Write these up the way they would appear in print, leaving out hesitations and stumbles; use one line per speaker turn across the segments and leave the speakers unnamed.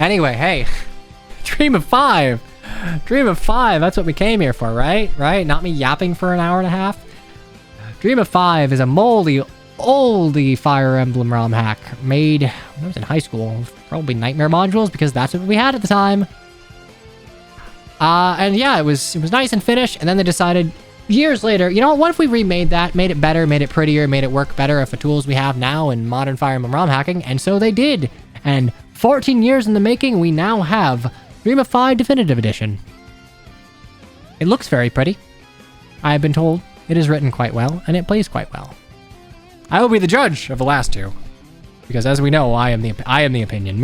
Anyway, hey, Dream of 5. Dream of 5, that's what we came here for, right? Right? Not me yapping for an hour and a half. Dream of 5 is a moldy, oldie Fire Emblem Romhack made when I was in high school. Probably Nightmare modules because that's what we had at the time. And yeah, it was nice and finished. And then they decided years later, you know what if we remade that, made it better, made it prettier, made it work better with the tools we have now in modern Fire Emblem ROM hacking? And so they did. And 14 years in the making, we now have Dream of 5 Definitive Edition. It looks very pretty. I have been told it is written quite well, and it plays quite well. I will be the judge of the last two. Because as we know, I am the opinion.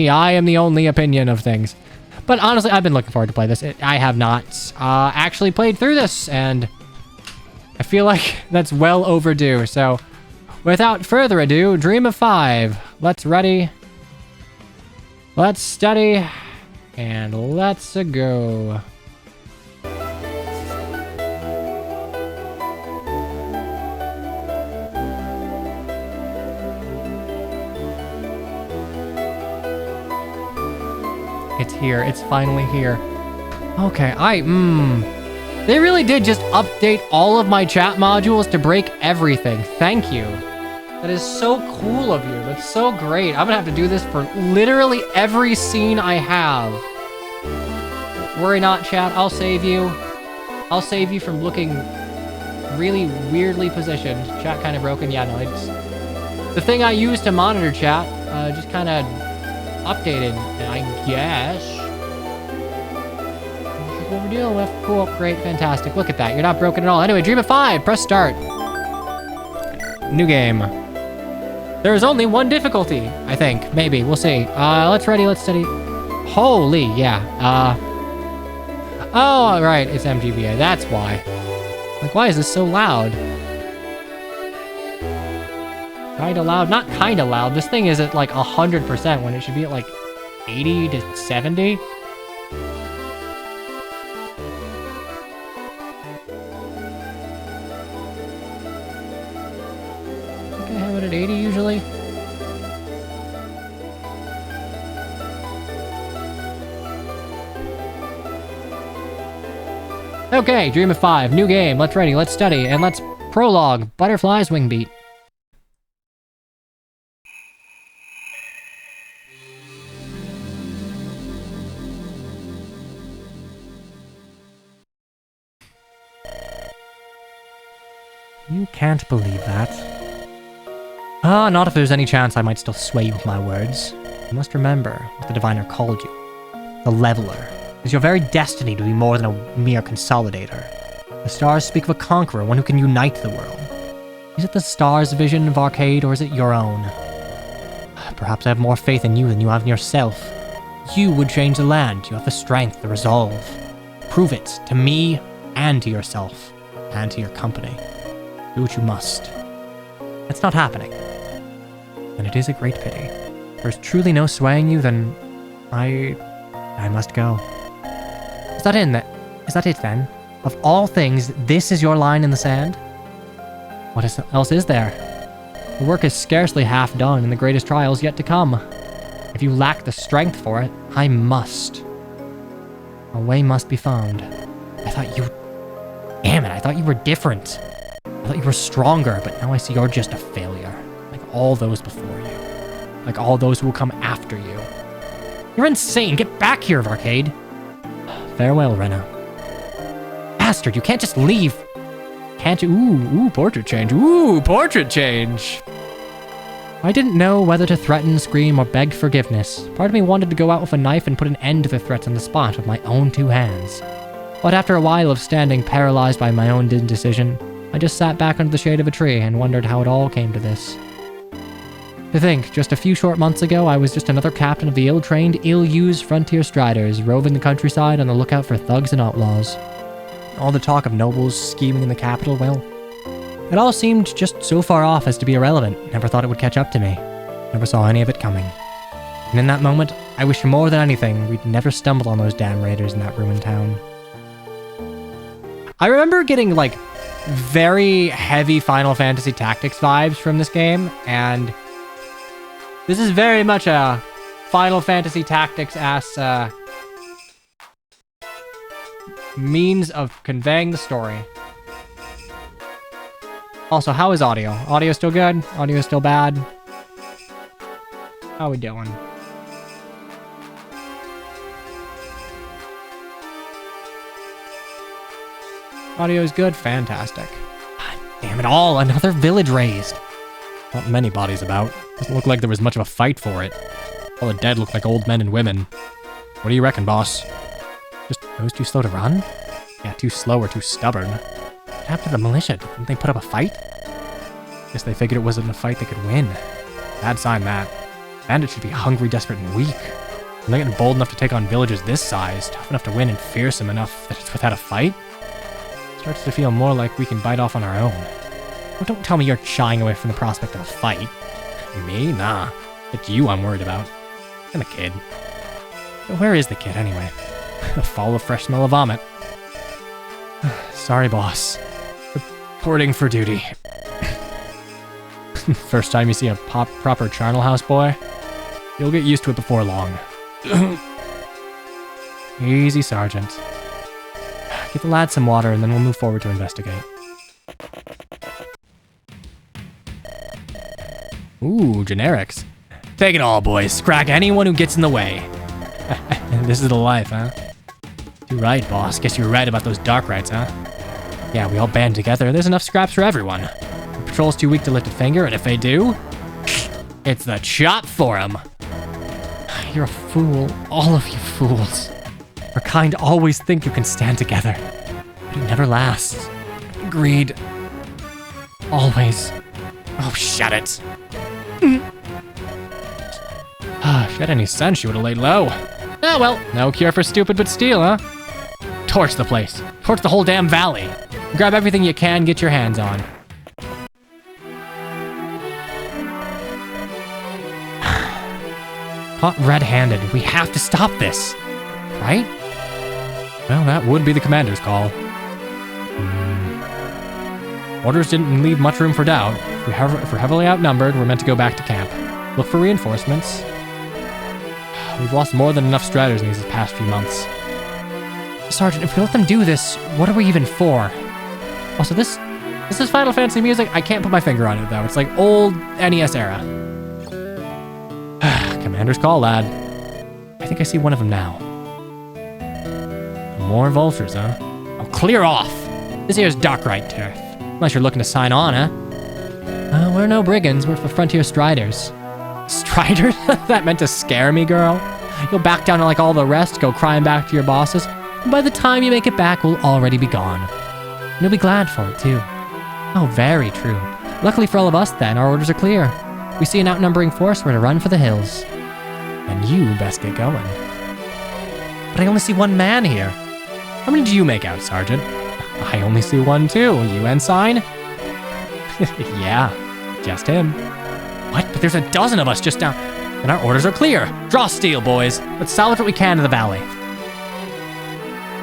I am the only opinion of things. But honestly, I've been looking forward to play this. I have not actually played through this, and I feel like that's well overdue. So, without further ado, Dream of 5. Let's ready. Let's study. And let's go. It's here. It's finally here. Okay, they really did just update all of my chat modules to break everything. Thank you. That is so cool of you. That's so great. I'm gonna have to do this for literally every scene I have. Worry not, chat. I'll save you. I'll save you from looking really weirdly positioned. Chat kind of broken. Yeah, no, it's... The thing I use to monitor chat just kind of updated, I guess. This is what we're dealing with. Cool, great, fantastic. Look at that. You're not broken at all. Anyway, Dream of 5. Press start. New game. There is only one difficulty, I think. Maybe. We'll see. Let's ready. Let's study. Holy, yeah. Oh, right. It's MGBA. That's why. Like, why is this so loud? Kinda loud? Not kinda loud. This thing is at like 100% when it should be at like 80 to 70. I think I have it at 80 usually. Okay, Dream of 5. New game. Let's ready. Let's study. And let's prologue. Butterfly's wing beat. You can't believe that. Not if there's any chance I might still sway you with my words. You must remember what the diviner called you. The Leveler. It is your very destiny to be more than a mere consolidator. The stars speak of a conqueror, one who can unite the world. Is it the stars' vision of Arcade, or is it your own? Perhaps I have more faith in you than you have in yourself. You would change the land. You have the strength, the resolve. Prove it to me and to yourself and to your company. Do what you must. It's not happening. And it is a great pity. If there's truly no swaying you, then I must go. Is that it then? Of all things, this is your line in the sand? What else is there? The work is scarcely half done, and the greatest trial is yet to come. If you lack the strength for it, I must. A way must be found. Damn it, I thought you were different. I thought you were stronger, but now I see you're just a failure. Like all those before you. Like all those who will come after you. You're insane! Get back here, Arcade! Farewell, Rena. Bastard, you can't just leave! Can't you? Ooh, portrait change. Ooh, portrait change! I didn't know whether to threaten, scream, or beg forgiveness. Part of me wanted to go out with a knife and put an end to the threats on the spot with my own two hands. But after a while of standing paralyzed by my own indecision, I just sat back under the shade of a tree and wondered how it all came to this. To think, just a few short months ago, I was just another captain of the ill-trained, ill-used frontier striders, roving the countryside on the lookout for thugs and outlaws. All the talk of nobles scheming in the capital, well, it all seemed just so far off as to be irrelevant. Never thought it would catch up to me. Never saw any of it coming. And in that moment, I wished more than anything we'd never stumbled on those damn raiders in that ruined town. I remember getting, like, very heavy Final Fantasy Tactics vibes from this game, and this is very much a Final Fantasy Tactics ass means of conveying the story. Also, how is audio? Audio still good? Audio still bad? How we doing? Audio is good? Fantastic. God damn it all, another village raised. Not many bodies about. Doesn't look like there was much of a fight for it. All the dead look like old men and women. What do you reckon, boss? Just those too slow to run? Yeah, too slow or too stubborn. What happened to the militia? Didn't they put up a fight? Guess they figured it wasn't a fight they could win. Bad sign, that. Bandits should be hungry, desperate, and weak. When they're getting bold enough to take on villages this size, tough enough to win, and fearsome enough that it's without a fight, starts to feel more like we can bite off on our own. Well, don't tell me you're shying away from the prospect of a fight. Me? Nah. It's you I'm worried about. And the kid. But where is the kid, anyway? A fall of fresh smell of vomit. Sorry, boss. Reporting for duty. First time you see a proper charnel house boy, you'll get used to it before long. Easy, Sergeant. Get the lad some water and then we'll move forward to investigate. Ooh, generics. Take it all, boys. Scrag anyone who gets in the way. This is the life, huh? You're right, boss. Guess you were right about those dark rights, huh? Yeah, we all band together. There's enough scraps for everyone. The patrol's too weak to lift a finger, and if they do, it's the chop for them. You're a fool. All of you fools. Our kind always think you can stand together, but it never lasts. Greed. Always. Oh, shut it. If she had any sense, she would have laid low. Oh well, no cure for stupid but steal, huh? Torch the place. Torch the whole damn valley. Grab everything you can get your hands on. Caught red-handed. We have to stop this. Right? Well, that would be the commander's call. Orders didn't leave much room for doubt. If we're heavily outnumbered, we're meant to go back to camp. Look for reinforcements. We've lost more than enough striders in these past few months. Sergeant, if we let them do this, what are we even for? Also, this is Final Fantasy music. I can't put my finger on it, though. It's like old NES era. Commander's call, lad. I think I see one of them now. More vultures, huh? Oh, clear off! This here's Darkright turf. Unless you're looking to sign on, huh? We're no brigands. We're for frontier striders. Striders? That meant to scare me, girl. You'll back down like all the rest, go crying back to your bosses, and by the time you make it back, we'll already be gone. And you'll be glad for it, too. Oh, very true. Luckily for all of us, then, our orders are clear. We see an outnumbering force, we're to run for the hills. And you best get going. But I only see one man here. How many do you make out, Sergeant? I only see one, too. You, Ensign? Yeah, just him. What? But there's a dozen of us just down... And our orders are clear. Draw steel, boys. Let's salvage what we can in the valley.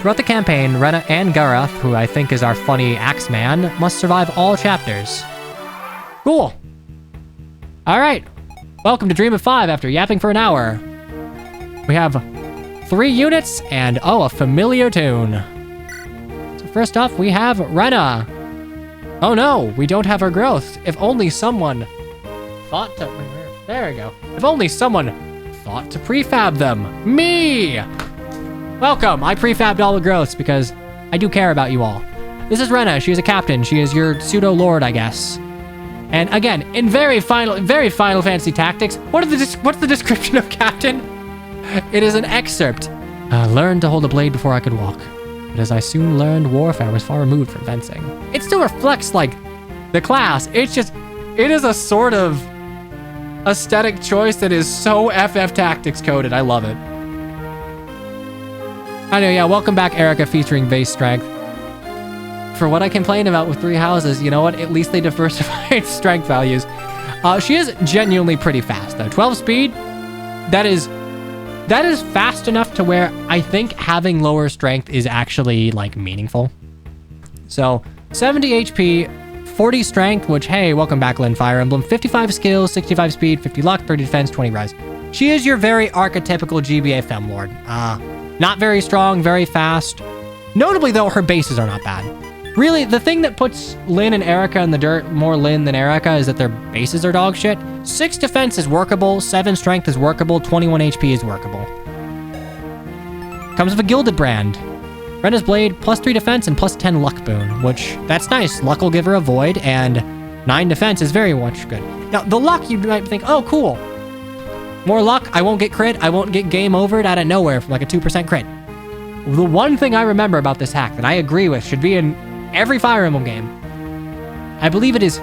Throughout the campaign, Rena and Gareth, who I think is our funny Axeman, must survive all chapters. Cool. Alright. Welcome to Dream of 5 after yapping for an hour. We have 3 units and, oh, a familiar tune. So first off, we have Rena. Oh no, we don't have her growth. If only someone thought to... There we go. If only someone thought to prefab them. Me! Welcome, I prefabbed all the growths because I do care about you all. This is Rena, she is a captain. She is your pseudo-lord, I guess. And again, in very Final Fantasy Tactics, what's the description of captain? It is an excerpt. Learned to hold a blade before I could walk. But as I soon learned, warfare was far removed from fencing. It still reflects, like, the class. It's just, it is a sort of aesthetic choice that is so FF Tactics coded. I love it. I know, yeah, welcome back, Erica, featuring base strength. For what I complain about with 3 houses, you know what? At least they diversified strength values. She is genuinely pretty fast, though. 12 speed, that is fast enough to where I think having lower strength is actually, like, meaningful. So, 70 HP, 40 strength, which, hey, welcome back, Lynn Fire Emblem. 55 skills, 65 speed, 50 luck, 30 defense, 20 res. She is your very archetypical GBA Femlord. Not very strong, very fast. Notably, though, her bases are not bad. Really, the thing that puts Lynn and Erica in the dirt, more Lynn than Erica, is that their bases are dog shit. 6 defense is workable, 7 strength is workable, 21 HP is workable. Comes with a gilded brand. Rena's Blade, +3 defense and +10 luck boon, which, that's nice. Luck will give her a void, and 9 defense is very much good. Now, the luck, you might think, oh, cool. More luck, I won't get crit, I won't get game overed out of nowhere from like a 2% crit. The one thing I remember about this hack that I agree with should be in every Fire Emblem game, I believe it is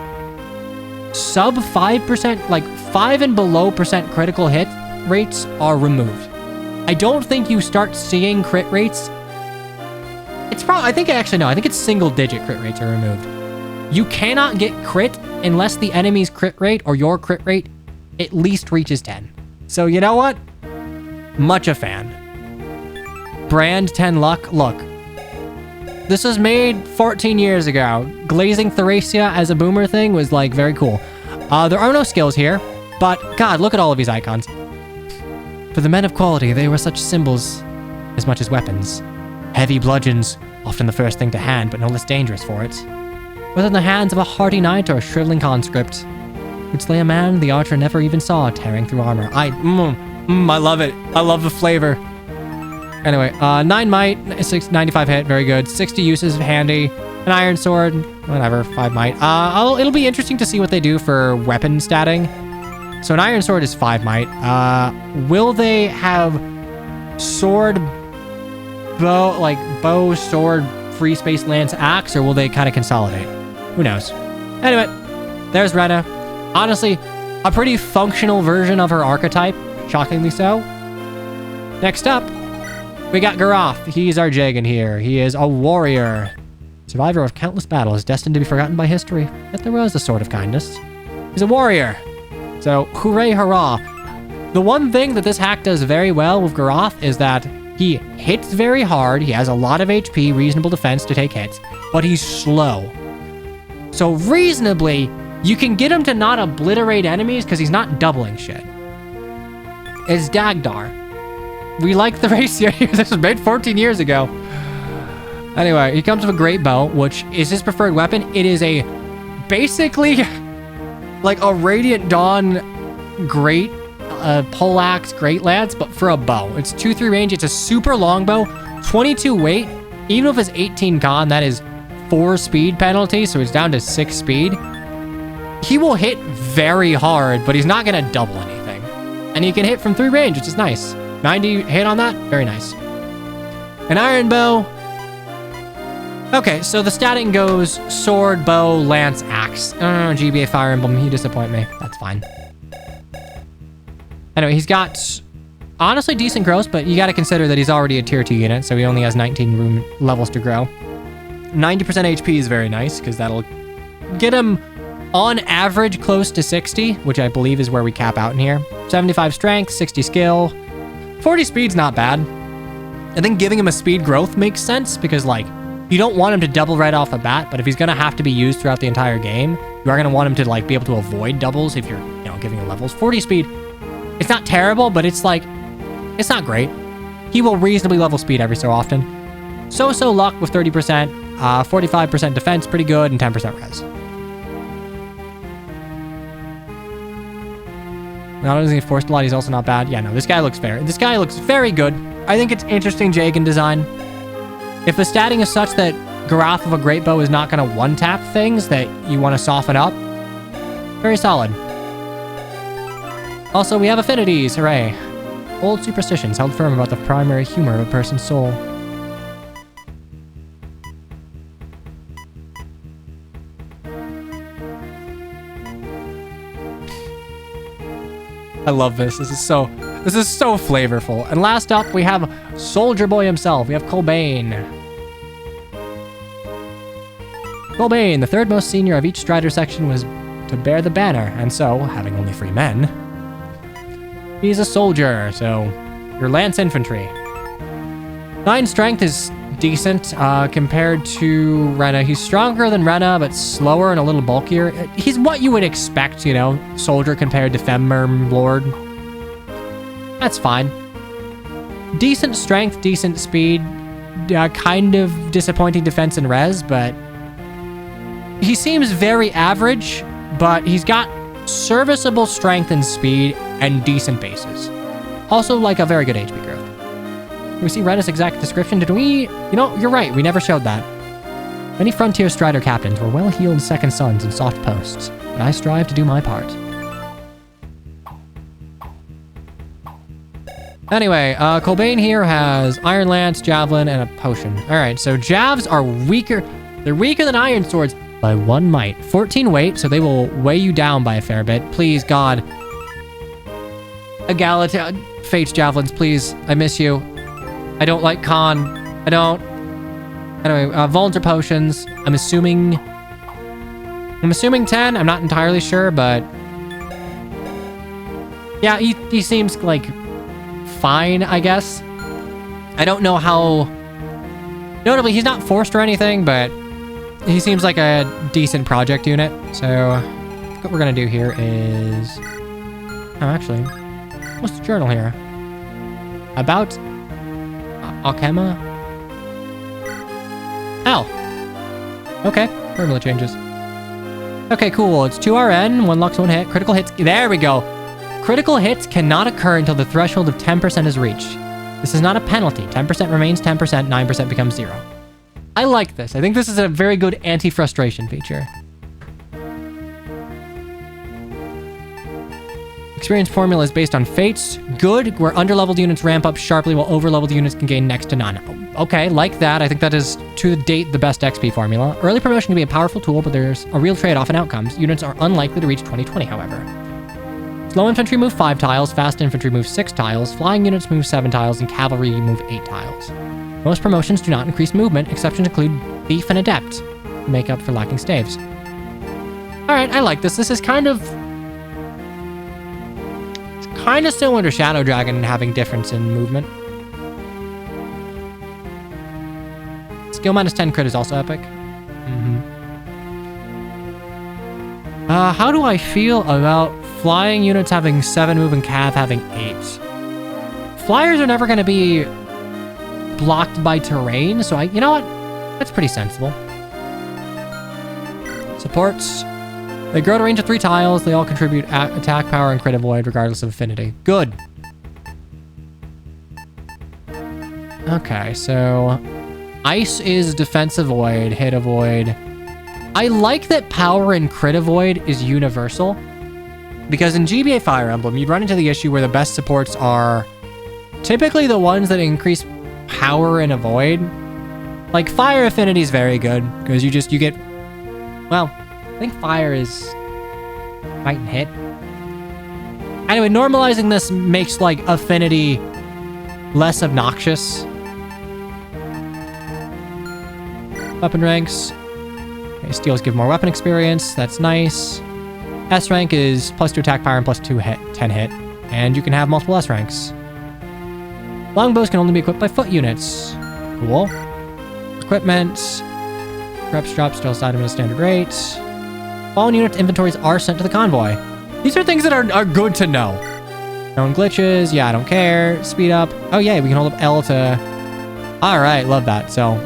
sub 5%, like 5 and below percent critical hit rates are removed. I don't think you start seeing crit rates. It's probably, I think it's single digit crit rates are removed. You cannot get crit unless the enemy's crit rate or your crit rate at least reaches 10. So you know what? Much a fan. Brand 10 luck. Look, this was made 14 years ago. Glazing Thracia as a boomer thing was like very cool. There are no skills here, but God, look at all of these icons. For the men of quality, they were such symbols as much as weapons. Heavy bludgeons, often the first thing to hand, but no less dangerous for it. Whether in the hands of a hardy knight or a shriveling conscript, could slay a man the archer never even saw tearing through armor. I love it. I love the flavor. Anyway, 9 might, 95 hit, very good. 60 uses, handy. An iron sword, whatever, 5 might. It'll be interesting to see what they do for weapon statting. So an iron sword is 5 might. Will they have sword, bow, sword, free space, lance, axe, or will they kind of consolidate? Who knows? Anyway, there's Rena. Honestly, a pretty functional version of her archetype, shockingly so. Next up, we got Garoth. He's our Jagan here. He is a warrior. Survivor of countless battles, destined to be forgotten by history. Yet there was a sword of kindness. He's a warrior. So, hooray, hurrah. The one thing that this hack does very well with Garoth is that he hits very hard. He has a lot of HP, reasonable defense to take hits, but he's slow. So reasonably, you can get him to not obliterate enemies because he's not doubling shit. It's Dagdar. We like the race here. This was made 14 years ago. Anyway, he comes with a great bow, which is his preferred weapon. It is basically like a Radiant Dawn great poleaxe, great lance, but for a bow. It's 2-3 range. It's a super long bow, 22 weight. Even if it's 18 con, that is 4 speed penalty, so it's down to 6 speed. He will hit very hard, but he's not going to double anything. And he can hit from 3 range, which is nice. 90 hit on that, very nice. An iron bow. Okay, so the statting goes sword, bow, lance, axe. GBA Fire Emblem, you disappoint me. That's fine. Anyway, he's got honestly decent growth, but you got to consider that he's already a tier 2 unit, so he only has 19 room levels to grow. 90% HP is very nice, because that'll get him on average close to 60, which I believe is where we cap out in here. 75 strength, 60 skill, 40 speed's not bad. I think giving him a speed growth makes sense, because like, you don't want him to double right off the bat, but if he's going to have to be used throughout the entire game, you are going to want him to like be able to avoid doubles if you're, giving him levels. 40 speed, it's not terrible, but it's like, it's not great. He will reasonably level speed every so often. So luck with 30%, 45% defense, pretty good, and 10% res. Not only is he forced a lot, he's also not bad. Yeah, no, this guy looks fair. This guy looks very good. I think it's interesting Jagan design. If the statting is such that Garoth of a Great Bow is not going to one-tap things that you want to soften up, very solid. Also, we have affinities, hooray. Old superstitions held firm about the primary humor of a person's soul. I love this. This is so flavorful. And last up, we have Soldier Boy himself. We have Colbane. Colbane, the third most senior of each Strider section, was to bear the banner, and so, having only 3 men, he's a soldier, so your lance infantry. 9 strength is decent compared to Rena. He's stronger than Rena, but slower and a little bulkier. He's what you would expect, soldier compared to Femmerm Lord. That's fine. Decent strength, decent speed, kind of disappointing defense and res, but he seems very average, but he's got serviceable strength and speed and decent bases. Also, like a very good HP growth. Can we see Renna's exact description? Did we? You know, you're right. We never showed that. Many Frontier Strider captains were well-heeled second sons in soft posts, but I strive to do my part. Anyway, Colbane here has Iron Lance, Javelin, and a potion. Alright, so Javs are weaker. They're weaker than Iron Swords by 1 might. 14 weight, so they will weigh you down by a fair bit. Please, God. Egalita, Fate's Javelins, please. I miss you. I don't like Khan. I don't. Anyway, Vulture Potions. I'm assuming 10. I'm not entirely sure, but yeah, he seems like fine, I guess. I don't know how. Notably, he's not forced or anything, but he seems like a decent project unit. So what we're gonna do here is, oh, actually, what's the journal here? About Alchema? Oh. Okay, formula changes. Okay, cool. It's 2 RN, 1 Lux, 1 hit. Critical hits. There we go. Critical hits cannot occur until the threshold of 10% is reached. This is not a penalty. 10% remains 10%, 9% becomes 0. I like this. I think this is a very good anti-frustration feature. Experience formula is based on fates. Good, where underleveled units ramp up sharply while overleveled units can gain next to none. Okay, like that. I think that is, to date, the best XP formula. Early promotion can be a powerful tool, but there's a real trade-off in outcomes. Units are unlikely to reach 2020, however. Slow infantry move 5 tiles, fast infantry move 6 tiles, flying units move 7 tiles, and cavalry move 8 tiles. Most promotions do not increase movement. Exceptions include thief and adept, to make up for lacking staves. Alright, I like this. This is kind of similar to Shadow Dragon having difference in movement. Skill minus 10 crit is also epic. How do I feel about flying units having 7 move and cav having 8? Flyers are never going to be blocked by terrain, so you know what? That's pretty sensible. Supports. They grow to range of 3 tiles. They all contribute attack power and crit avoid regardless of affinity. Good. Okay, so ice is defense avoid, hit avoid. I like that power and crit avoid is universal, because in GBA Fire Emblem, you'd run into the issue where the best supports are typically the ones that increase power and avoid. Like fire affinity is very good because you get, well, I think fire is fight and hit. Anyway, normalizing this makes like affinity less obnoxious. Weapon ranks. Okay, steals give more weapon experience. That's nice. S rank is +2 attack power and +2 hit, 10 hit. And you can have multiple S ranks. Longbows can only be equipped by foot units. Cool. Equipment. Reps drop stealth item at a standard rate. Fallen unit inventories are sent to the convoy. These are things that are good to know. Known glitches. Yeah, I don't care. Speed up. Oh yeah, we can hold up L to... Alright, love that. So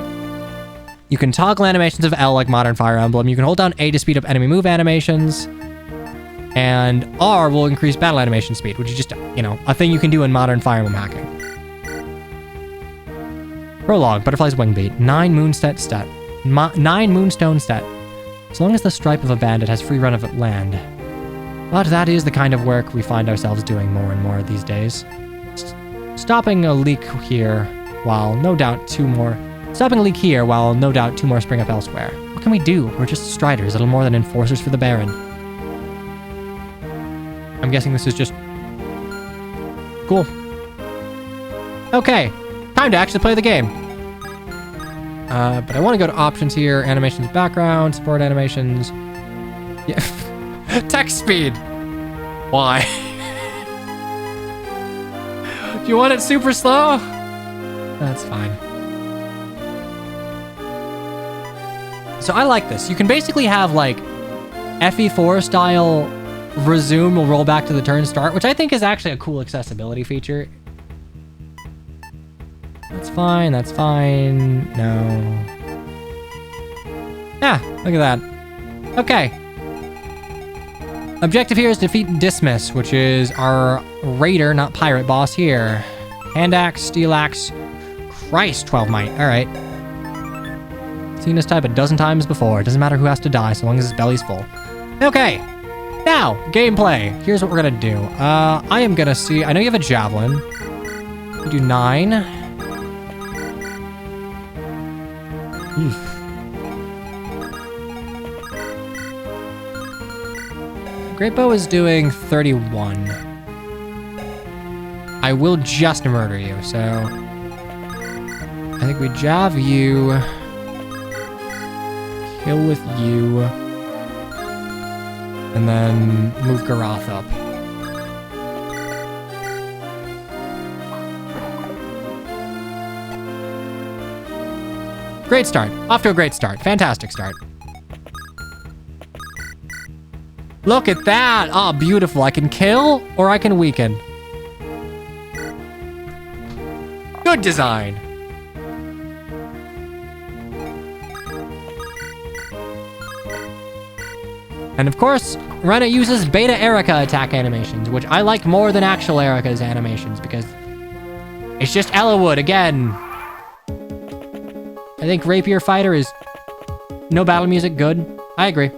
you can toggle animations of L like modern Fire Emblem. You can hold down A to speed up enemy move animations. And R will increase battle animation speed, which is just, you know, a thing you can do in modern Fire Emblem hacking. Prologue, Butterfly's Wing Beat. 9 Moonstone stat. 9 Moonstone stat. As long as the stripe of a bandit has free run of land. But that is the kind of work we find ourselves doing more and more these days. Stopping a leak here while no doubt 2 more spring up elsewhere. What can we do? We're just striders, little more than enforcers for the Baron. I'm guessing this is just cool. Okay, time to actually play the game. But I want to go to options here. Animations, background, support animations. Yeah. Text speed. Why? Do you want it super slow? That's fine. So I like this. You can basically have like FE4 style resume will roll back to the turn start, which I think is actually a cool accessibility feature. That's fine, that's fine. No. Yeah, look at that. Okay. Objective here is defeat Dismiss, which is our raider, not pirate boss here. Hand axe, steel axe. Christ, 12 might. All right. Seen this type a dozen times before. It doesn't matter who has to die, so long as his belly's full. Okay. Now, gameplay. Here's what we're gonna do. I am gonna see. I know you have a javelin. You do 9. Oof. Great bow is doing 31. I will just murder you, so I think we jab you, kill with you, and then move Garoth up. Great start. Off to a great start. Fantastic start. Look at that! Oh, beautiful. I can kill or I can weaken. Good design. And of course, Rena uses Beta Erica attack animations, which I like more than actual Erica's animations because it's just Ellawood again. I think Rapier Fighter is no battle music good. I agree.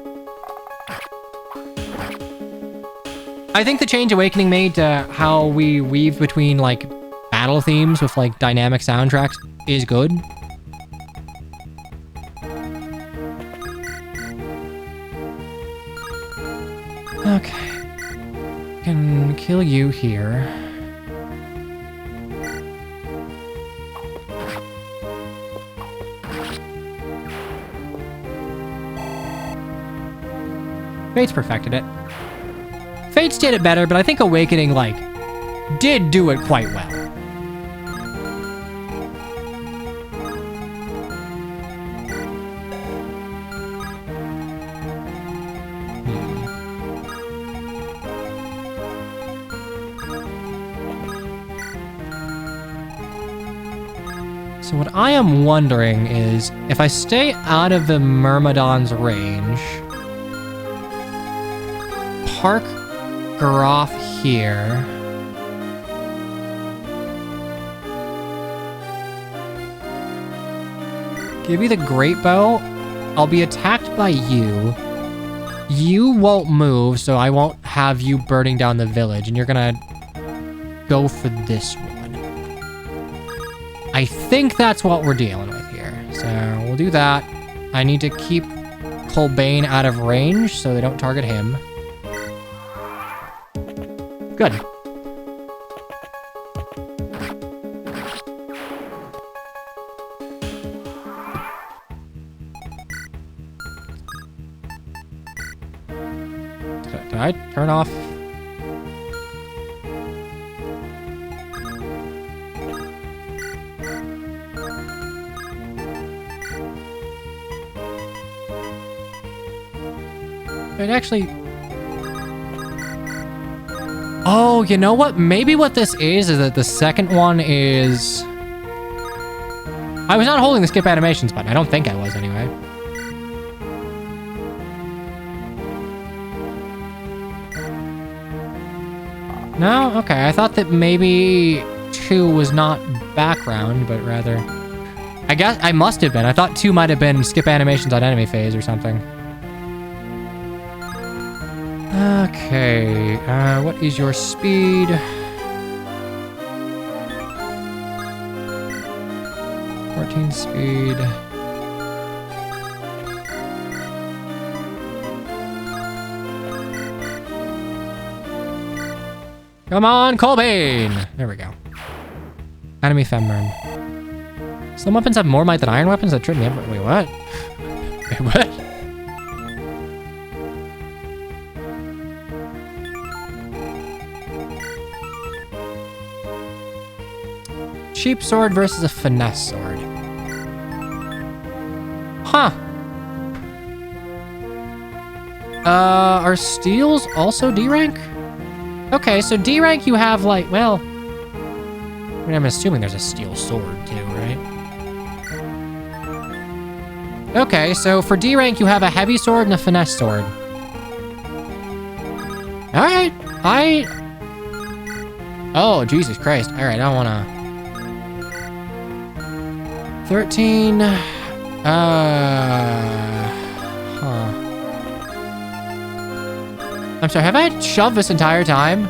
I think the Change Awakening made to how we weave between, like, battle themes with, like, dynamic soundtracks is good. Okay. Can kill you here. Fates perfected it. Fates did it better, but I think Awakening, like, did do it quite well. So what I am wondering is, if I stay out of the Myrmidon's range, park Garoth here. Give you the Great Bow. I'll be attacked by you. You won't move, so I won't have you burning down the village, and you're gonna go for this one. I think that's what we're dealing with here. So we'll do that. I need to keep Colbane out of range so they don't target him. Good. Did I turn off? It actually... Oh, you know what? Maybe what this is that the second one is... I was not holding the skip animations button. I don't think I was anyway. No? Okay, I thought that maybe 2 was not background, but rather... I guess I must have been. I thought 2 might have been skip animations on enemy phase or something. Okay, what is your speed? 14 speed. Come on, Colbane! There we go. Enemy Femurn. Some weapons have more might than iron weapons? That tripped me up. Wait, what? Wait, what? Cheap sword versus a finesse sword. Huh. Are steels also D rank? Okay, so D rank you have like, well, I mean, I'm assuming there's a steel sword too, right? Okay, so for D rank you have a heavy sword and a finesse sword. All right, oh, Jesus Christ. All right, I don't wanna. 13, I'm sorry, have I shoved this entire time?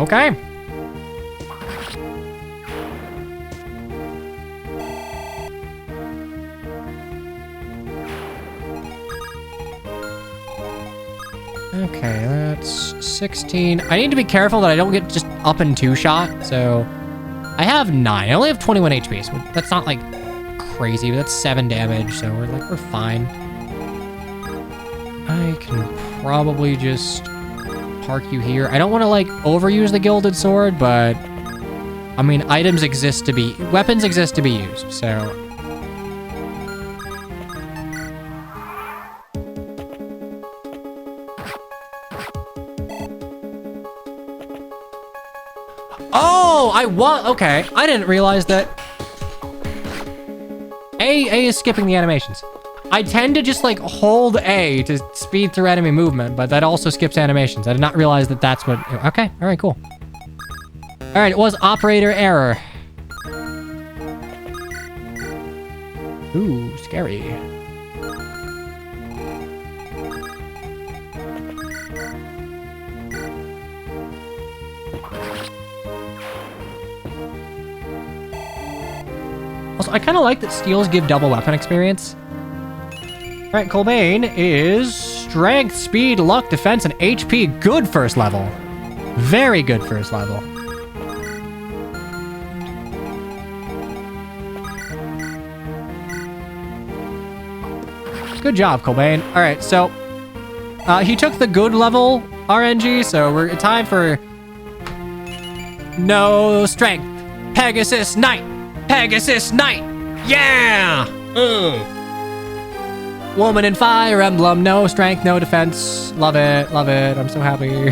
Okay. Okay, that's 16. I need to be careful that I don't get just up in 2-shot, so I have 9. I only have 21 HP, so that's not like crazy, but that's 7 damage, so we're fine. I can probably just park you here. I don't want to like overuse the gilded sword, but I mean, weapons exist to be used, so. Oh, okay. I didn't realize that. A is skipping the animations. I tend to just like hold A to speed through enemy movement, but that also skips animations. I did not realize that that's what, okay. All right, cool. All right, it was operator error. Ooh, scary. Also, I kind of like that steals give double weapon experience. All right, Colbane is strength, speed, luck, defense, and HP. Good first level. Very good first level. Good job, Colbane. All right, so he took the good level RNG, so we're time for no strength. Pegasus Knight. Pegasus Knight! Yeah! Woman in Fire Emblem, no strength, no defense. Love it, I'm so happy.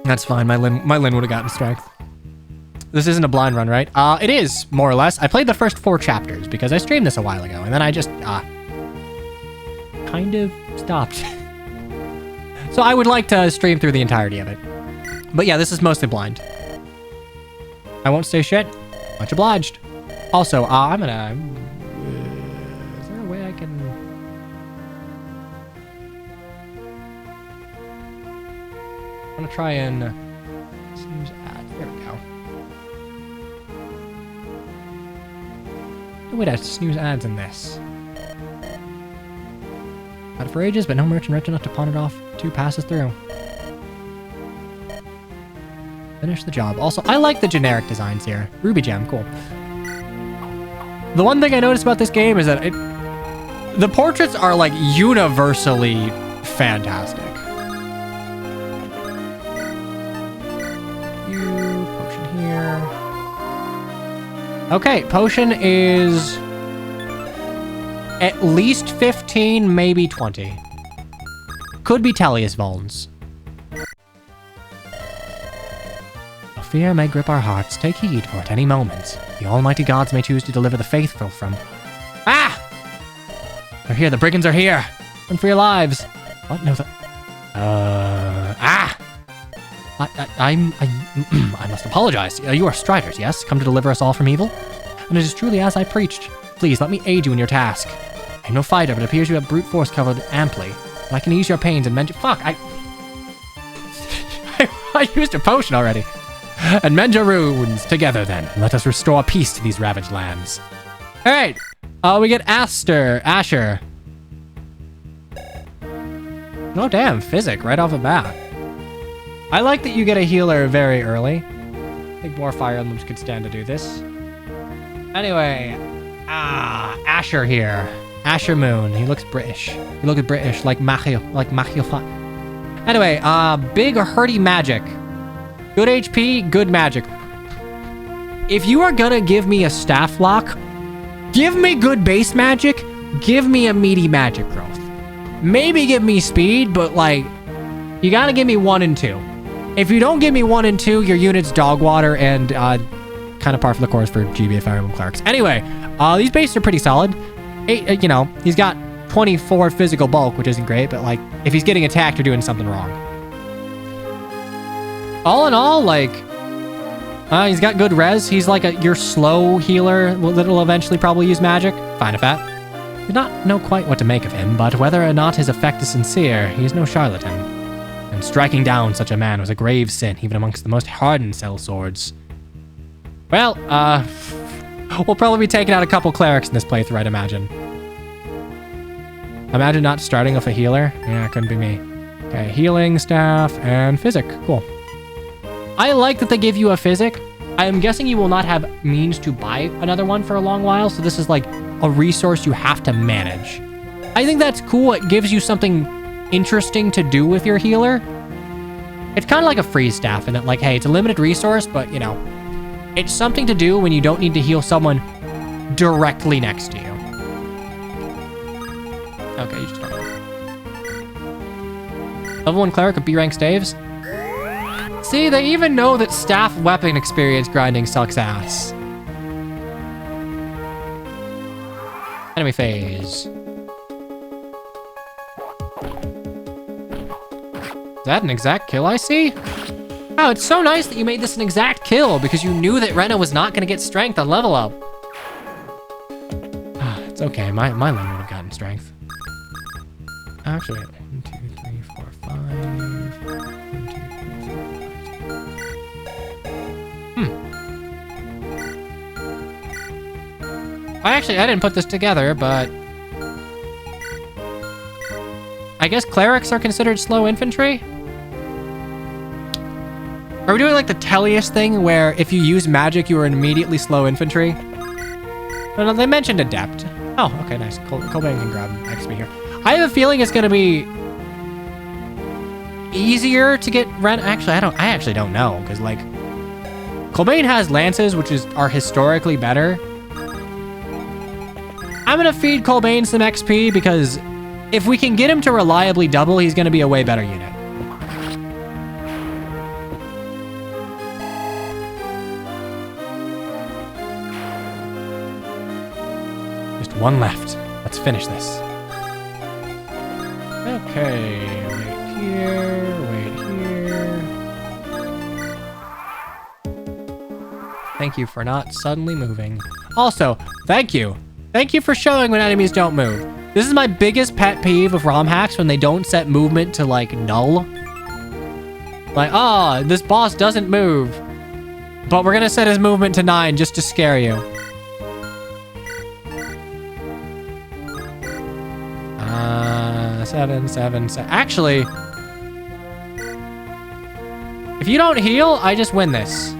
That's fine, my Lyn would have gotten strength. This isn't a blind run, right? It is, more or less. I played the first 4 chapters because I streamed this a while ago, and then I just, kind of stopped. So I would like to stream through the entirety of it. But yeah, this is mostly blind. I won't say shit. Much obliged. Also, I'm gonna... is there a way I can... I'm gonna try and... snooze ads. There we go. No way to snooze ads in this. Had it for ages, but no merchant rich enough to pawn it off. 2 passes through. Finish the job. Also, I like the generic designs here. Ruby Gem, cool. The one thing I noticed about this game is that the portraits are like universally fantastic. Potion here. Okay, potion is at least 15, maybe 20. Could be Tellius Volns. Fear may grip our hearts. Take heed, for at any moment, the almighty gods may choose to deliver the faithful from... Ah! They're here. The brigands are here. Run for your lives. What? No, I must apologize. You are Striders, yes? Come to deliver us all from evil? And it is truly as I preached. Please, let me aid you in your task. I am no fighter, but it appears you have brute force covered amply. And I can ease your pains and mend... Fuck, I used a potion already. And mend your wounds together then. Let us restore peace to these ravaged lands. All right. We get Asher. Oh, damn. Physic right off the bat. I like that you get a healer very early. I think more Fire Emblems could stand to do this. Anyway, Asher here. Asher Moon. He looks British. He looks British, like Machio. Anyway, big hurty magic. Good HP, good magic. If you are gonna give me a staff lock, give me good base magic, give me a meaty magic growth. Maybe give me speed, but like, you gotta give me 1 and 2. If you don't give me 1 and 2, your unit's dog water and kind of par for the course for GBA Fire Emblem Clerics. Anyway, these bases are pretty solid. You know, he's got 24 physical bulk, which isn't great, but like, if he's getting attacked, you're doing something wrong. All in all, like, he's got good res. He's like your slow healer that'll eventually probably use magic. Fine if that. Do not know quite what to make of him, but whether or not his effect is sincere, he is no charlatan. And striking down such a man was a grave sin, even amongst the most hardened sellswords. Well, we'll probably be taking out a couple clerics in this playthrough, I'd imagine. Imagine not starting with a healer. Yeah, it couldn't be me. Okay, healing, staff, and physic. Cool. I like that they give you a physic. I am guessing you will not have means to buy another one for a long while, so this is like a resource you have to manage. I think that's cool. It gives you something interesting to do with your healer. It's kind of like a freeze staff in that, like, hey, it's a limited resource, but, you know, it's something to do when you don't need to heal someone directly next to you. Okay, you just start. Level 1 cleric with B rank staves. See, they even know that staff weapon experience grinding sucks ass. Enemy phase. Is that an exact kill I see? Oh, it's so nice that you made this an exact kill because you knew that Rena was not going to get strength on level up. It's okay, my limit would have gotten strength. Actually, 1, 2, 3, 4, 5. 1, 2, 3, 4, 5. I didn't put this together, but I guess clerics are considered slow infantry? Are we doing like the Tellius thing where if you use magic, you are immediately slow infantry? No, they mentioned adept. Oh, okay, nice. Colbane can grab XP here. I have a feeling it's gonna be easier to get Ren. Actually, I actually don't know, because like Colbane has lances, which are historically better. I'm gonna feed Colbane some XP because if we can get him to reliably double, he's gonna be a way better unit. Just one left. Let's finish this. Okay, wait here. Thank you for not suddenly moving. Also, thank you. Thank you for showing when enemies don't move. This is my biggest pet peeve of ROM hacks when they don't set movement to like null. Like, oh, this boss doesn't move, but we're gonna set his movement to 9 just to scare you. Seven. Actually, if you don't heal, I just win this.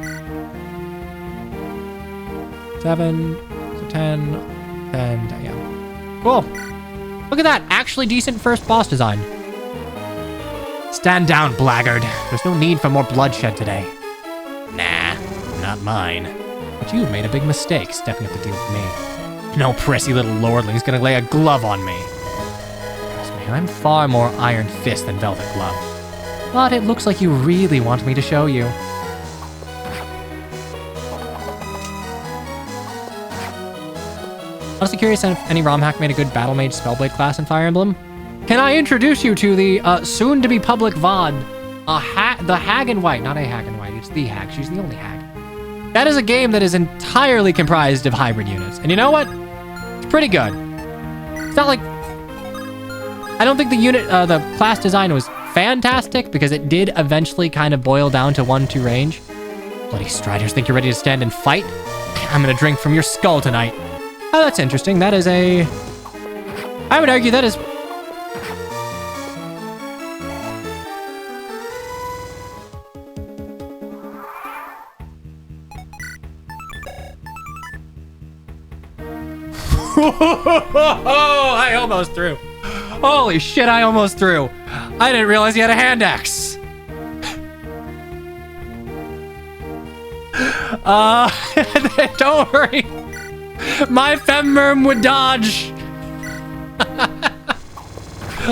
7, so 10, and yeah. Cool. Look at that. Actually decent first boss design. Stand down, blackguard. There's no need for more bloodshed today. Nah, not mine. But you've made a big mistake stepping up to deal with me. No prissy little lordling's gonna lay a glove on me. Trust me, I'm far more Iron Fist than Velvet Glove. But it looks like you really want me to show you. Honestly curious if any ROM hack made a good Battle Mage Spellblade class in Fire Emblem. Can I introduce you to the soon-to-be public VOD, the Hag in White. Not a Hag in White, it's the Hag. She's the only Hag. That is a game that is entirely comprised of hybrid units. And you know what? It's pretty good. It's not like... I don't think the class design was fantastic because it did eventually kind of boil down to 1-2 range. Bloody Striders, think you're ready to stand and fight? I'm gonna drink from your skull tonight. Oh, that's interesting. That is a... I would argue that is... I almost threw. Holy shit, I almost threw. I didn't realize he had a hand axe. Don't worry. My femmerm would dodge.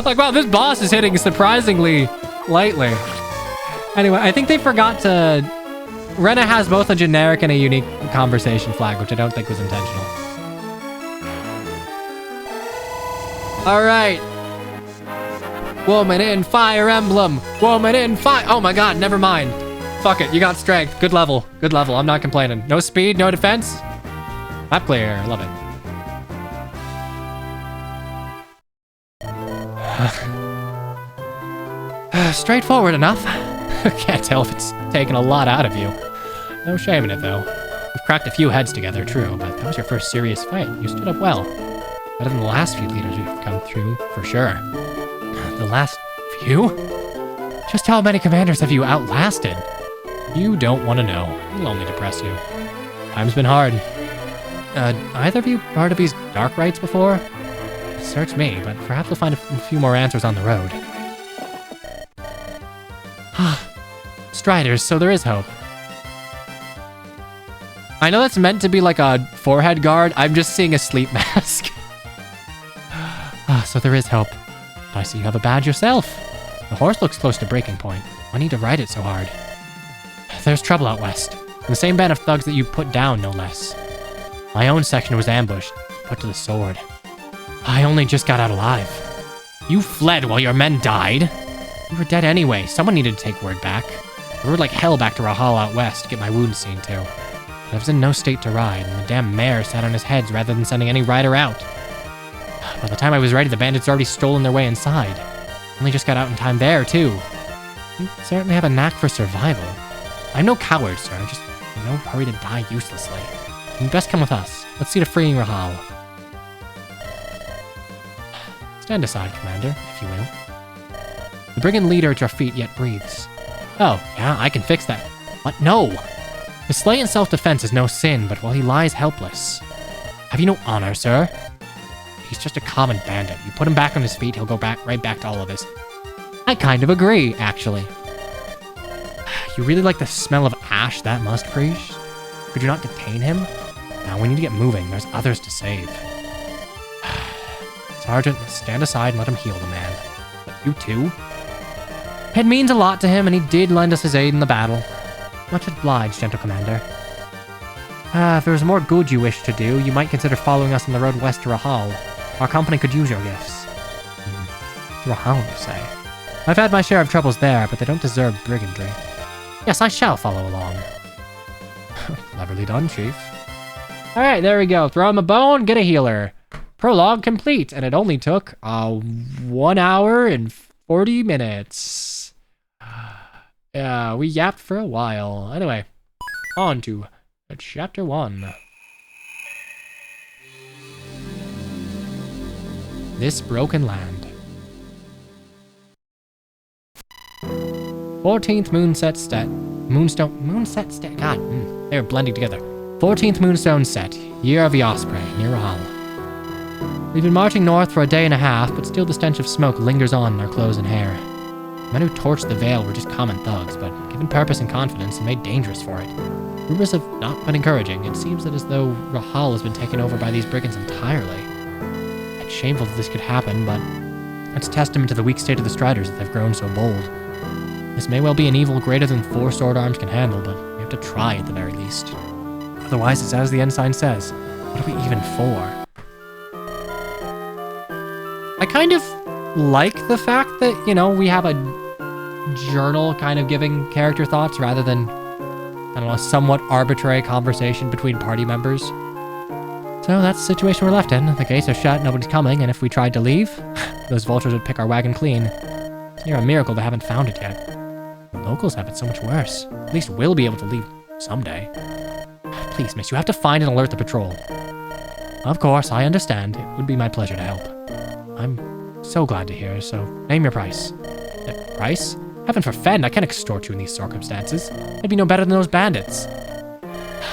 Like, wow, this boss is hitting surprisingly lightly. Anyway, I think they forgot to... Rena has both a generic and a unique conversation flag, which I don't think was intentional. All right. Woman in Fire Emblem. Woman in Fire... Oh my god, never mind. Fuck it, you got strength. Good level. Good level, I'm not complaining. No speed, no defense. Map clear, love it. Straightforward enough. Can't tell if it's taken a lot out of you. No shame in it, though. We've cracked a few heads together, true, but that was your first serious fight. You stood up well. Better than the last few leaders you've come through, for sure. The last few? Just how many commanders have you outlasted? You don't want to know. It'll only depress you. Time's been hard. Either of you part of these dark rites before? Search me, but perhaps we'll find a few more answers on the road. Striders, so there is hope. I know that's meant to be like a forehead guard. I'm just seeing a sleep mask. So there is hope. I see you have a badge yourself. The horse looks close to breaking point. Why need to ride it so hard? There's trouble out west. The same band of thugs that you put down, no less. My own section was ambushed, put to the sword. I only just got out alive. You fled while your men died? You were dead anyway. Someone needed to take word back. I rode like hell back to Rahal out west to get my wounds seen to. But I was in no state to ride, and the damn mayor sat on his heads rather than sending any rider out. By the time I was ready, the bandits had already stolen their way inside. Only just got out in time there, too. You certainly have a knack for survival. I'm no coward, sir, just in no hurry to die uselessly. You'd best come with us. Let's see to freeing Rahal. Stand aside, Commander, if you will. The brigand leader at your feet yet breathes. Oh, yeah, I can fix that. What? No! To slay in self-defense is no sin, but while he lies helpless. Have you no honor, sir? He's just a common bandit. You put him back on his feet, he'll go right back to all of this. I kind of agree, actually. You really like the smell of ash that much, Priest? Could you not detain him? Now we need to get moving. There's others to save. Sergeant, stand aside and let him heal the man. But you too? It means a lot to him, and he did lend us his aid in the battle. Much obliged, gentle commander. If there's more good you wish to do, you might consider following us on the road west to Rahal. Our company could use your gifts. Rahal, you say? I've had my share of troubles there, but they don't deserve brigandry. Yes, I shall follow along. Cleverly done, Chief. Alright, there we go. Throw him a bone, get a healer. Prologue complete, and it only took 1 hour and 40 minutes. Yeah, we yapped for a while. Anyway, on to Chapter 1. This Broken Land. 14th Moonset Set. Moonset Set. God, they're blending together. 14th Moonstone Set. Year of the Osprey, near Rahal. We've been marching north for a day and a half, but still the stench of smoke lingers on in our clothes and hair. The men who torched the Vale were just common thugs, but given purpose and confidence and made dangerous for it. Rumors have not been encouraging. It seems that as though Rahal has been taken over by these brigands entirely. It's shameful that this could happen, but it's a testament to the weak state of the Striders that they've grown so bold. This may well be an evil greater than 4 sword arms can handle, but we have to try at the very least. Otherwise, it's as the ensign says, what are we even for? I kind of like the fact that, you know, we have a journal kind of giving character thoughts rather than, I don't know, a somewhat arbitrary conversation between party members. So that's the situation we're left in. The gates are shut, nobody's coming, and if we tried to leave, those vultures would pick our wagon clean. It's near a miracle they haven't found it yet. The locals have it so much worse. At least we'll be able to leave someday. Please, miss, you have to find and alert the patrol. Of course, I understand. It would be my pleasure to help. I'm so glad to hear, so name your price. Price? Heaven forfend, I can't extort you in these circumstances. I'd be no better than those bandits.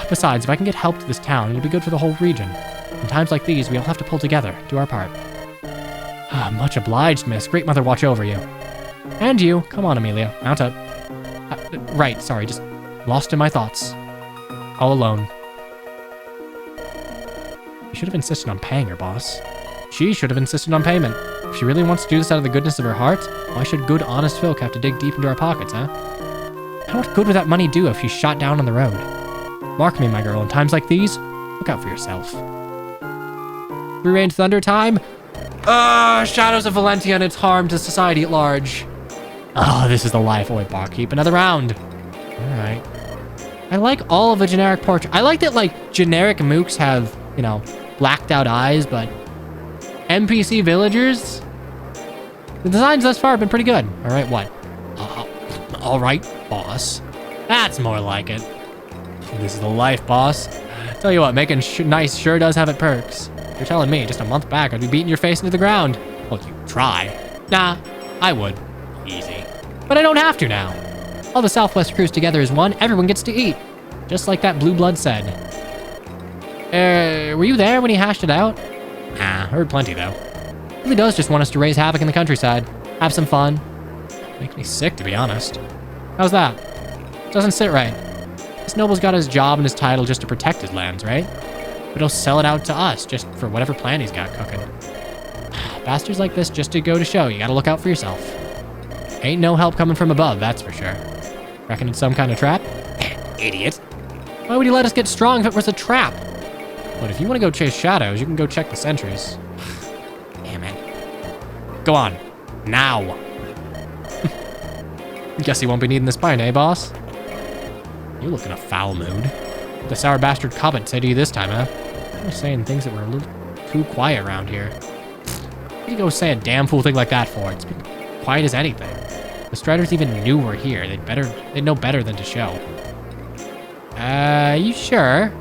Besides, if I can get help to this town, it'll be good for the whole region. In times like these, we all have to pull together, do our part. Ah, much obliged, miss. Great mother watch over you. And you. Come on, Amelia. Mount up. Right, sorry, just lost in my thoughts. All alone. You should have insisted on paying her, boss. She should have insisted on payment. If she really wants to do this out of the goodness of her heart, why should good, honest folk have to dig deep into our pockets, huh? And what good would that money do if she's shot down on the road? Mark me, my girl, in times like these, look out for yourself. Three-range thunder time? Shadows of Valentia and its harm to society at large. Oh, this is the life. Oi, barkeep, another round. Alright. I like all of the generic portrait. I like that, like, generic mooks have, you know, blacked out eyes, but NPC villagers, the designs thus far have been pretty good. Alright, what? Alright, boss. That's more like it. This is the life, boss. Tell you what, making nice sure does have its perks. You're telling me just a month back I'd be beating your face into the ground. Well, you try. Nah, I would. Easy. But I don't have to now. All the Southwest crews together as one, everyone gets to eat. Just like that blue blood said. Were you there when he hashed it out? Nah, heard plenty though. He really does just want us to raise havoc in the countryside. Have some fun. Makes me sick, to be honest. How's that? Doesn't sit right. This noble's got his job and his title just to protect his lands, right? But he'll sell it out to us just for whatever plan he's got cooking. Bastards like this just to go to show you gotta look out for yourself. Ain't no help coming from above, that's for sure. Reckon it's some kind of trap? Idiot. Why would he let us get strong if it was a trap? But if you want to go chase shadows, you can go check the sentries. Damn it. Go on. Now. Guess he won't be needing this pint, eh, boss? You look in a foul mood. What the sour bastard Cobbett say to you this time, huh? I was saying things that were a little too quiet around here. What do you go say a damn fool thing like that for? It's been quiet as anything. The Striders even knew we're here. They'd know better than to show. You sure?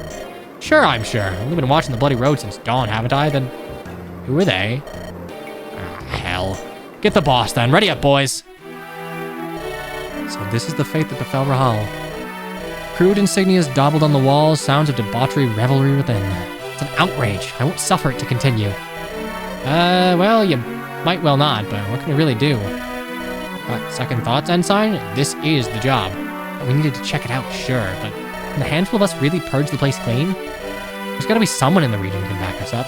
Sure, I'm sure. I've only been watching the bloody road since dawn, haven't I? Then who are they? Ah, hell. Get the boss then. Ready up, boys. So this is the fate that befell Rahal. Crude insignias dabbled on the walls, sounds of debauchery, revelry within. It's an outrage. I won't suffer it to continue. Well, you might well not, but what can we really do? Second thoughts, Ensign? This is the job. We needed to check it out, sure, but can the handful of us really purge the place clean? There's gotta be someone in the region who can back us up.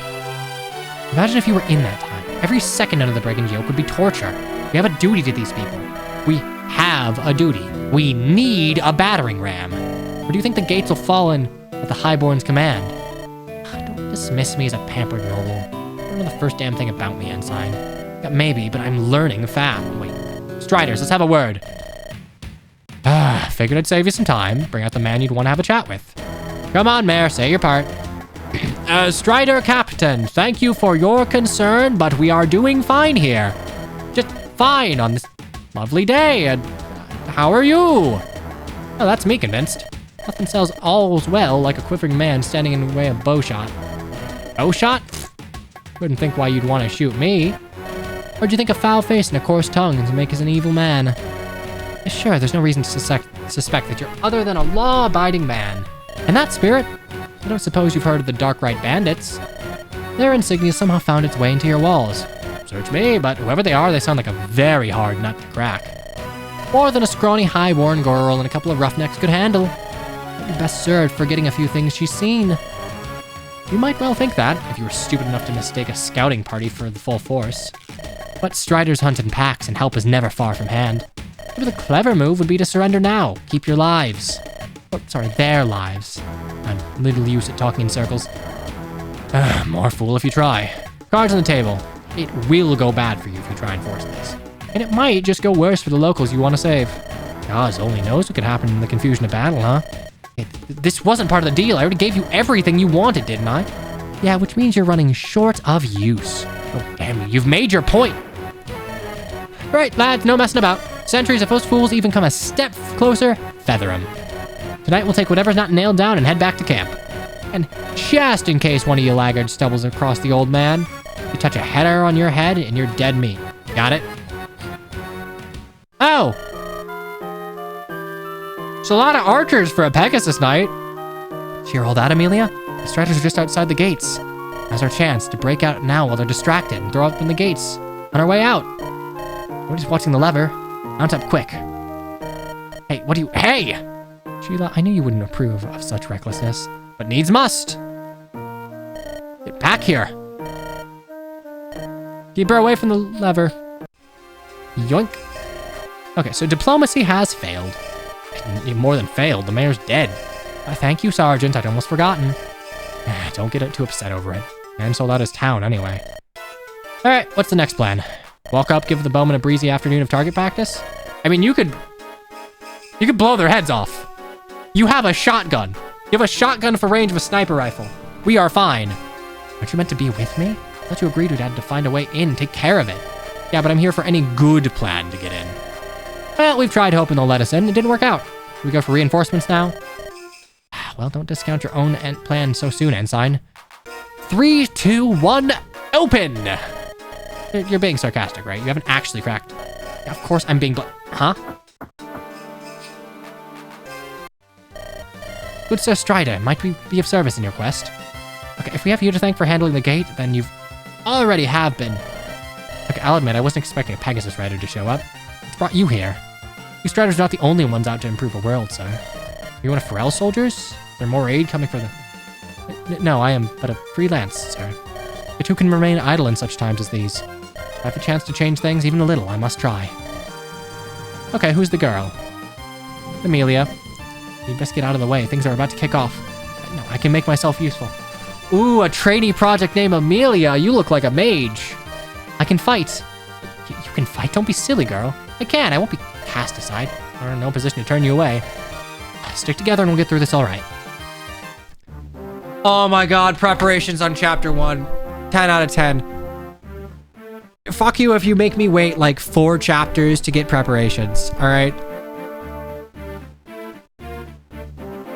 Imagine if you were in that time. Every second under the brigand yoke would be torture. We have a duty to these people. We have a duty. We need a battering ram. Or do you think the gates will fall in at the Highborn's command? Don't dismiss me as a pampered noble. I don't know the first damn thing about me, Ensign. Yeah, maybe, but I'm learning fast. Wait. Striders, let's have a word. Figured I'd save you some time. Bring out the man you'd want to have a chat with. Come on, Mayor, say your part. Strider Captain, thank you for your concern, but we are doing fine here. Just fine on this lovely day. And how are you? Oh, that's me convinced. Nothing sells all's well like a quivering man standing in the way of bowshot. Bowshot? Couldn't think why you'd want to shoot me. Or do you think a foul face and a coarse tongue can make us an evil man? Sure, there's no reason to suspect that you're other than a law-abiding man. In that spirit, I don't suppose you've heard of the Dark Right Bandits. Their insignia somehow found its way into your walls. Search me, but whoever they are, they sound like a very hard nut to crack. More than a scrawny, high-born girl and a couple of roughnecks could handle. You'd be best served forgetting a few things she's seen. You might well think that, if you were stupid enough to mistake a scouting party for the full force. But Striders hunt in packs, and help is never far from hand. Maybe the clever move would be to surrender now. Keep your lives. Oh, sorry, their lives. I'm little used at talking in circles. More fool if you try. Cards on the table. It will go bad for you if you try and force this. And it might just go worse for the locals you want to save. God only knows what could happen in the confusion of battle, huh? This wasn't part of the deal. I already gave you everything you wanted, didn't I? Yeah, which means you're running short of use. Oh, damn you. You've made your point. Right, lads, no messing about. Sentries, if those fools even come a step closer, feather them. Tonight we'll take whatever's not nailed down and head back to camp. And just in case one of you laggards stumbles across the old man, you touch a header on your head and you're dead meat. Got it? Oh! It's a lot of archers for a Pegasus night. Did you hear all that, Amelia? The Striders are just outside the gates. Now's our chance to break out now while they're distracted and throw open the gates on our way out. We're just watching the lever. Mount up quick. Hey, what do you... Hey! Sheila, I knew you wouldn't approve of such recklessness, but needs must. Get back here. Keep her away from the lever. Yoink. Okay, so diplomacy has failed. More than failed, the mayor's dead. Thank you, Sergeant, I'd almost forgotten. Don't get too upset over it. Man sold out his town anyway. Alright, what's the next plan? Walk up, give the bowmen a breezy afternoon of target practice? I mean, you could blow their heads off. You have a shotgun. You have a shotgun for range of a sniper rifle. We are fine. Aren't you meant to be with me? I thought you agreed we'd had to find a way in, take care of it. Yeah, but I'm here for any good plan to get in. Well, we've tried hoping they'll let us in. It didn't work out. Should we go for reinforcements now? Well, don't discount your own plan so soon, Ensign. 3, 2, 1, open! You're being sarcastic, right? You haven't actually cracked. Yeah, of course I'm being huh? Good Sir Strider, might we be of service in your quest? Okay, if we have you to thank for handling the gate, then you've already have been. Okay, I'll admit, I wasn't expecting a Pegasus Rider to show up. What brought you here? You Striders are not the only ones out to improve the world, sir. Are you one of Pharrell's soldiers? Is there more aid coming for the... No, I am but a freelance, sir. But who can remain idle in such times as these? If I have a chance to change things even a little, I must try. Okay, who's the girl? Amelia. You'd best get out of the way. Things are about to kick off. No, I can make myself useful. Ooh, a trainee project named Amelia. You look like a mage. I can fight. You can fight? Don't be silly, girl. I can. I won't be cast aside. We're in no position to turn you away. Stick together and we'll get through this all right. Oh my god, preparations on chapter 1. 10 out of 10. Fuck you if you make me wait like 4 chapters to get preparations, all right?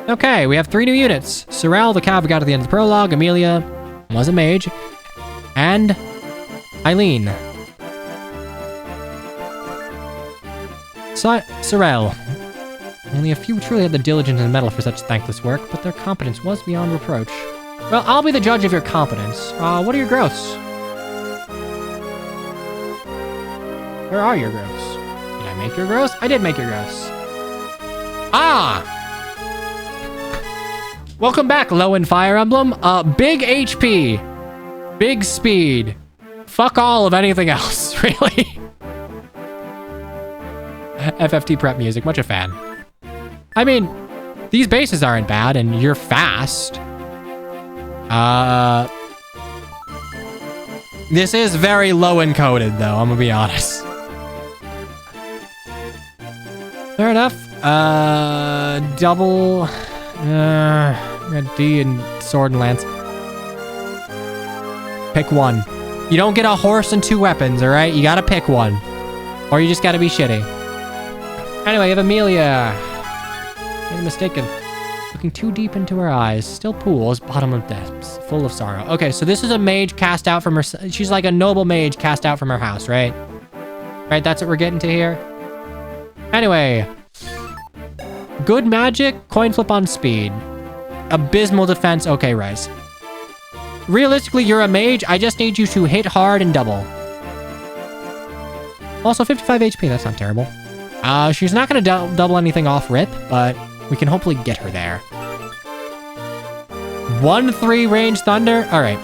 Okay, we have 3 new units. Sorrel, the cav we got at the end of the prologue. Amelia was a mage. And Eileen. Sorrel. Only a few truly had the diligence and mettle for such thankless work, but their competence was beyond reproach. Well, I'll be the judge of your competence. What are your growths? Where are your growths? Did I make your growths? I did make your growths. Ah! Welcome back, Low in Fire Emblem. Big HP. Big speed. Fuck all of anything else, really. FFT prep music, much a fan. I mean, these bases aren't bad, and you're fast. This is very low encoded, though, I'm gonna be honest. Fair enough. Double... D and sword and lance. Pick one. You don't get a horse and 2 weapons, alright? You gotta pick one. Or you just gotta be shitty. Anyway, you have Amelia. Made a mistake of looking too deep into her eyes. Still pools, bottom of depths, full of sorrow. Okay, so this is a mage cast out from her... She's like a noble mage cast out from her house, right? Right, that's what we're getting to here? Anyway. Good magic, coin flip on speed. Abysmal defense, okay, rise. Realistically, you're a mage. I just need you to hit hard and double. Also, 55 HP, that's not terrible. She's not going to double anything off rip, but we can hopefully get her there. 1-3 range thunder? Alright.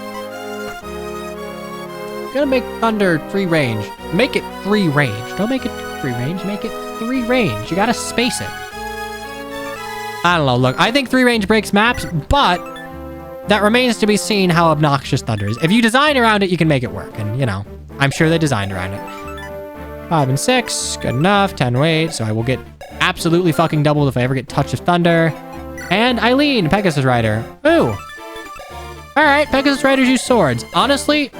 Gonna make thunder 3 range. Make it 3 range. Don't make it 3 range, make it 3 range. You gotta space it. I don't know, look, I think 3 range breaks maps, but that remains to be seen how obnoxious thunder is. If you design around it, you can make it work, and you know, I'm sure they designed around it. 5 and 6, good enough, 10 weight, so I will get absolutely fucking doubled if I ever get Touch of Thunder. And Eileen, Pegasus Rider. Ooh. Alright, Pegasus Riders use swords. Honestly,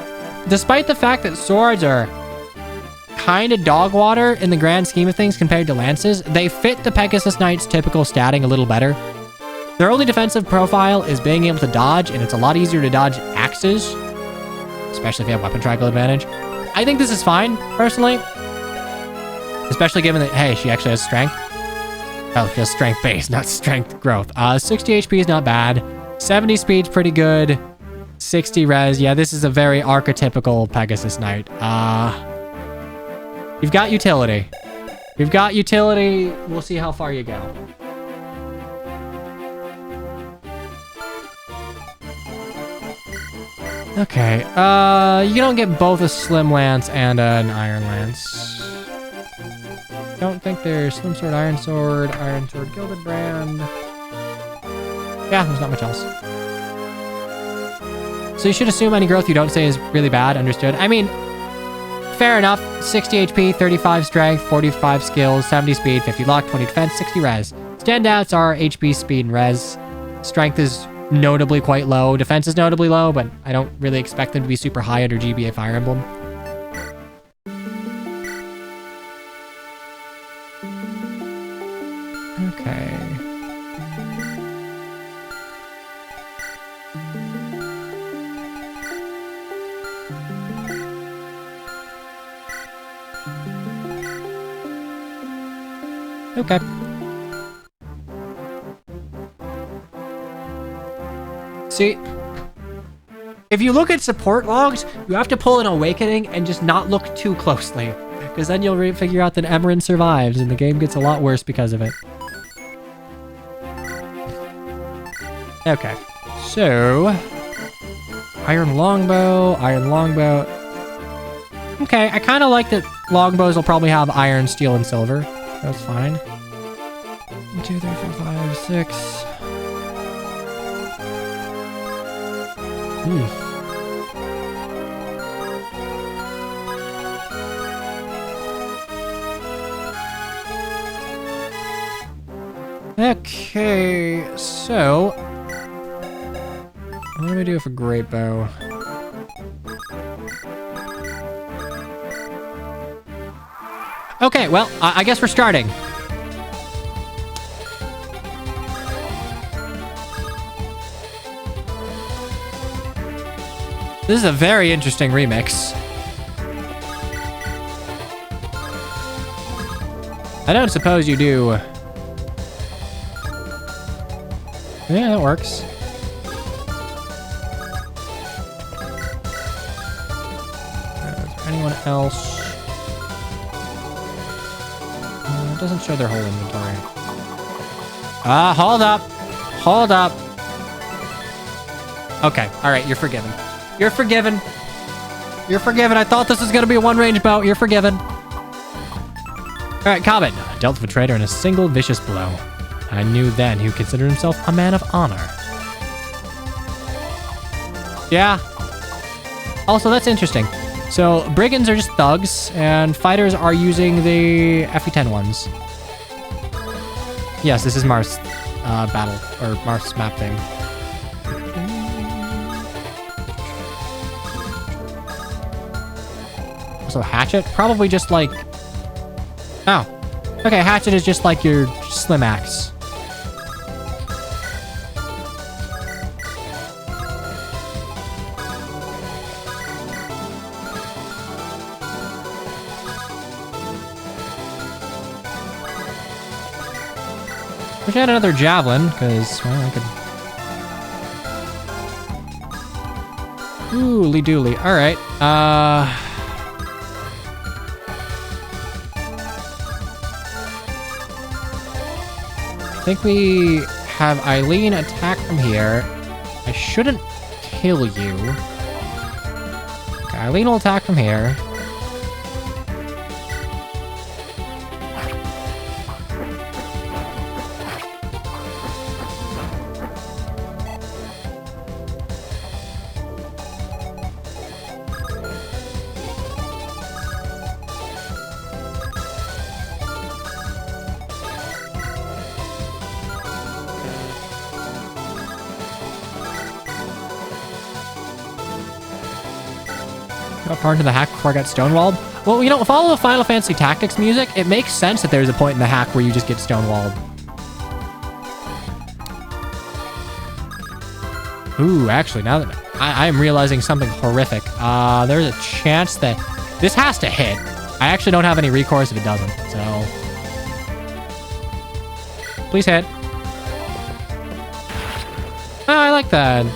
despite the fact that swords are kind of dog water in the grand scheme of things compared to lances, they fit the Pegasus Knight's typical statting a little better. Their only defensive profile is being able to dodge, and it's a lot easier to dodge axes, especially if you have weapon triangle advantage. I think this is fine, personally. Especially given that, hey, she actually has strength. Oh, she has strength base, not strength growth. 60 HP is not bad. 70 speed's pretty good. 60 res. Yeah, this is a very archetypical Pegasus Knight. You've got utility. You've got utility. We'll see how far you go. Okay, you don't get both a Slim Lance and an Iron Lance. Don't think there's Slim Sword, Iron Sword, Gilded Brand. Yeah, there's not much else. So you should assume any growth you don't say is really bad, understood. I mean, fair enough. 60 HP, 35 strength, 45 skills, 70 speed, 50 luck, 20 defense, 60 res. Standouts are HP, speed, and res. Strength is notably quite low. Defense is notably low, but I don't really expect them to be super high under GBA Fire Emblem. Okay. Okay. See, if you look at support logs, you have to pull an Awakening and just not look too closely, because then you'll figure out that Emerin survives and the game gets a lot worse because of it. Okay, so Iron Longbow. Okay, I kind of like that longbows will probably have iron, steel, and silver. That's fine. 1, 2, 3, 4, 5, 6. Okay, so what do we do for Great Bow? Okay, well, I guess we're starting. This is a very interesting remix. I don't suppose you do. Yeah, that works. Is there anyone else? It doesn't show their whole inventory. Hold up. Hold up. Okay, alright, you're forgiven. You're forgiven. You're forgiven. I thought this was going to be a one-range bow. You're forgiven. Alright, comment. Dealt with a traitor in a single vicious blow. I knew then he considered himself a man of honor. Yeah. Also, that's interesting. So, brigands are just thugs, and fighters are using the FE10 ones. Yes, this is Mars battle, or Mars map thing. So Hatchet? Probably just like... Oh. Okay, Hatchet is just like your Slim Axe. Wish I had another Javelin, because, well, I could... Ooh-ly dooly. Alright, I think we have Eileen attack from here. I shouldn't kill you. Okay, Eileen will attack from here. Got far into the hack before I got stonewalled? Well, you know, follow the Final Fantasy Tactics music. It makes sense that there's a point in the hack where you just get stonewalled. Ooh, actually, now that I am realizing something horrific. There's a chance that this has to hit. I actually don't have any recourse if it doesn't, so... Please hit. Oh, I like that.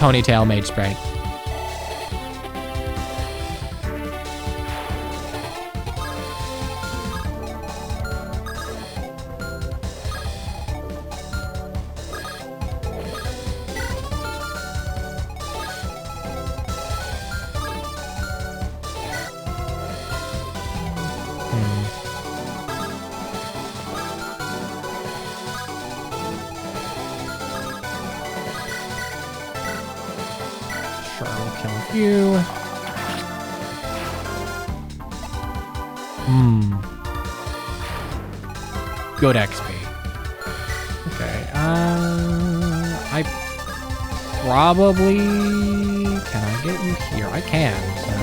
ponytail mage sprite. You. Good XP. Okay. I probably can I get you here? I can. So,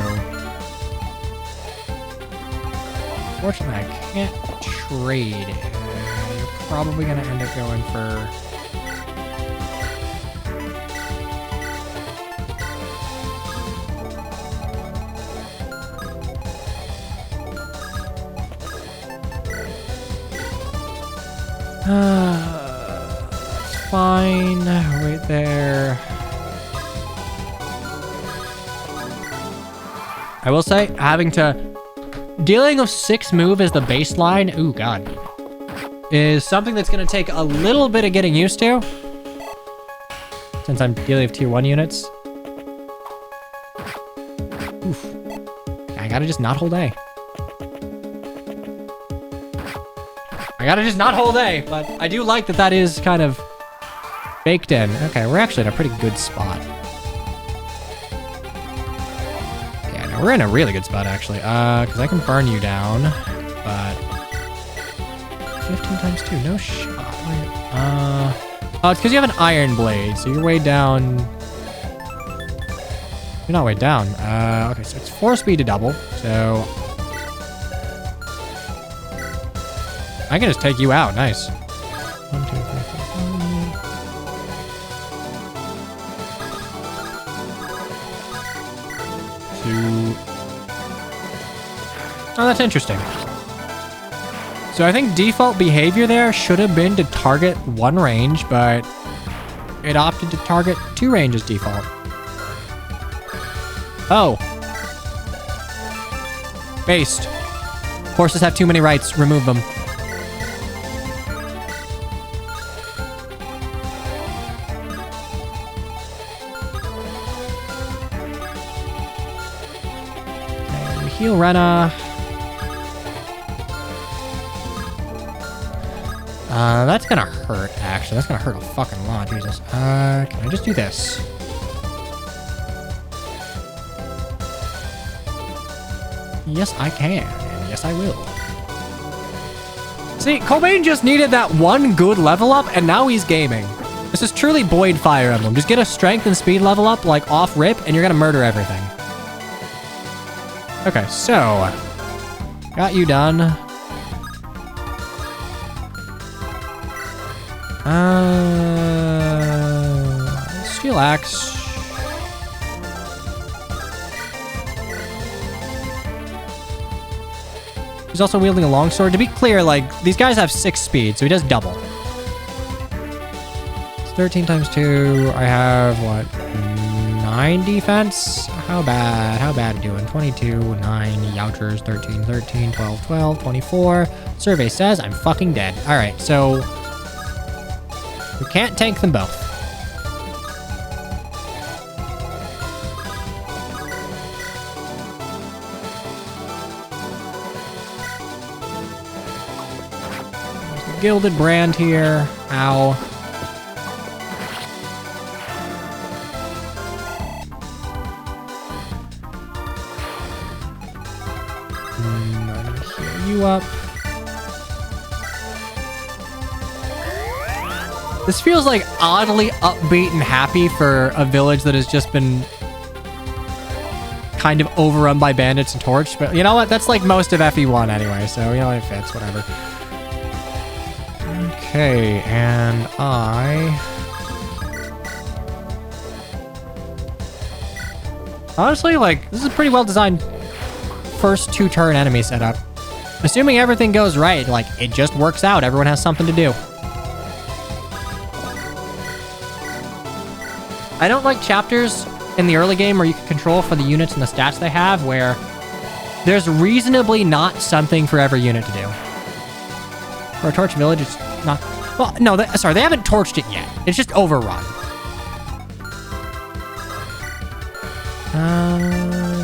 fortunately, I can't trade. You're probably gonna end up going for. That's fine. Right there. I will say, dealing with 6 move as the baseline, ooh god, is something that's going to take a little bit of getting used to. Since I'm dealing with tier 1 units. Oof. I gotta just not hold A. I gotta just not hold A, but I do like that that is kind of baked in. Okay, we're actually in a pretty good spot. Yeah, no, we're in a really good spot, actually. Because I can burn you down, but... 15 times 2, no shot. Oh, it's because you have an iron blade, so you're way down... You're not way down. Okay, so it's 4 speed to double, so... I can just take you out. Nice. 1, 2, 3, 4, 5. 2. Oh, that's interesting. So I think default behavior there should have been to target 1 range, but it opted to target 2 ranges default. Oh. Based. Horses have too many rights. Remove them. Heal Rena. That's gonna hurt, actually. That's gonna hurt a fucking lot, Jesus. Can I just do this? Yes, I can. And yes, I will. See, Cobain just needed that one good level up, and now he's gaming. This is truly Boyd Fire Emblem. Just get a strength and speed level up, like, off rip, and you're gonna murder everything. Okay, so... Got you done. Steel Axe. He's also wielding a longsword. To be clear, like, these guys have 6 speed, so he does double. It's 13 times 2. I have, what, 9 defense? How bad? How bad are you doing? 22, 9, Youchers, 13, 13, 12, 12, 24. Survey says I'm fucking dead. Alright, so... we can't tank them both. There's the Gilded Brand here. Ow. Up. This feels like oddly upbeat and happy for a village that has just been kind of overrun by bandits and torch, but you know what? That's like most of FE1 anyway, so you know, it fits, whatever. Okay, and honestly, like, this is a pretty well designed first 2-turn enemy setup. Assuming everything goes right, like, it just works out. Everyone has something to do. I don't like chapters in the early game where you can control for the units and the stats they have, where there's reasonably not something for every unit to do. For a torch village, it's not... Well, no, sorry, they haven't torched it yet. It's just overrun.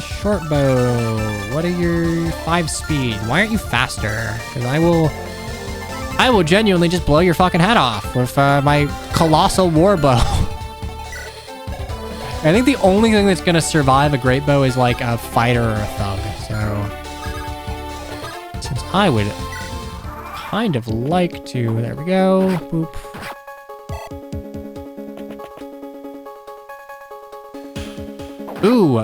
Short bow. What are your 5 speed? Why aren't you faster? Because I will genuinely just blow your fucking head off with my colossal war bow. I think the only thing that's gonna survive a great bow is like a fighter or a thug. So, since I would kind of like to, there we go. Boop. Ooh,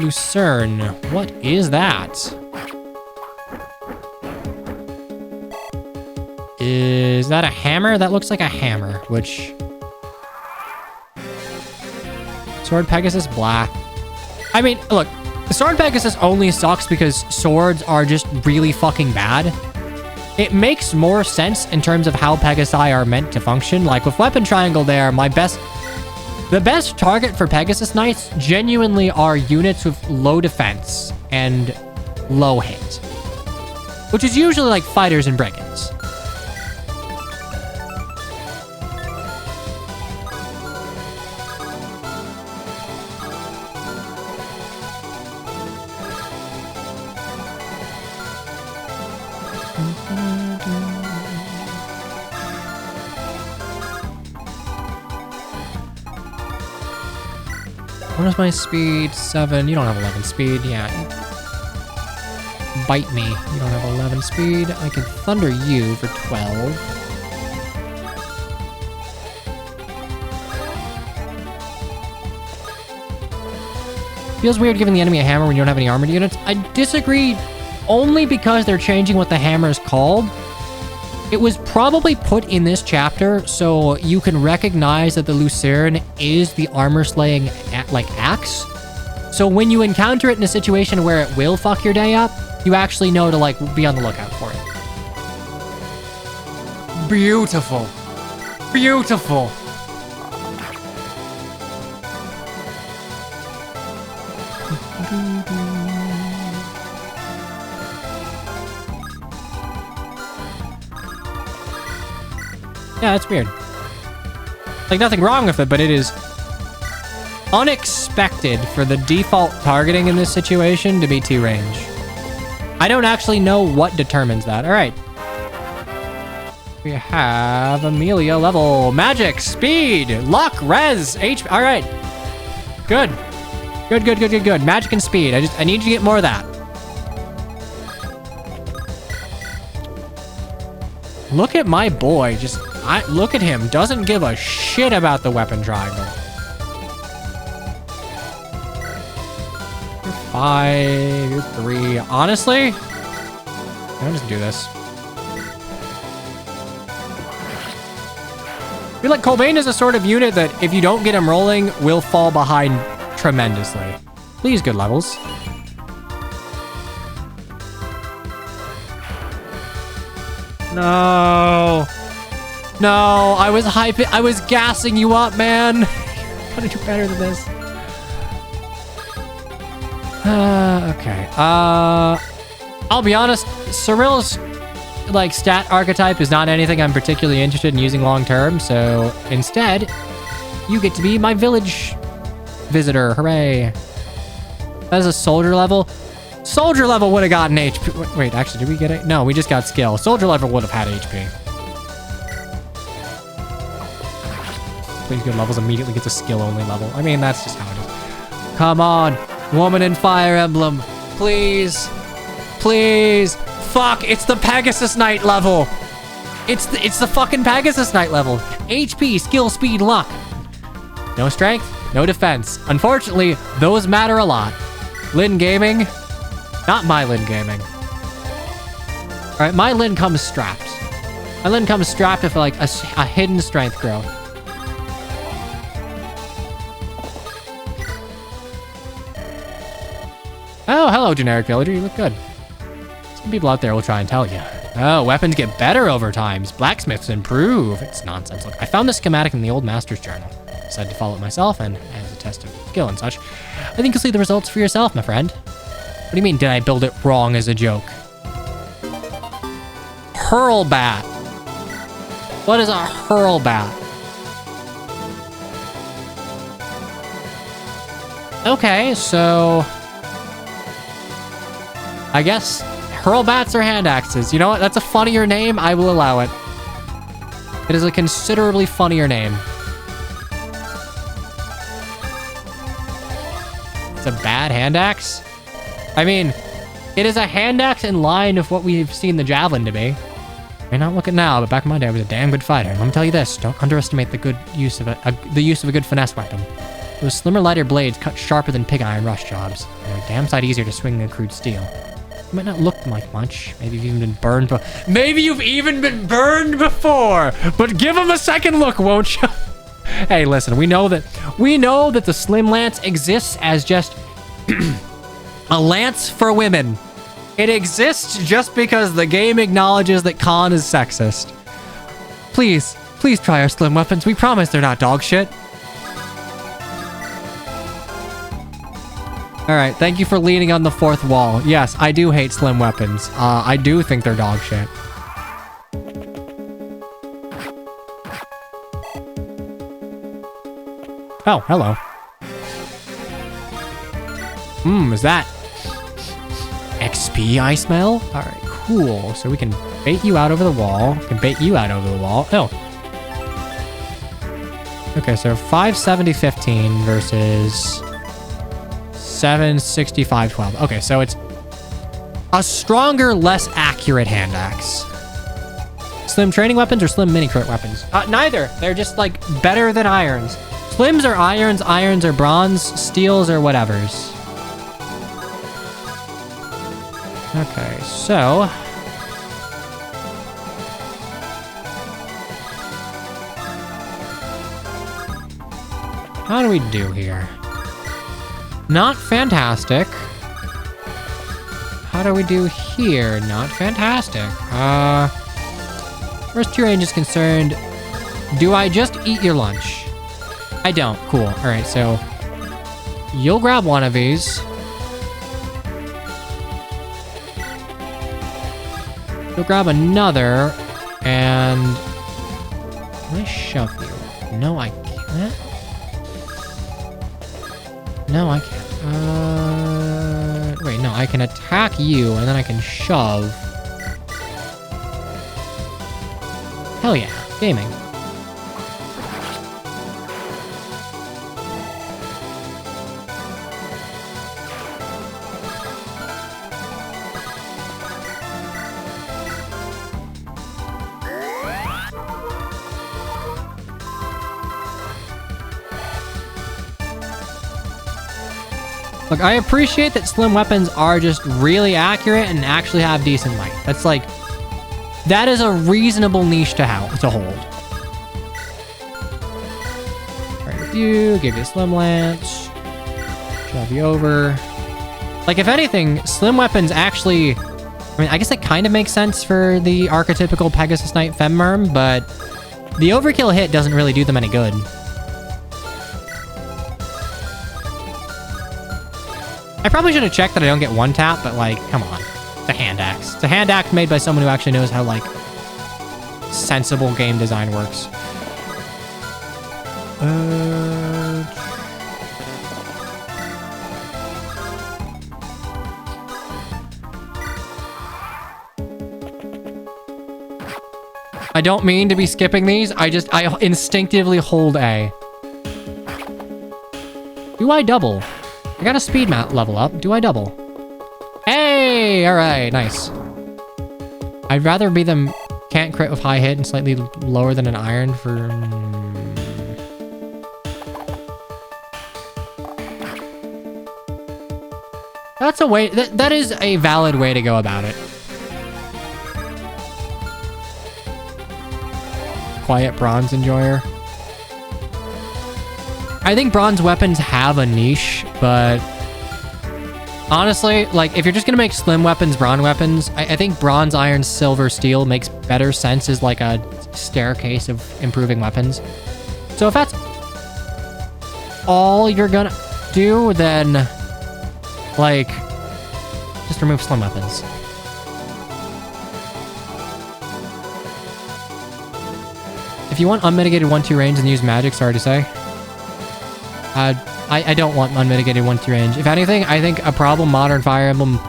Lucerne. What is that? Is that a hammer? That looks like a hammer, which... Sword Pegasus black. I mean, look, the Sword Pegasus only sucks because swords are just really fucking bad. It makes more sense in terms of how Pegasi are meant to function. Like with Weapon Triangle there, the best target for Pegasus Knights genuinely are units with low defense and low hit, which is usually like fighters and brigands. What is my speed? 7. You don't have 11 speed. Yeah. Bite me. You don't have 11 speed. I can thunder you for 12. Feels weird giving the enemy a hammer when you don't have any armored units. I disagree only because they're changing what the hammer is called. It was probably put in this chapter so you can recognize that the Lucerne is the armor-slaying axe. So when you encounter it in a situation where it will fuck your day up, you actually know to like be on the lookout for it. Beautiful. Beautiful. Yeah, that's weird. Like, nothing wrong with it, but it is unexpected for the default targeting in this situation to be T-range. I don't actually know what determines that. All right. We have Amelia level. Magic, speed, luck, res, HP. All right. Good. Good, good, good, good, good. Magic and speed. I need you to get more of that. Look at my boy. Look at him. Doesn't give a shit about the weapon triangle. You're 5. You're 3. Honestly, I'll just do this. I feel like Colbane is a sort of unit that if you don't get him rolling, will fall behind tremendously. Please, good levels. No. No, I was hyping. I was gassing you up, man. You're gonna do better than this. Okay. I'll be honest. Cyril's like stat archetype is not anything I'm particularly interested in using long term. So instead, you get to be my village visitor. Hooray! That is a soldier level. Soldier level would have gotten HP. Wait, actually, did we get it? No, we just got skill. Soldier level would have had HP. Please, good levels immediately gets a skill only level. I mean, that's just how it is. Come on, woman in Fire Emblem. Please. Please. Fuck, it's the Pegasus Knight level. It's the fucking Pegasus Knight level. HP, skill, speed, luck. No strength, no defense. Unfortunately, those matter a lot. Lin Gaming. Not my Lin Gaming. All right, my Lin comes strapped. My Lin comes strapped with like a hidden strength growth. Oh, hello, generic villager. You look good. Some people out there will try and tell you. Oh, weapons get better over time. Blacksmiths improve. It's nonsense. Look, I found this schematic in the old master's journal. decided to follow it myself, and as a test of skill and such, I think you'll see the results for yourself, my friend. What do you mean, did I build it wrong as a joke? Hurlbat. What is a hurlbat? Okay, so I guess hurlbats are hand axes. You know what? That's a funnier name. I will allow it. It is a considerably funnier name. It's a bad hand axe? I mean, it is a hand axe in line with what we've seen the javelin to be. May not look it now, but back in my day, I was a damn good fighter. Let me tell you this: don't underestimate the good use of the use of a good finesse weapon. Those slimmer, lighter blades cut sharper than pig iron rush jobs. They're a damn sight easier to swing than crude steel. You might not look like much. Maybe you've even been burned. Maybe you've even been burned before. But give them a second look, won't you? Hey, listen. We know that the slim lance exists as just a lance for women. It exists just because the game acknowledges that Khan is sexist. Please try our slim weapons. We promise they're not dog shit. All right, thank you for leaning on the fourth wall. Yes, I do hate slim weapons. I do think they're dog shit. Oh, hello. Is that XP I smell? All right, cool. So we can bait you out over the wall. We can bait you out over the wall. Oh. Okay, so 570-15 versus 765-12. Okay, so it's a stronger, less accurate hand axe. Slim training weapons or slim mini crit weapons? Neither. They're just like better than irons. Slims are irons, irons are bronze, steels are whatevers. Okay, so how do we do here? Not fantastic. How do we do here? Not fantastic. First two range is concerned. Do I just eat your lunch? I don't. Cool. All right, so you'll grab one of these. You'll grab another, and can I shove you? No, I can't. No, I can't. Wait, no, I can attack you, and then I can shove. Hell yeah, gaming. Look, I appreciate that slim weapons are just really accurate and actually have decent light. That's like, that is a reasonable niche to hold. Right with you, give you a slim lance, shove you over. Like, if anything, slim weapons actually, I mean, I guess it kind of makes sense for the archetypical Pegasus Knight Femmerm, but the overkill hit doesn't really do them any good. I probably should have checked that I don't get one tap, but like, come on. It's a hand axe. It's a hand axe made by someone who actually knows how like sensible game design works. I don't mean to be skipping these. I instinctively hold A. Do I double? I got a speed mount level up. Do I double? Hey! Alright, nice. I'd rather be them can't crit with high hit and slightly lower than an iron for... That's a way... That is a valid way to go about it. Quiet bronze enjoyer. I think bronze weapons have a niche, but honestly, like, if you're just gonna make slim weapons bronze weapons, I think bronze, iron, silver, steel makes better sense as like a staircase of improving weapons. So if that's all you're gonna do, then, like, just remove slim weapons. If you want unmitigated 1-2 range and use magic, sorry to say. I don't want unmitigated 1-2 range. If anything, I think a problem modern Fire Emblem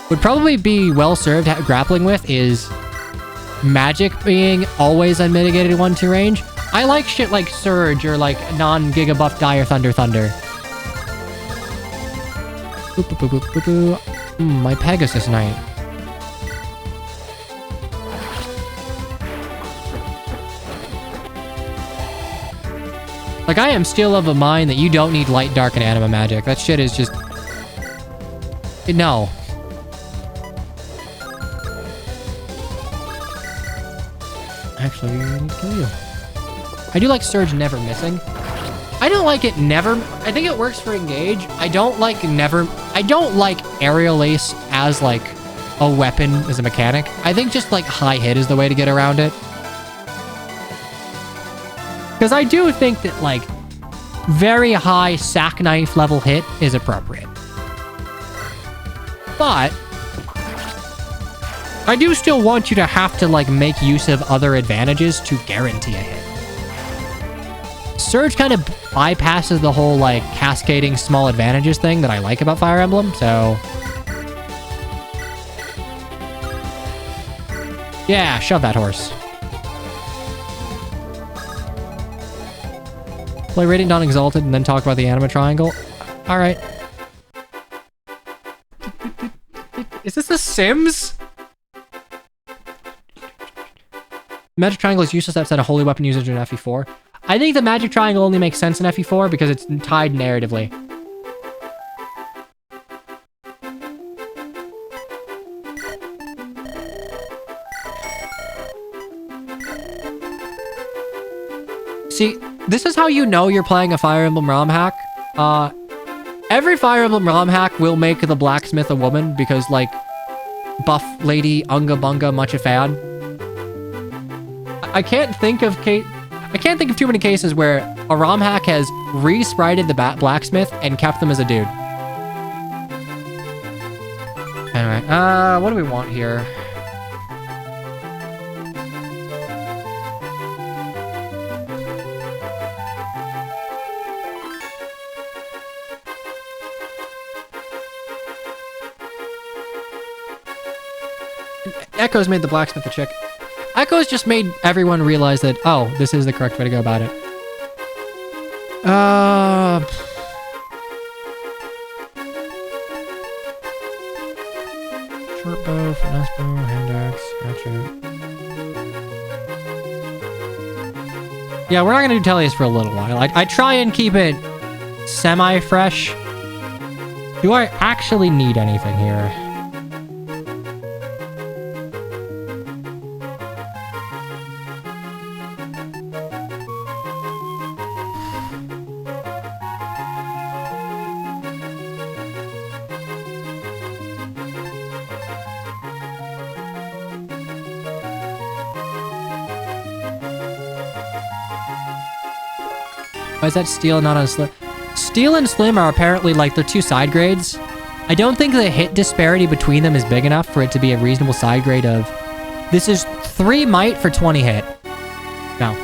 would probably be well served grappling with is magic being always unmitigated 1-2 range. I like shit like Surge or like non-Giga buff Dire Thunder. Boop, boop, boop, boop, boop, boop. My Pegasus Knight. Like, I am still of a mind that you don't need light, dark, and anima magic. That shit is just... No. Actually, I need to kill you. I do like Surge never missing. I don't like it never... I think it works for engage. I don't like never... I don't like aerial ace as, like, a weapon as a mechanic. I think just, like, high hit is the way to get around it. Because I do think that, like, very high sack knife level hit is appropriate. But I do still want you to have to, like, make use of other advantages to guarantee a hit. Surge kind of bypasses the whole, like, cascading small advantages thing that I like about Fire Emblem, so... Yeah, shove that horse. Play Radiant Dawn Exalted and then talk about the anima triangle. Alright. Is this The Sims? Magic Triangle is useless outside a holy weapon usage in FE4. I think the Magic Triangle only makes sense in FE4 because it's tied narratively. See, this is how you know you're playing a Fire Emblem ROM hack. Every Fire Emblem ROM hack will make the blacksmith a woman because, like, buff lady Unga Bunga much a fan. I can't think of too many cases where a ROM hack has re-sprited the blacksmith and kept them as a dude. Anyway, what do we want here? Echo's made the blacksmith a chick. Echo's just made everyone realize that, oh, this is the correct way to go about it. Short bow, finesse bow, hand axe, hatchet. Yeah, we're not gonna do Tellius for a little while. I try and keep it semi-fresh. Do I actually need anything here? Why is that Steel not on Slim? Steel and Slim are apparently like they're two side grades. I don't think the hit disparity between them is big enough for it to be a reasonable side grade of... This is 3 might for 20 hit. No.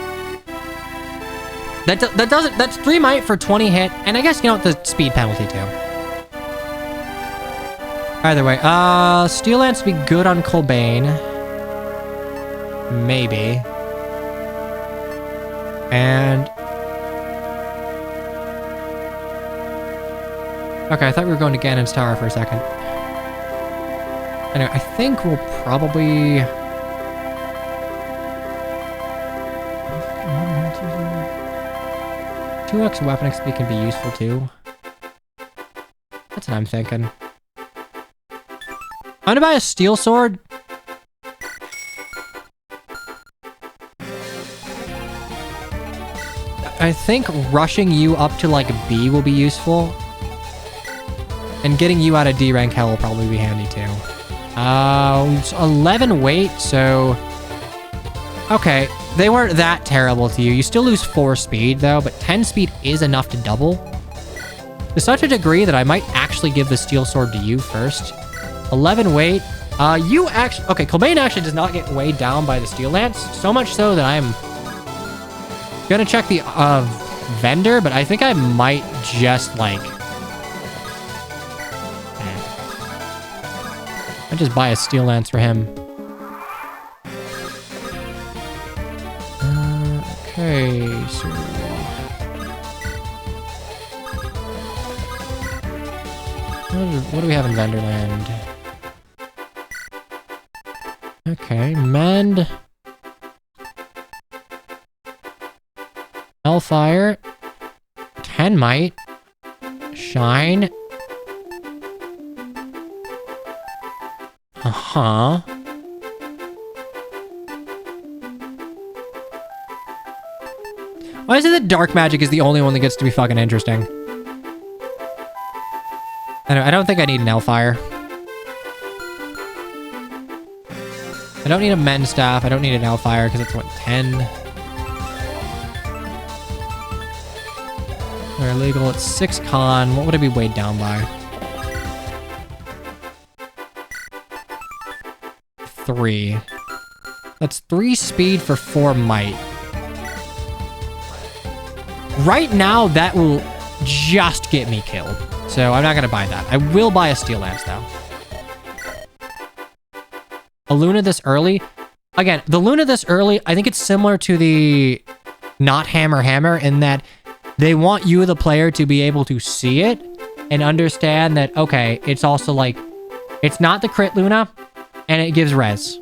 That doesn't... That's 3 might for 20 hit, and I guess, you know, the speed penalty too. Either way, Steel Lance would be good on Colbane. Maybe. And... Okay, I thought we were going to Ganon's Tower for a second. Anyway, I think we'll probably... 2x weapon XP can be useful too. That's what I'm thinking. I'm gonna buy a steel sword. I think rushing you up to like B will be useful. And getting you out of D rank hell will probably be handy too. It's 11 weight, so... Okay, they weren't that terrible to you. You still lose 4 speed though, but 10 speed is enough to double. to such a degree that I might actually give the steel sword to you first. 11 weight. You actually... Okay, Kilbane actually does not get weighed down by the steel lance. So much so that I'm gonna check the vendor, but I think I might just, like... I just buy a steel lance for him. Okay, so... What do we have in Venderland? Okay, Mend. Hellfire. 10 Might. Shine. Uh-huh. Why is it that dark magic is the only one that gets to be fucking interesting? I don't think I need an Hellfire. I don't need a Mend Staff. I don't need an Hellfire because it's what, 10? They're illegal. It's 6 con. What would it be weighed down by? 3. That's 3 speed for 4 might. Right now, that will just get me killed. So I'm not going to buy that. I will buy a Steel Lance, though. A Luna this early. Again, the Luna this early, I think it's similar to the not hammer in that they want you, the player, to be able to see it and understand that, okay, it's also like, it's not the crit Luna, and it gives res.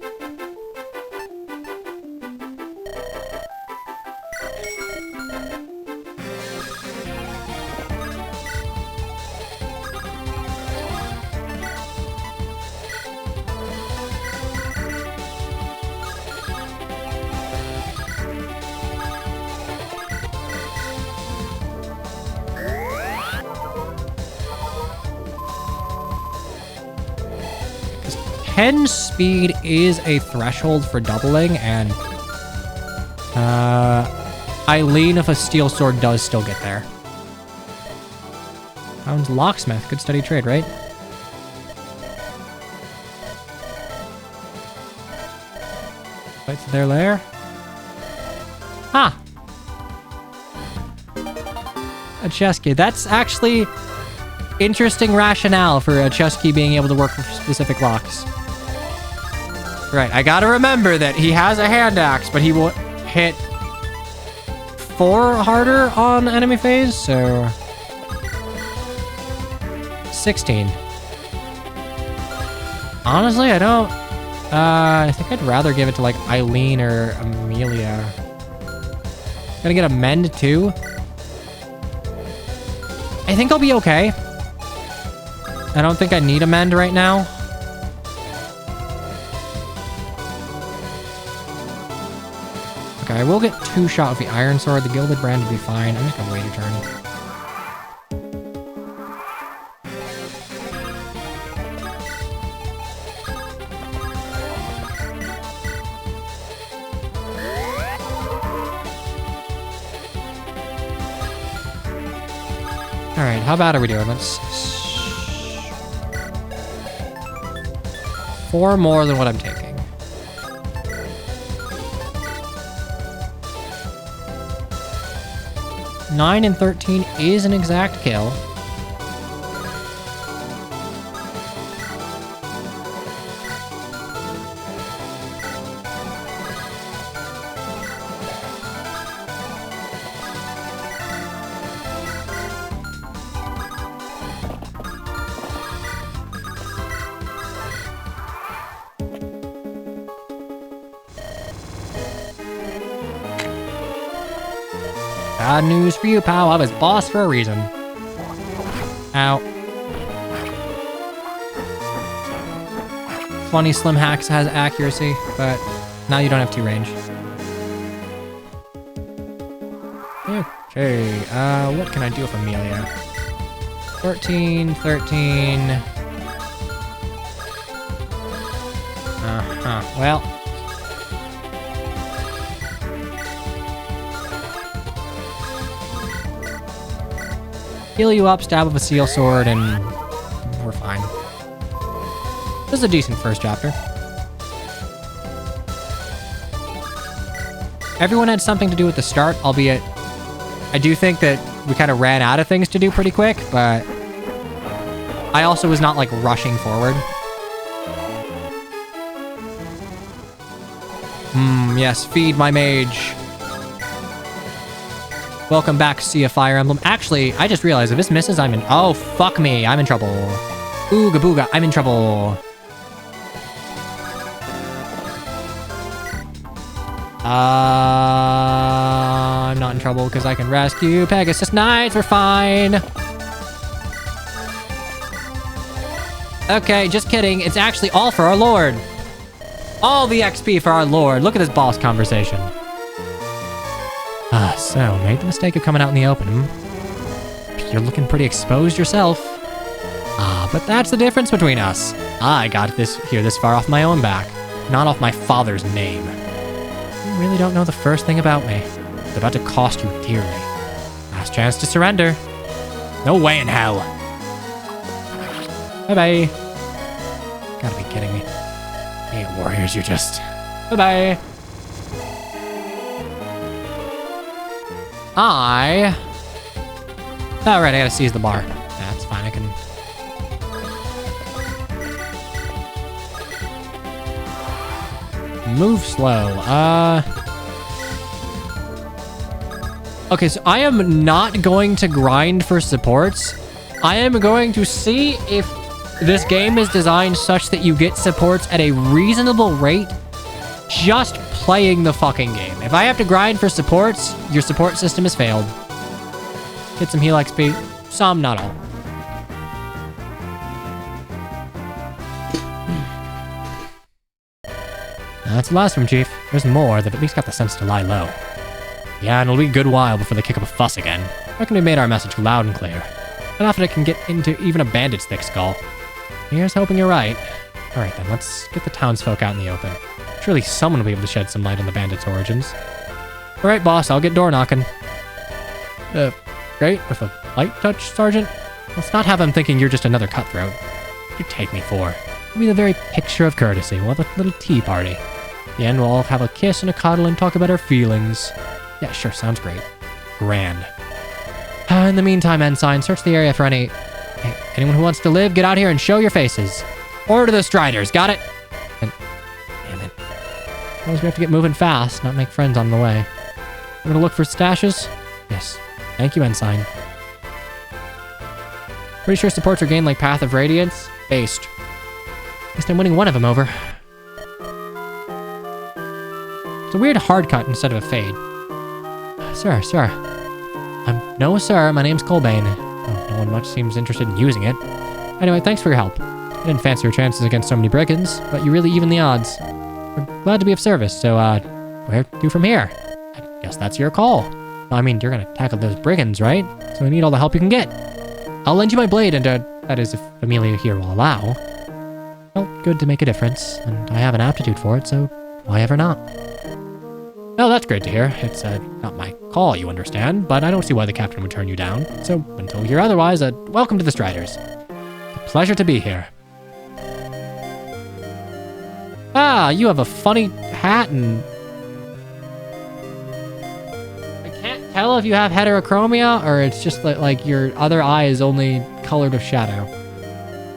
Speed is a threshold for doubling, and I lean if a steel sword does still get there. Found locksmith, good steady trade, right? Right to their lair. Ah, a chest key. That's actually interesting rationale for a chest key being able to work with specific locks. Right, I gotta remember that he has a hand axe, but he will hit 4 harder on enemy phase, so... 16. Honestly, I don't... I think I'd rather give it to, like, Eileen or Amelia. Gonna get a Mend, too. I think I'll be okay. I don't think I need a Mend right now. Okay, I will get 2 shot with the Iron Sword. The Gilded Brand would be fine. I'm just gonna wait a turn. Alright, how bad are we doing? Let's... 4 more than what I'm taking. 9 and 13 is an exact kill. Bad news for you, pal. I was boss for a reason. Ow. Funny Slim Hacks has accuracy, but now you don't have 2 range. Okay, what can I do with Amelia? 13, 13. Well. heal you up, stab with a seal sword, and we're fine. This is a decent first chapter. Everyone had something to do at the start, albeit I do think that we kind of ran out of things to do pretty quick, but I also was not like rushing forward. Yes, feed my mage. Welcome back, Sea of Fire Emblem. Actually, I just realized if this misses, I'm in... Oh, fuck me. I'm in trouble. Ooga booga, I'm in trouble. I'm not in trouble because I can rescue Pegasus Knights. We're fine. Okay, just kidding. It's actually all for our Lord. All the XP for our Lord. Look at this boss conversation. So, made the mistake of coming out in the open. You're looking pretty exposed yourself. But that's the difference between us. I got this far off my own back, not off my father's name. You really don't know the first thing about me. It's about to cost you dearly. Last chance to surrender. No way in hell. Bye-bye. Gotta be kidding me. Hey, warriors, you're just... Bye-bye. Alright, I gotta seize the bar. That's fine, I can... Move slow. Okay, so I am not going to grind for supports. I am going to see if this game is designed such that you get supports at a reasonable rate just playing the fucking game. If I have to grind for supports, your support system has failed. Get some heal XP. Some, not all. That's the last one, Chief. There's more. They've at least got the sense to lie low. Yeah, and it'll be a good while before they kick up a fuss again. I reckon we made our message loud and clear. Enough that it can get into even a bandit's thick skull. Here's hoping you're right. Alright then, let's get the townsfolk out in the open. Surely someone will be able to shed some light on the bandits' origins. Alright, boss, I'll get door knocking. Great, with a light touch, Sergeant? Let's not have them thinking you're just another cutthroat. What do you take me for? You'll be the very picture of courtesy. We'll have a little tea party. At the end, we'll all have a kiss and a cuddle and talk about our feelings. Yeah, sure, sounds great. Grand. In the meantime, Ensign, search the area for any... Hey, anyone who wants to live, get out here and show your faces. Order the Striders, got it? And... Damn it. Suppose we have to get moving fast, not make friends on the way. I'm gonna look for stashes? Yes. Thank you, Ensign. Pretty sure supports are gained like Path of Radiance? Based. At least I'm winning one of them over. It's a weird hard cut instead of a fade. Sir. No, sir, my name's Colbane. Oh, no one much seems interested in using it. Anyway, thanks for your help. I didn't fancy your chances against so many brigands, but you really even the odds. We're glad to be of service, so, where to from here? I guess that's your call. I mean, you're gonna tackle those brigands, right? So I need all the help you can get. I'll lend you my blade and, that is if Amelia here will allow. Felt good to make a difference, and I have an aptitude for it, so why ever not? Oh, that's great to hear. It's, not my call, you understand, but I don't see why the captain would turn you down. So, until you hear otherwise, welcome to the Striders. A pleasure to be here. Ah, you have a funny hat and... I can't tell if you have heterochromia, or it's just like your other eye is only colored with shadow.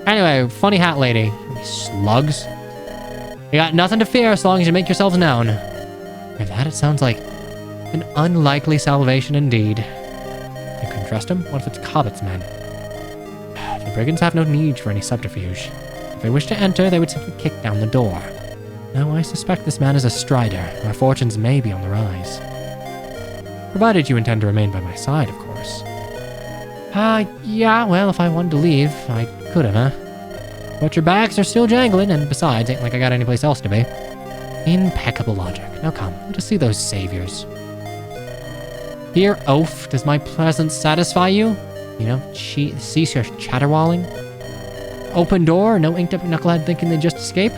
Anyway, funny hat lady. Slugs. You got nothing to fear as long as you make yourselves known. If that, it sounds like an unlikely salvation indeed. You can trust him? What if it's Cobbet's men? The brigands have no need for any subterfuge. If they wish to enter, they would simply kick down the door. Now, I suspect this man is a strider. Our fortunes may be on the rise. Provided you intend to remain by my side, of course. Yeah, well, if I wanted to leave, I could have, huh? But your bags are still jangling, and besides, ain't like I got any place else to be. Impeccable logic. Now come, let us see those saviors. Here, oaf, does my presence satisfy you? You know, cease your chatterwalling? Open door, no inked-up knucklehead thinking they just escape?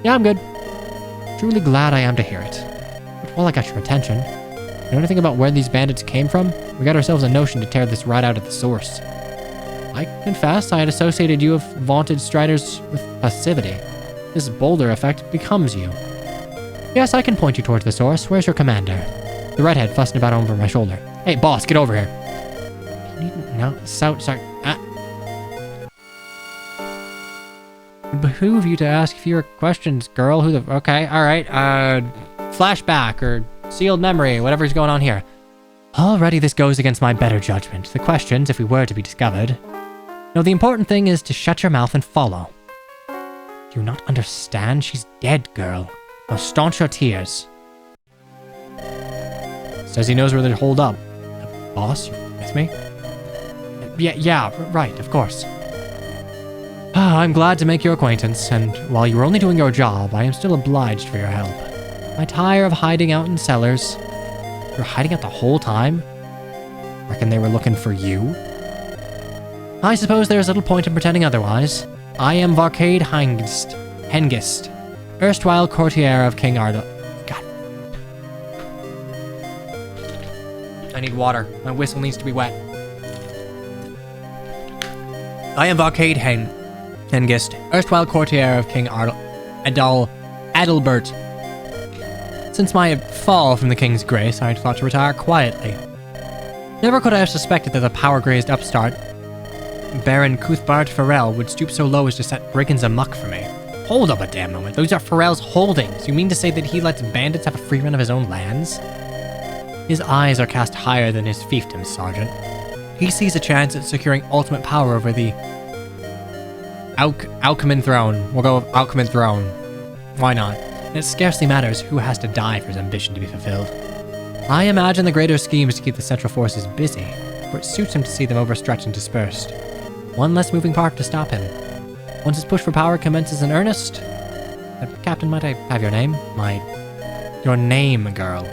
Yeah, I'm good. Truly glad I am to hear it. But while I got your attention, know anything about where these bandits came from? We got ourselves a notion to tear this right out at the source. I confess I had associated you with vaunted striders with passivity. This boulder effect becomes you. Yes, I can point you towards the source. Where's your commander? The redhead fussing about over my shoulder. Hey, boss, get over here. No, sorry. Behoove you to ask fewer questions, girl. Okay, alright. Flashback or sealed memory, whatever's going on here. Already this goes against my better judgment. The questions, if we were to be discovered. No, the important thing is to shut your mouth and follow. Do you not understand? She's dead, girl. Now staunch your tears. Says he knows where they're holed up. Boss, you with me? Yeah, right, of course. I'm glad to make your acquaintance, and while you were only doing your job, I am still obliged for your help. I tire of hiding out in cellars. You're hiding out the whole time? Reckon they were looking for you? I suppose there's little point in pretending otherwise. I am Varcade Hengist, erstwhile courtier of King Ardal. God. I need water. My whistle needs to be wet. I am Varcade Hengist, erstwhile courtier of King Adalbert. Since my fall from the king's grace, I had thought to retire quietly. Never could I have suspected that the power-grazed upstart, Baron Cuthbert Farrell, would stoop so low as to set brigands amuck for me. Hold up a damn moment, those are Farrell's holdings. You mean to say that he lets bandits have a free run of his own lands? His eyes are cast higher than his fiefdoms, Sergeant. He sees a chance at securing ultimate power over the Alchemine throne. We'll go with Alchemine throne. Why not? And it scarcely matters who has to die for his ambition to be fulfilled. I imagine the greater scheme is to keep the central forces busy, for it suits him to see them overstretched and dispersed. One less moving part to stop him. Once his push for power commences in earnest... Captain, might I have your name? Your name, girl.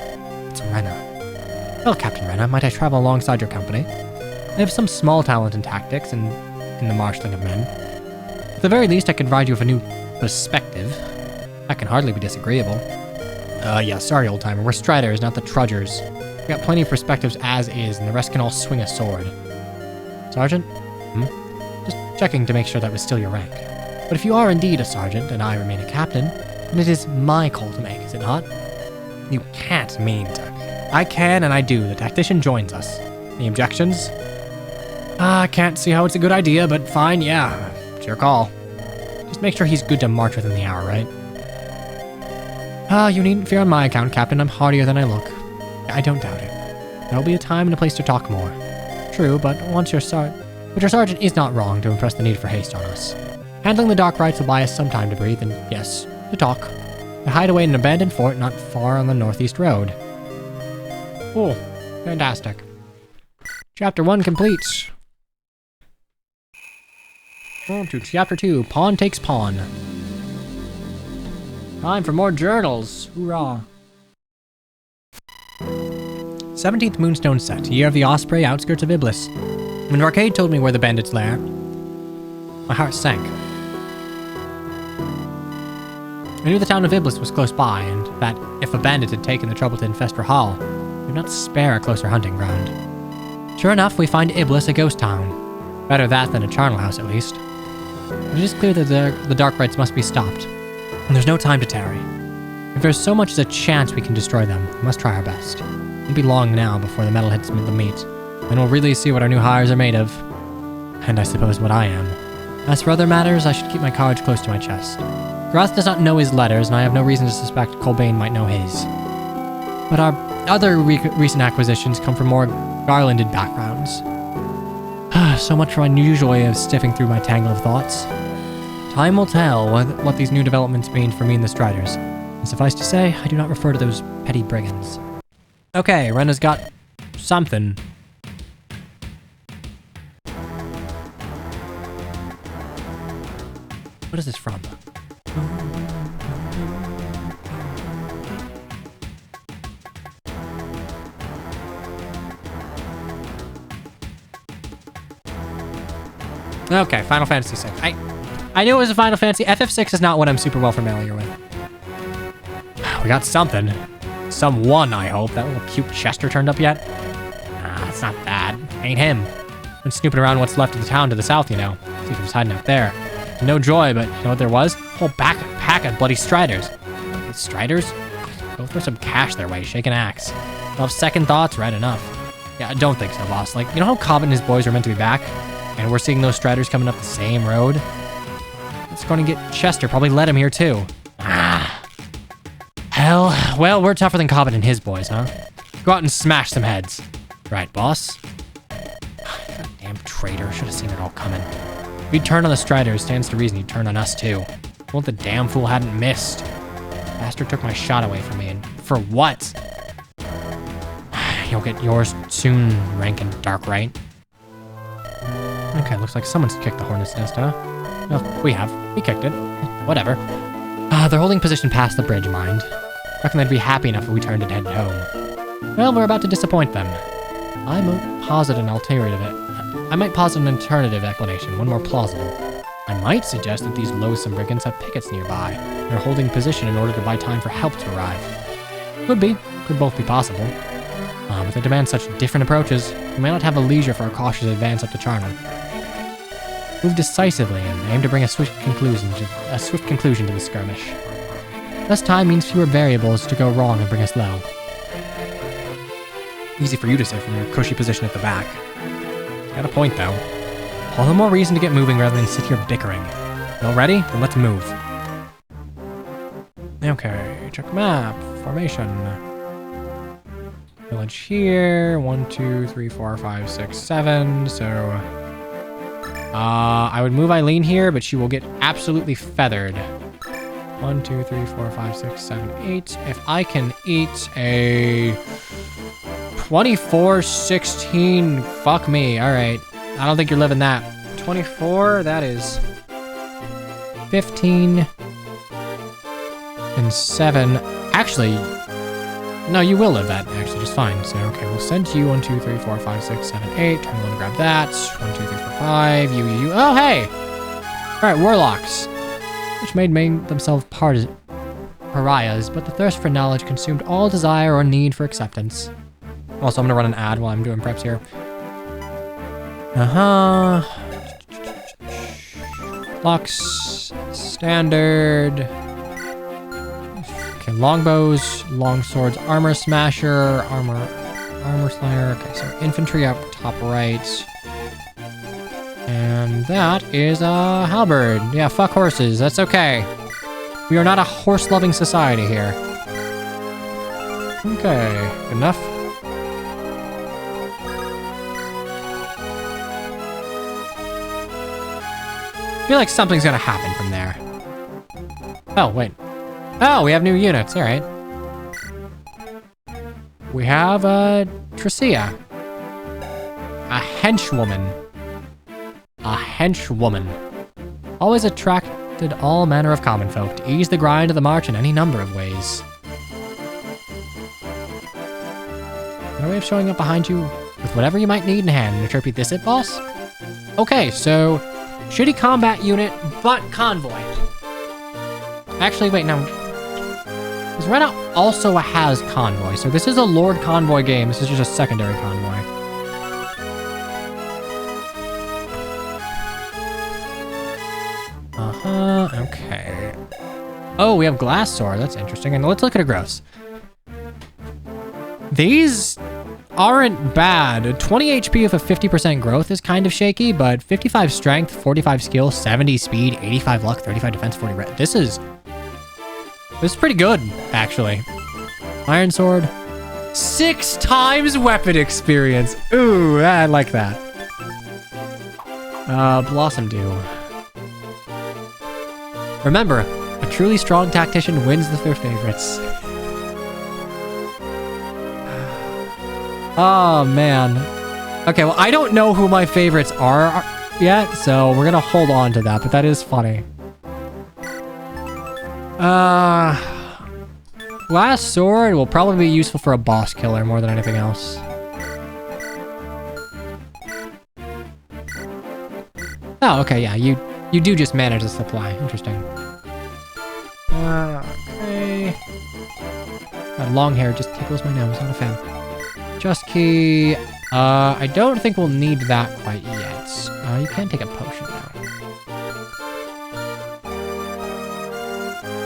It's Renna. Well, Captain Renna, might I travel alongside your company? I have some small talent in tactics and in the marshalling of men. At the very least, I can provide you with a new perspective. That can hardly be disagreeable. Yeah, sorry, old-timer. We're striders, not the trudgers. We got plenty of perspectives as is, and the rest can all swing a sword. Sergeant? Just checking to make sure that was still your rank. But if you are indeed a sergeant, and I remain a captain, then it is my call to make, is it not? You can't mean to. I can, and I do. The tactician joins us. Any objections? I can't see how it's a good idea, but fine, yeah. It's your call. Just make sure he's good to march within the hour, right? You needn't fear on my account, Captain. I'm hardier than I look. I don't doubt it. There'll be a time and a place to talk more. True, but your sergeant is not wrong to impress the need for haste on us. Handling the dock rights will buy us some time to breathe, and yes, to talk. To hide away in an abandoned fort not far on the northeast road. Cool. Fantastic. Chapter 1 complete. On to Chapter 2, Pawn Takes Pawn. Time for more journals. Hoorah. 17th Moonstone Set, Year of the Osprey, outskirts of Iblis. When Arcade told me where the bandits lay, my heart sank. I knew the town of Iblis was close by, and that if a bandit had taken the trouble to infest Rahal, he would not spare a closer hunting ground. Sure enough, we find Iblis a ghost town. Better that than a charnel house, at least. But it is clear that the dark rites must be stopped, and there's no time to tarry. If there's so much as a chance we can destroy them, we must try our best. It won't be long now before the metal hits the meat, and we'll really see what our new hires are made of. And I suppose what I am. As for other matters, I should keep my cards close to my chest. Groth does not know his letters, and I have no reason to suspect Colbane might know his. But our other recent acquisitions come from more garlanded backgrounds. So much for my usual way of sifting through my tangle of thoughts. Time will tell what these new developments mean for me and the Striders. And suffice to say, I do not refer to those petty brigands. Okay, Renna's got something. What is this from? Okay, Final Fantasy VI. I knew it was a Final Fantasy. FF6 is not what I'm super well familiar with. We got something. Someone, I hope. That little cute Chester turned up yet? Nah, it's not that. Ain't him. Been snooping around what's left of the town to the south, you know. See if he was hiding out there. No joy, but you know what there was? A whole pack of bloody Striders. Striders? Go throw some cash their way, shake an axe. They'll have second thoughts, right enough. Yeah, I don't think so, boss. Like, you know how Cobbett and his boys are meant to be back? And we're seeing those Striders coming up the same road? It's going to get Chester, probably led him here too. Ah. Hell, well, we're tougher than Cobbett and his boys, huh? Go out and smash some heads. Right, boss? Goddamn traitor, should have seen it all coming. If he'd turned on the Striders, stands to reason he'd turn on us too. Well, the damn fool hadn't missed. Bastard took my shot away from me, and for what? You'll get yours soon, Rankin Darkright. Okay, looks like someone's kicked the Hornet's Nest, huh? Well, we have. We kicked it. Whatever. They're holding position past the bridge, mind. Reckon they'd be happy enough if we turned and headed home. Well, we're about to disappoint them. I might posit an alternative explanation, one more plausible. I might suggest that these loathsome brigands have pickets nearby. They're holding position in order to buy time for help to arrive. Could be. Could both be possible. But they demand such different approaches, we may not have the leisure for a cautious advance up to Charnel. Move decisively and aim to bring a swift conclusion to the skirmish. Less time means fewer variables to go wrong and bring us low. Easy for you to say from your cushy position at the back. Got a point, though. All the more reason to get moving rather than sit here bickering. All ready? Then let's move. Okay, check map. Formation. Village here. 1, 2, 3, 4, 5, 6, 7. So, I would move Eileen here, but she will get absolutely feathered. 1, 2, 3, 4, 5, 6, 7, 8. If I can eat a 24, 16, fuck me. All right. I don't think you're living that. 24, that is 15 and 7. Actually, no, you will live that, actually, just fine. So, okay, we'll send you 1, 2, 3, 4, 5, 6, 7, 8. Turn 1 to grab that. 1, 2, 3, 4, 5. You. Oh, hey! All right, warlocks. Which made themselves pariahs, but the thirst for knowledge consumed all desire or need for acceptance. Also, I'm gonna run an ad while I'm doing preps here. Lux, standard. Okay, longbows, longswords, armor smasher, armor slayer. Okay, so infantry up top right. And that is a halberd. Yeah, fuck horses. That's okay. We are not a horse-loving society here. Okay, good enough. I feel like something's gonna happen from there. Oh, wait. Oh, we have new units. All right. We have Tricia. A henchwoman. A henchwoman. Always attracted all manner of common folk to ease the grind of the march in any number of ways. Got a way of showing up behind you with whatever you might need in hand. Interpret this it, boss? Okay, so shitty combat unit, but convoy. Actually, wait, no. Because Rena also has convoy, so this is a Lord Convoy game. This is just a secondary convoy. Okay. Oh, we have glass sword. That's interesting. And let's look at her gross. These aren't bad. 20 HP with a 50% growth is kind of shaky, but 55 strength, 45 skill, 70 speed, 85 luck, 35 defense, 40 red. This is pretty good, actually. Iron sword. 6 times weapon experience. Ooh, I like that. Blossom Dew. Remember, a truly strong tactician wins their favorites. Oh, man. Okay, well, I don't know who my favorites are yet, so we're gonna hold on to that, but that is funny. Glass sword will probably be useful for a boss killer more than anything else. Oh, okay, yeah, you do just manage the supply. Interesting. Okay. My long hair just tickles my nose. Not a fan. Just key. I don't think we'll need that quite yet. You can take a potion now.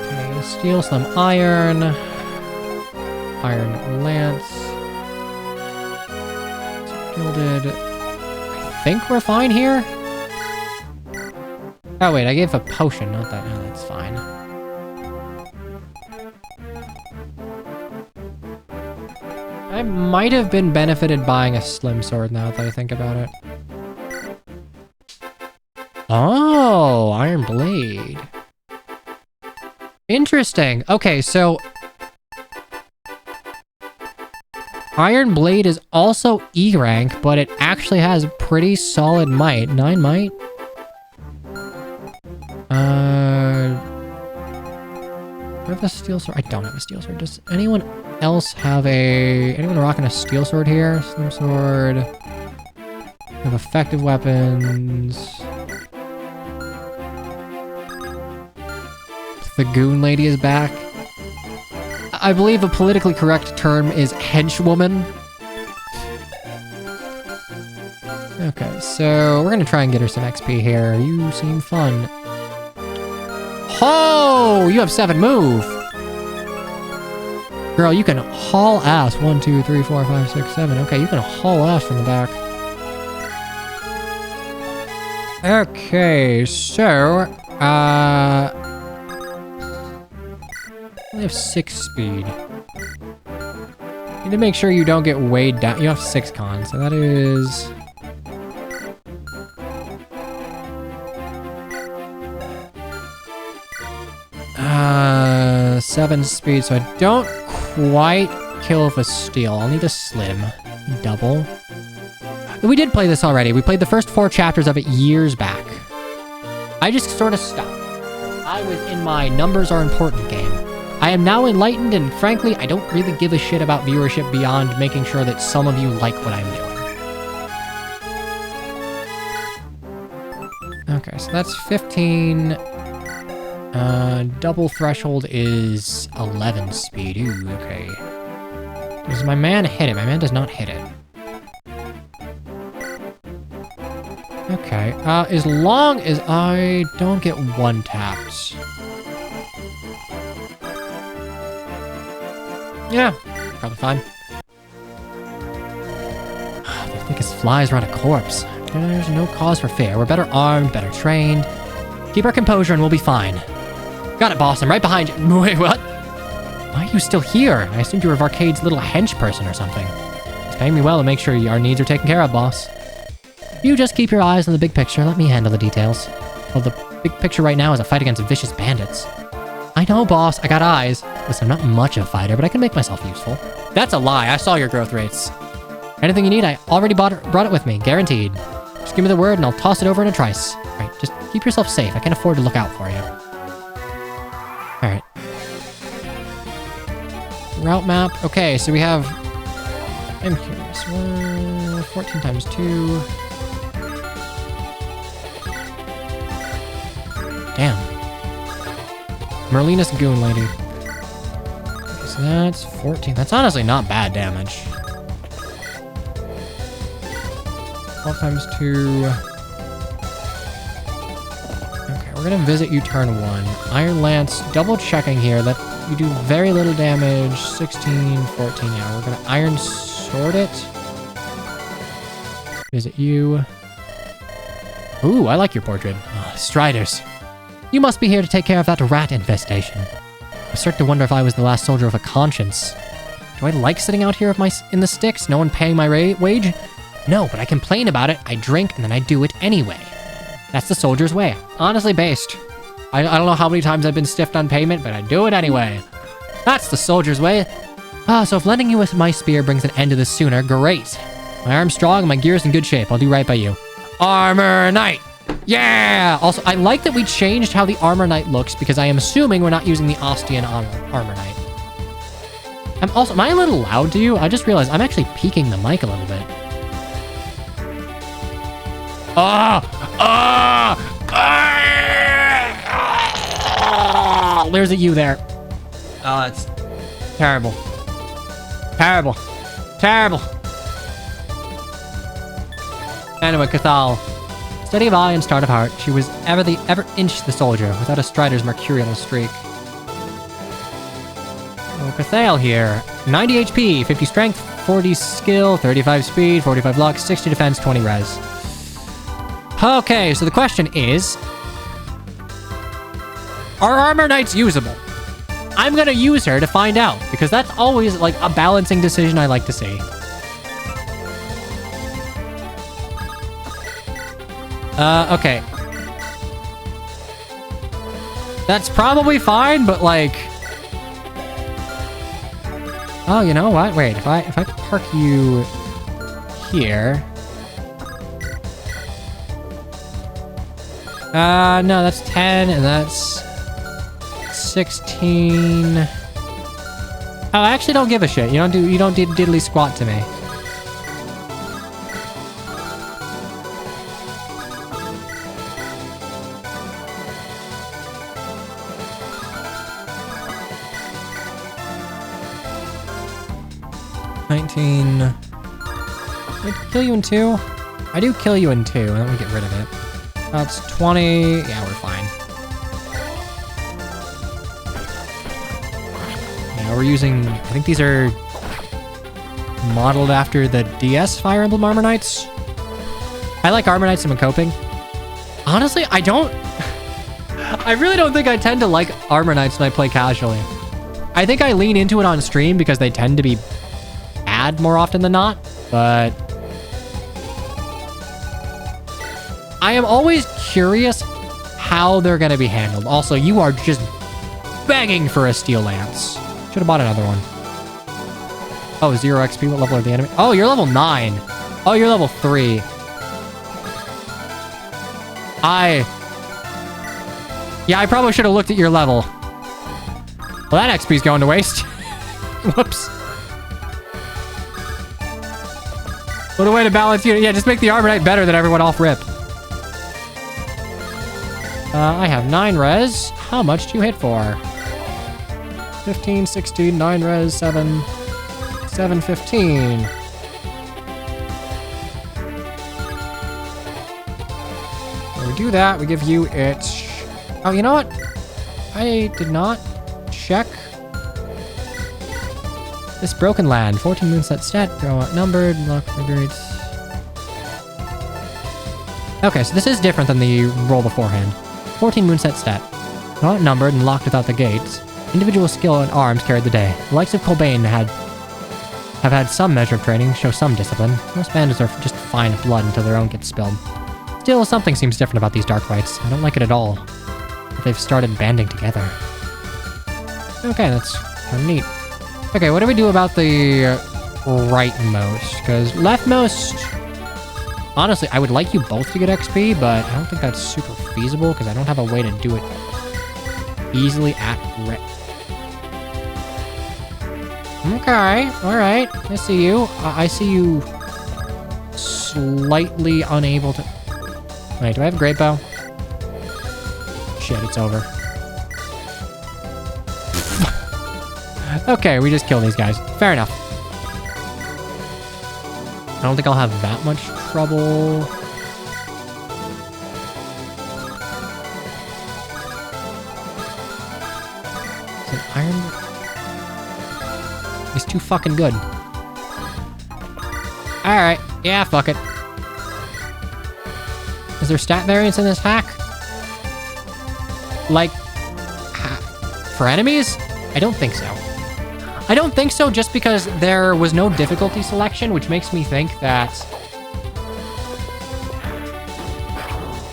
Okay, steel, slim iron. Iron lance. Gilded. I think we're fine here. Oh wait, I gave a potion, not that. No, that's fine. I might have been benefited buying a slim sword now that I think about it. Oh, iron blade. Interesting. Okay, so iron blade is also E rank, but it actually has pretty solid might. 9 might? Do I have a steel sword? I don't have a steel sword. Does anyone else have anyone rocking a steel sword here? Slim sword. We have effective weapons. The goon lady is back. I believe a politically correct term is henchwoman. Okay, so we're gonna try and get her some XP here. You seem fun. Oh, you have 7 move. Girl, you can haul ass. 1, 2, 3, 4, 5, 6, 7. Okay, you can haul ass from the back. Okay, so, we have 6 speed. You need to make sure you don't get weighed down. You have 6 con, so that is... 7 speed, so I don't quite kill with a steel. I'll need a slim. Double. We did play this already. We played the first 4 chapters of it years back. I just sort of stopped. I was in my numbers are important game. I am now enlightened, and frankly, I don't really give a shit about viewership beyond making sure that some of you like what I'm doing. Okay, so that's 15. Double threshold is 11 speed. Ooh, okay. Does my man hit it? My man does not hit it. Okay, as long as I don't get one tapped. Yeah, probably fine. The thickest flies around a corpse. There's no cause for fear. We're better armed, better trained. Keep our composure and we'll be fine. Got it, boss. I'm right behind you. Wait, what? Why are you still here? I assumed you were Arcade's little hench person or something. It's paying me well to make sure our needs are taken care of, boss. You just keep your eyes on the big picture. Let me handle the details. Well, the big picture right now is a fight against vicious bandits. I know, boss. I got eyes. Listen, I'm not much of a fighter, but I can make myself useful. That's a lie. I saw your growth rates. Anything you need, I already brought it with me. Guaranteed. Just give me the word and I'll toss it over in a trice. All right, just keep yourself safe. I can't afford to look out for you. All right. Route map. Okay, so we have... I'm curious. 14 times 2. Damn. Merlinus Goon Lady. Okay, so that's 14. That's honestly not bad damage. 12 times 2. Okay, we're gonna visit you turn 1. Iron Lance, double checking here that you do very little damage. 16, 14. Yeah, we're gonna Iron Sword it. Visit you. Ooh, I like your portrait. Striders. You must be here to take care of that rat infestation. I start to wonder if I was the last soldier of a conscience. Do I like sitting out here in the sticks, no one paying my wage? No, but I complain about it, I drink, and then I do it anyway. That's the soldier's way. Honestly based. I don't know how many times I've been stiffed on payment, but I do it anyway. That's the soldier's way. So if lending you with my spear brings an end to this sooner, great. My arm's strong and my gear's in good shape. I'll do right by you. Armor Knight! Yeah! Also, I like that we changed how the Armor Knight looks because I am assuming we're not using the Ostian Armor Knight. Am I a little loud to you? I just realized I'm actually peaking the mic a little bit. There's a U there. Oh, it's terrible. Terrible. Terrible. Anyway, Cathal. Steady of eye and start of heart, she was ever inch the soldier, without a strider's mercurial streak. Oh, Cathal here. 90 HP, 50 strength, 40 skill, 35 speed, 45 luck, 60 defense, 20 res. Okay, so the question is... are Armor Knights usable? I'm gonna use her to find out, because that's always, like, a balancing decision I like to see. Okay. That's probably fine, but, like... oh, you know what? Wait, if I park you here... no, that's 10, and that's 16. Oh, I actually don't give a shit. You don't do diddly squat to me. Wait, kill you in 2? I do kill you in 2, and then we get rid of it. That's 20. Yeah, we're fine. Yeah, we're using... I think these are modeled after the DS Fire Emblem Armor Knights. I like Armor Knights in coping. Honestly, I don't... I really don't think I tend to like Armor Knights when I play casually. I think I lean into it on stream because they tend to be bad more often than not, but... I am always curious how they're going to be handled. Also, you are just begging for a Steel Lance. Should have bought another one. Oh, 0 XP. What level are the enemy? Oh, you're level 9. Oh, you're level 3. Yeah, I probably should have looked at your level. Well, that XP's going to waste. Whoops. What a way to balance unit. Yeah, just make the Armor Knight better than everyone off rip. I have 9 res. How much do you hit for? 15, 16, 9 res, 7, 7, 15. When we do that, we give you it. Oh, you know what? I did not check. This Broken Land, 14 moonset stat, grow outnumbered, luck regrades. Okay, so this is different than the roll beforehand. 14 moonset stat. Not outnumbered and locked without the gates. Individual skill and arms carried the day. The likes of Colbane have had some measure of training, show some discipline. Most bandits are just fine with blood until their own gets spilled. Still, something seems different about these dark rites. I don't like it at all. But they've started banding together. Okay, that's kind of neat. Okay, what do we do about the rightmost? Because leftmost... honestly, I would like you both to get XP, but I don't think that's super feasible because I don't have a way to do it easily at Okay, alright. I see you. I see you slightly unable to... wait, do I have a great bow? Shit, it's over. Okay, we just kill these guys. Fair enough. I don't think I'll have that much trouble. Is it iron? He's too fucking good. Alright, yeah, fuck it. Is there stat variance in this hack? Like, for enemies? I don't think so. I don't think so just because there was no difficulty selection, which makes me think that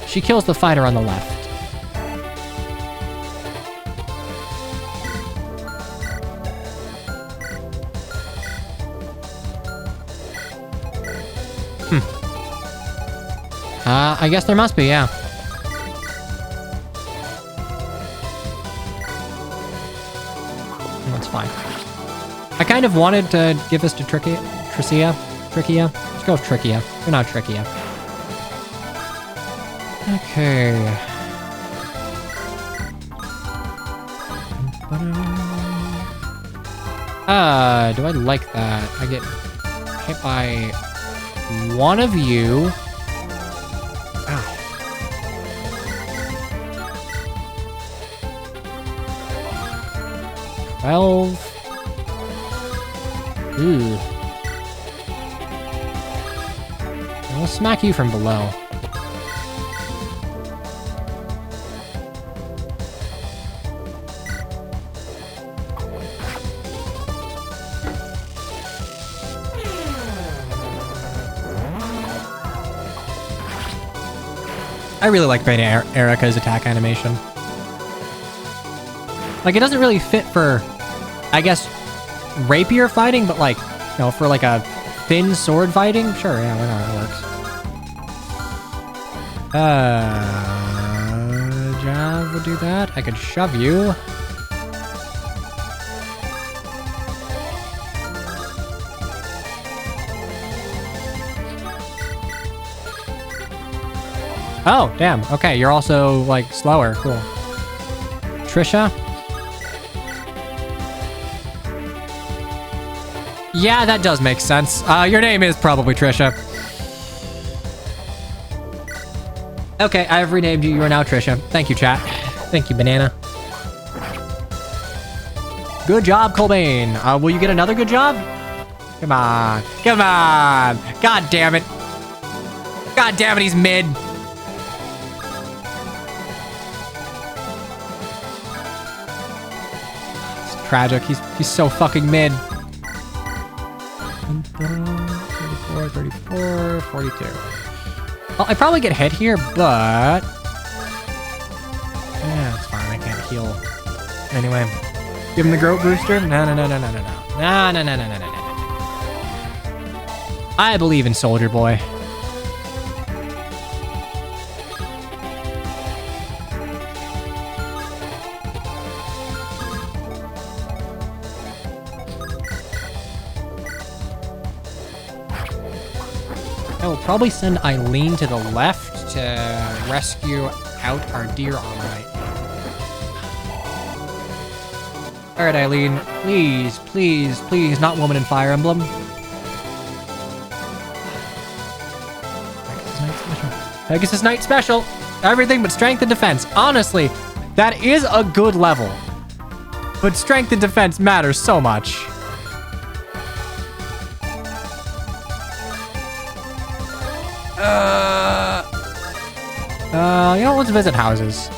she kills the fighter on the left. I guess there must be, yeah. That's fine. I kind of wanted to give this to Tricia. Let's go with Tricia. You're not Tricia. Okay. Do I like that? I get hit by one of you. Ow. Well. Ooh. I'll smack you from below. I really like Beta Erica's attack animation. Like, it doesn't really fit for, I guess, rapier fighting, but like, you know, for like a thin sword fighting, sure, yeah, why not? It works. Jab would do that. I could shove you. Oh, damn. Okay, you're also, like, slower. Cool. Trisha? Yeah, that does make sense. Your name is probably Trisha. Okay, I've renamed you. You are now Trisha. Thank you, chat. Thank you, Banana. Good job, Colbane. Will you get another good job? Come on. Come on. God damn it. God damn it, he's mid. It's tragic. He's so fucking mid. 34, 34, 42. Well, I probably get hit here, but... yeah, it's fine. I can't heal. Anyway. Give him the Groat Booster? No. No. I believe in Soldier Boy. I will probably send Eileen to the left to rescue out our deer on the right. Alright, Eileen. Please, please, please, not Woman in Fire Emblem. Pegasus Knight Special. Everything but strength and defense. Honestly, that is a good level. But strength and defense matters so much. You know, let's visit houses.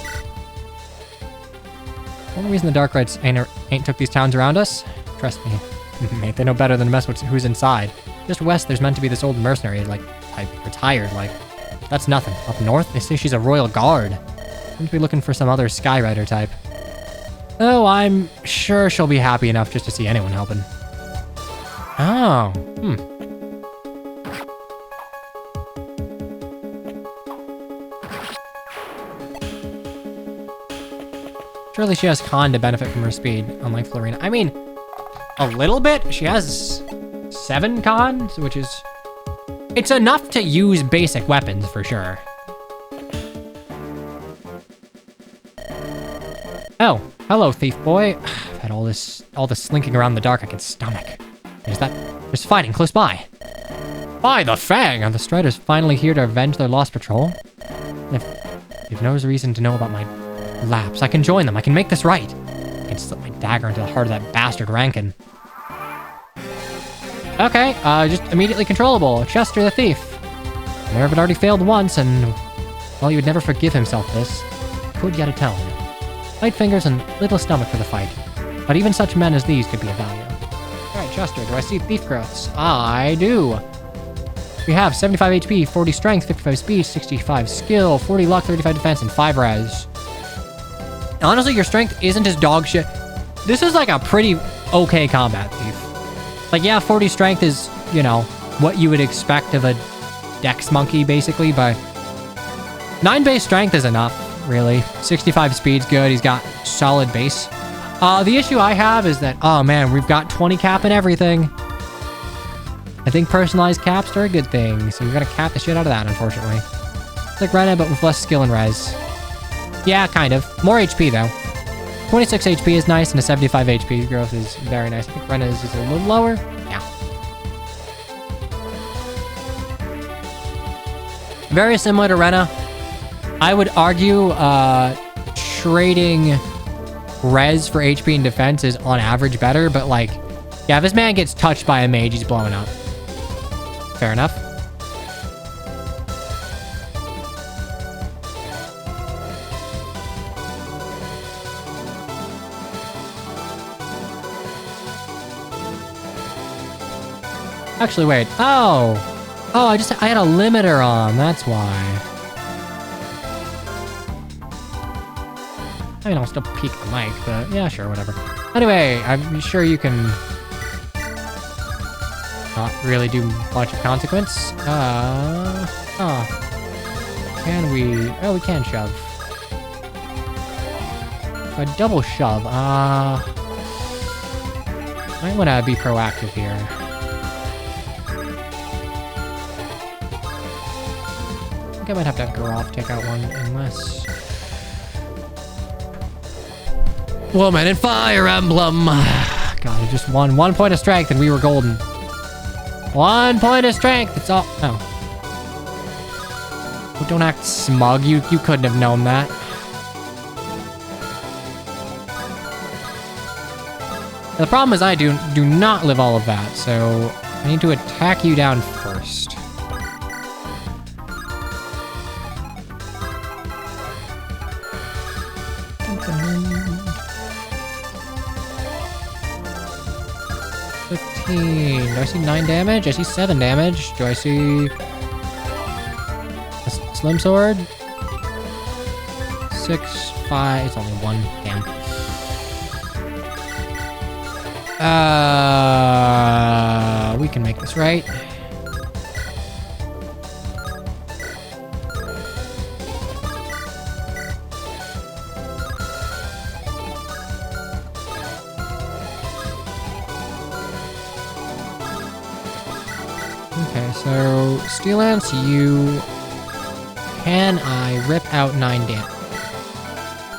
One reason the Dark Rights ain't took these towns around us? Trust me, mate, they know better than to mess with who's inside. Just west, there's meant to be this old mercenary, like, retired, like, that's nothing. Up north, they say she's a royal guard. Seems to be looking for some other Skyrider type. Oh, I'm sure she'll be happy enough just to see anyone helping. Oh, Surely she has con to benefit from her speed, unlike Florina. I mean, a little bit. She has 7 con, which is... it's enough to use basic weapons, for sure. Oh, hello, thief boy. I've had all this slinking around in the dark I can stomach. There's fighting close by. By the Fang! Are the Striders finally here to avenge their lost patrol? If you've no reason to know about my lapse, I can join them. I can make this right. I can slip my dagger into the heart of that bastard Rankin. Okay, just immediately controllable. Chester the Thief. Nerve had already failed once, and while he would never forgive himself this, he could yet atone. Light fingers and little stomach for the fight. But even such men as these could be of value. Alright, Chester, do I see thief growths? I do. We have 75 HP, 40 strength, 55 speed, 65 skill, 40 luck, 35 defense, and 5 res. Honestly, your strength isn't as dog shit. This is like a pretty okay combat thief. Like, yeah, 40 strength is, you know, what you would expect of a dex monkey, basically, but 9 base strength is enough, really. 65 speed's good. He's got solid base. The issue I have is that, oh man, we've got 20 cap and everything. I think personalized caps are a good thing, so you're gonna cap the shit out of that, unfortunately. It's like Rena, but with less skill and res. Yeah, kind of. More HP, though. 26 HP is nice, and a 75 HP growth is very nice. I think Rena's is a little lower. Yeah. Very similar to Rena. I would argue trading res for HP and defense is on average better, but like, yeah, if this man gets touched by a mage, he's blowing up. Fair enough. Actually, wait. Oh, I had a limiter on. That's why. I mean, I'll still peek the mic, but yeah, sure, whatever. Anyway, I'm sure you can not really do much of consequence. Can we? Oh, we can shove. If I double shove, might want to be proactive here. I think I might have to have Garoth take out one, unless... Woman in Fire Emblem! God, just one point of strength and we were golden. 1 point of strength, it's all... Oh. Oh, don't act smug, you couldn't have known that. The problem is I do not live all of that, so I need to attack you down first. Do I see 9 damage? I see 7 damage. Do I see a slim sword? 6, 5. It's only 1. Damn. We can make this right. Okay, so Steel Lance, can I rip out 9 damage?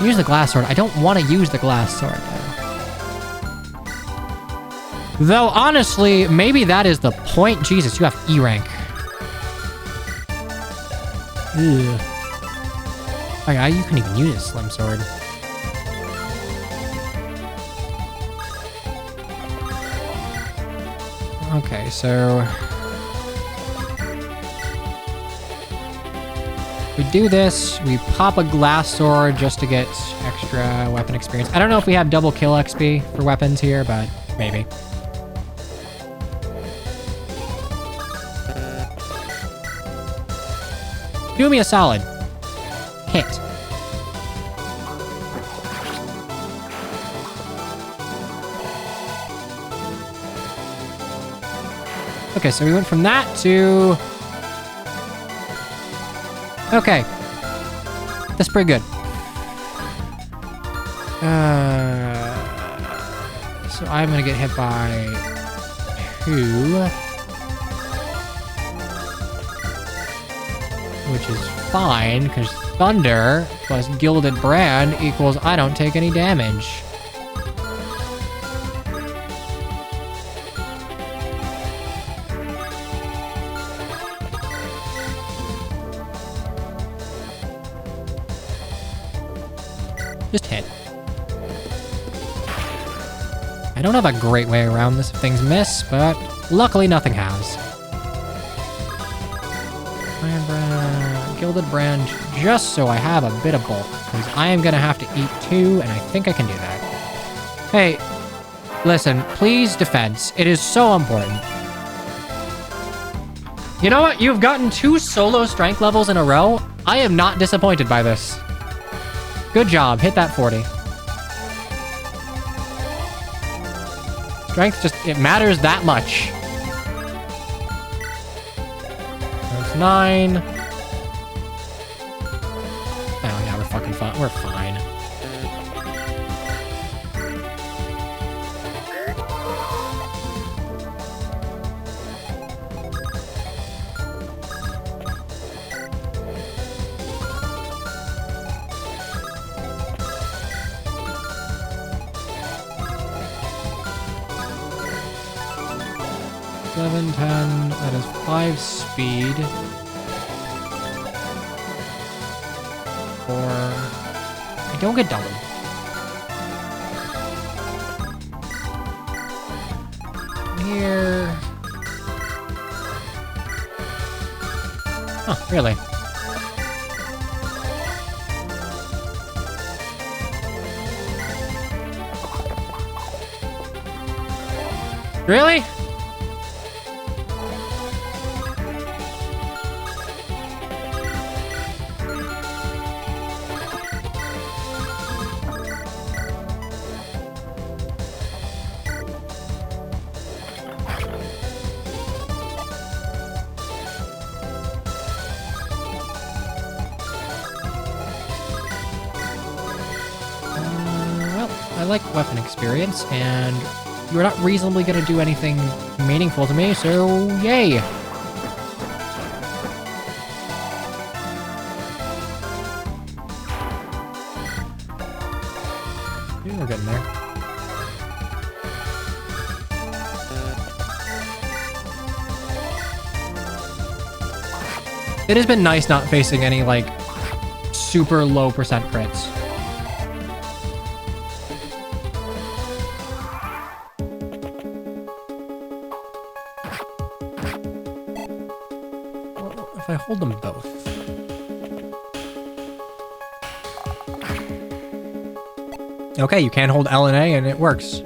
Use the glass sword. I don't want to use the glass sword though, honestly, maybe that is the point. Jesus, you have E rank. Ugh. Oh yeah, you can even use a slim sword. Okay, so we do this, we pop a glass sword just to get extra weapon experience. I don't know if we have double kill XP for weapons here, but maybe. Do me a solid. Hit. Okay, so we went from that to... Okay. That's pretty good. So I'm gonna get hit by 2. Which is fine, because Thunder plus Gilded Brand equals I don't take any damage. Just hit. I don't have a great way around this if things miss, but luckily nothing has. Iron Brand, Gilded Brand, just so I have a bit of bulk, because I am going to have to eat 2, and I think I can do that. Hey, listen, please defense. It is so important. You know what? You've gotten 2 solo strength levels in a row. I am not disappointed by this. Good job. Hit that 40. Strength just, it matters that much. That's 9. Oh yeah, we're fucking fine. We're fine. 7, 10. That is 5 speed. 4. I don't get doubled. Here. Oh, really? Really? Well, I like weapon experience, and you're not reasonably going to do anything meaningful to me, so yay! We're getting there. It has been nice not facing any, like, super low percent crits. If I hold them both. Okay, you can hold L and A and it works.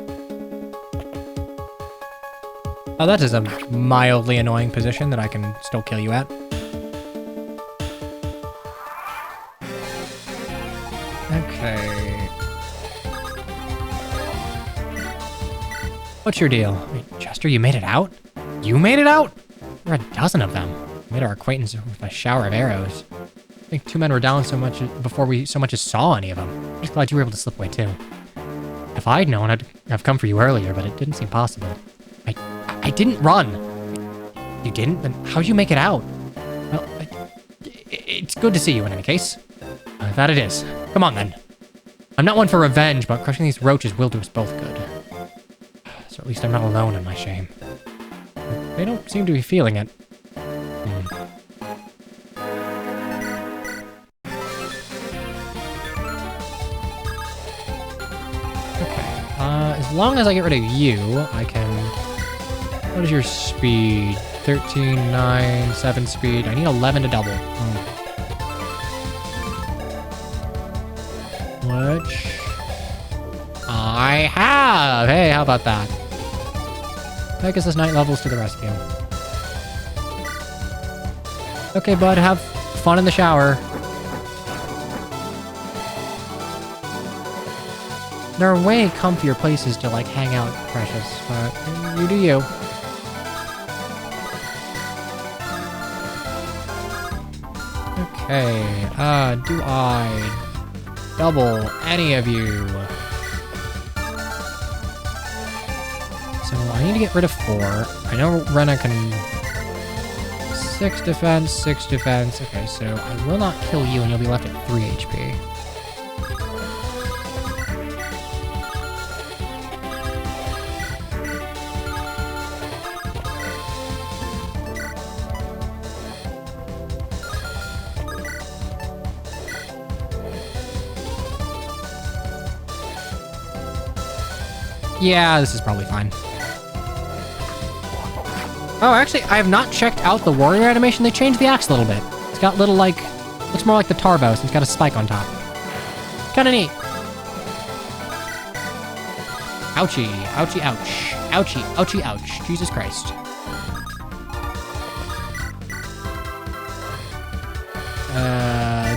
Oh, that is a mildly annoying position that I can still kill you at. Okay. What's your deal? Wait, Chester, you made it out? You made it out? There are a dozen of them. We made our acquaintance with a shower of arrows. I think 2 men were down so much before we so much as saw any of them. I'm just glad you were able to slip away too. If I'd known, I'd have come for you earlier, but it didn't seem possible. I didn't run. You didn't? Then how'd you make it out? Well, it's good to see you in any case. That it is. Come on then. I'm not one for revenge, but crushing these roaches will do us both good. So at least I'm not alone in my shame. They don't seem to be feeling it. As long as I get rid of you, I can... What is your speed? 13, 9, 7 speed. I need 11 to double. Which... I have! Hey, how about that? Pegasus Knight levels to the rescue. Okay, bud, have fun in the shower. There are way comfier places to, like, hang out, Precious, but you do you. Okay, do I double any of you? So I need to get rid of 4. I know Rena can... 6 defense, 6 defense. Okay, so I will not kill you and you'll be left at 3 HP. Yeah, this is probably fine. Oh, actually, I have not checked out the warrior animation. They changed the axe a little bit. It's got little, like... Looks more like the Tarbos, and it's got a spike on top. Kinda neat. Ouchie. Ouchie, ouch. Ouchie, ouchie, ouch. Jesus Christ.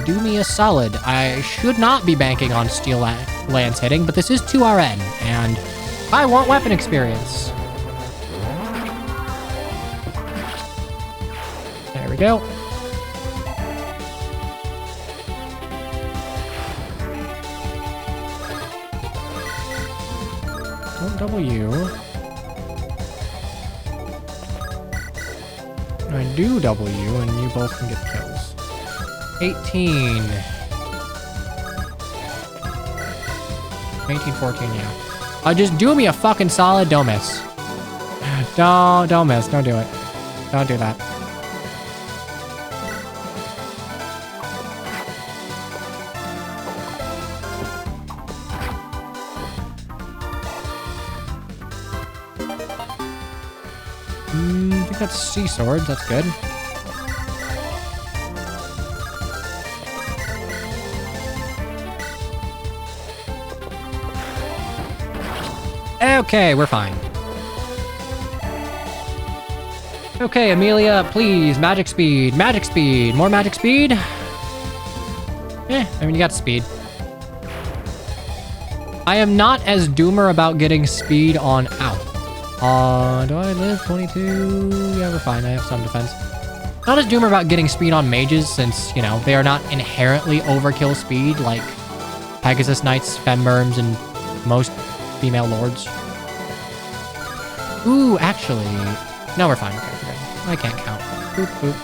Do me a solid. I should not be banking on Steel Lance hitting, but this is 2RN, and... I want weapon experience. There we go. Don't double you. I do double you, and you both can get kills. 18. 18, 14, yeah. Just do me a fucking solid, don't miss. Don't miss. Don't do it. Don't do that. I think that's sea swords. That's good. Okay, we're fine. Okay, Amelia, please, magic speed, more magic speed. I mean, you got speed. I am not as doomer about getting speed on out. Do I live 22? Yeah, we're fine. I have some defense. Not as doomer about getting speed on mages since, you know, they are not inherently overkill speed like Pegasus Knights, Fenburns, and most female lords. Ooh, actually... No, we're fine. Okay, we're good. I can't count. Boop, boop.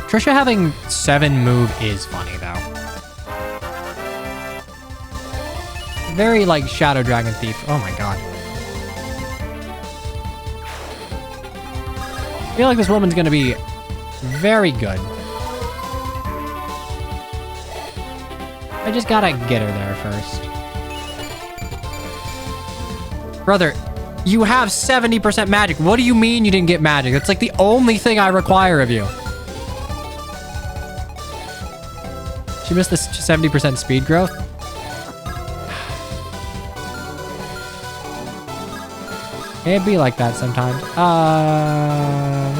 Trisha having 7 move is funny, though. Very, like, Shadow Dragon Thief. Oh my god. I feel like this woman's gonna be very good. I just gotta get her there first. Brother, you have 70% magic. What do you mean you didn't get magic? That's like the only thing I require of you. She missed this 70% speed growth. It'd be like that sometimes.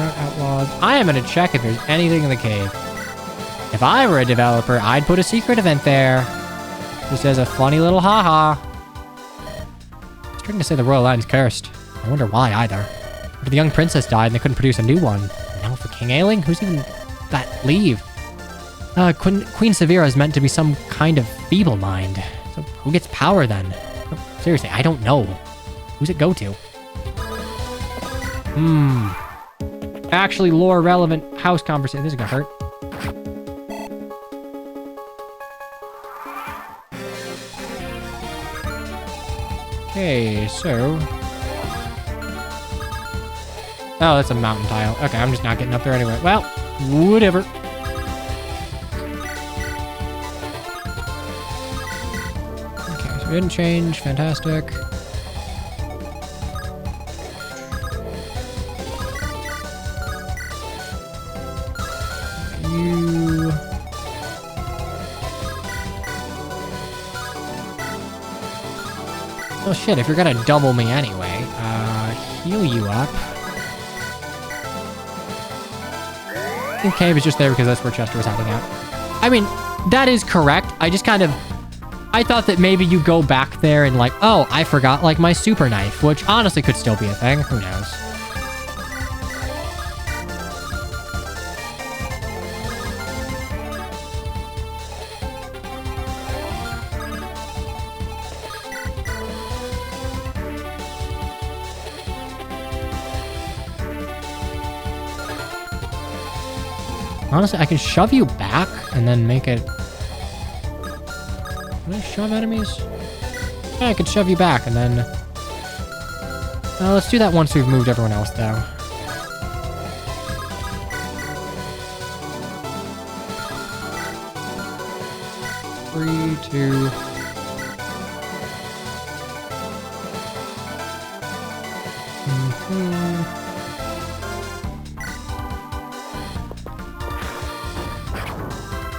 Outlaws. I am gonna check if there's anything in the cave. If I were a developer, I'd put a secret event there. Just as a funny little haha. It's trying to say the royal line's cursed. I wonder why either. After the young princess died and they couldn't produce a new one. And now for King Ailing? Who's even that leave? Queen Severa is meant to be some kind of feeble mind. So who gets power then? Oh, seriously, I don't know. Who's it go to? Actually, lore relevant house conversation. This is gonna hurt. Okay, so... Oh, that's a mountain tile. Okay, I'm just not getting up there anyway. Well, whatever. Okay, so we didn't change. Fantastic. You... Well, shit, if you're gonna double me anyway, heal you up. I think cave is just there because that's where Chester was hiding out. I mean, that is correct. I just kind of... I thought that maybe you go back there and like, oh, I forgot like my super knife, which honestly could still be a thing. Who knows? Honestly, I can shove you back and then make it... Can I shove enemies? Yeah, I could shove you back and then... let's do that once we've moved everyone else, though. Three, two...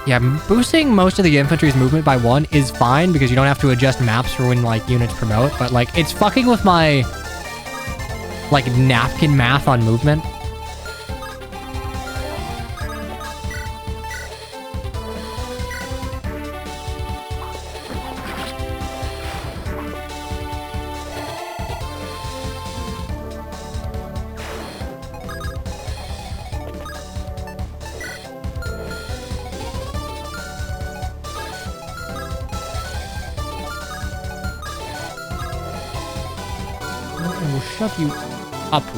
Yeah, boosting most of the infantry's movement by 1 is fine because you don't have to adjust maps for when, like, units promote, but, like, it's fucking with my, like, napkin math on movement. And we'll shove you up 1.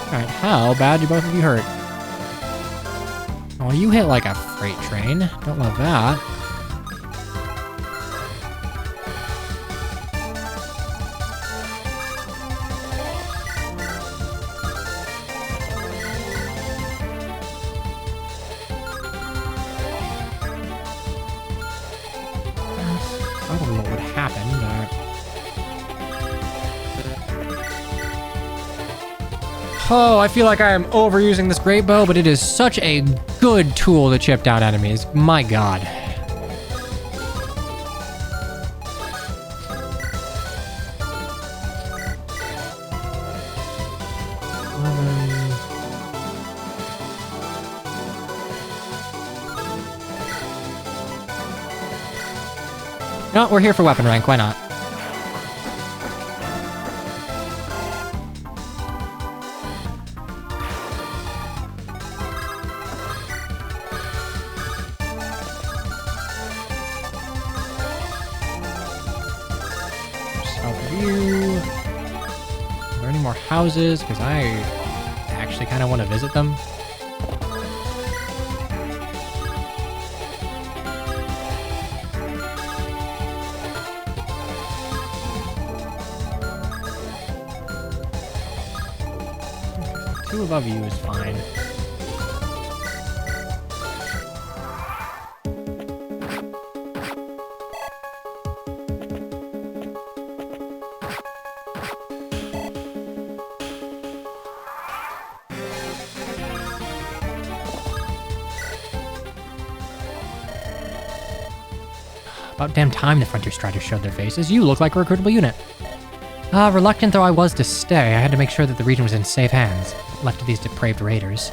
Alright, how bad do both of you hurt? Oh, you hit like a freight train. Don't love that. Probably what would happen, but... Oh, I feel like I am overusing this great bow, but it is such a good tool to chip down enemies. My god. No, we're here for weapon rank. Why not? South view. Are there any more houses? Because I actually kind of want to visit them. Two above you is fine. About damn time the Frontier Striders showed their faces. You look like a recruitable unit. Reluctant though I was to stay, I had to make sure that the region was in safe hands, left to these depraved raiders.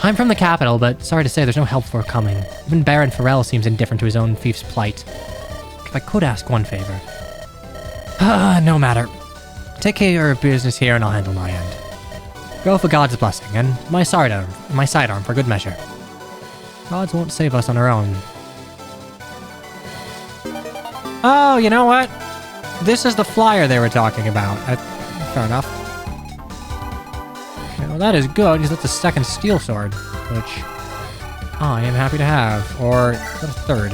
I'm from the capital, but sorry to say there's no help forthcoming. Even Baron Farrell seems indifferent to his own fief's plight. If I could ask one favor. No matter. Take care of your business here and I'll handle my end. Go for God's blessing, and my sidearm for good measure. Gods won't save us on our own. Oh, you know what? This is the flyer they were talking about. Fair enough. Okay, well that is good, because that's a second steel sword, which I am happy to have. Or, what a third?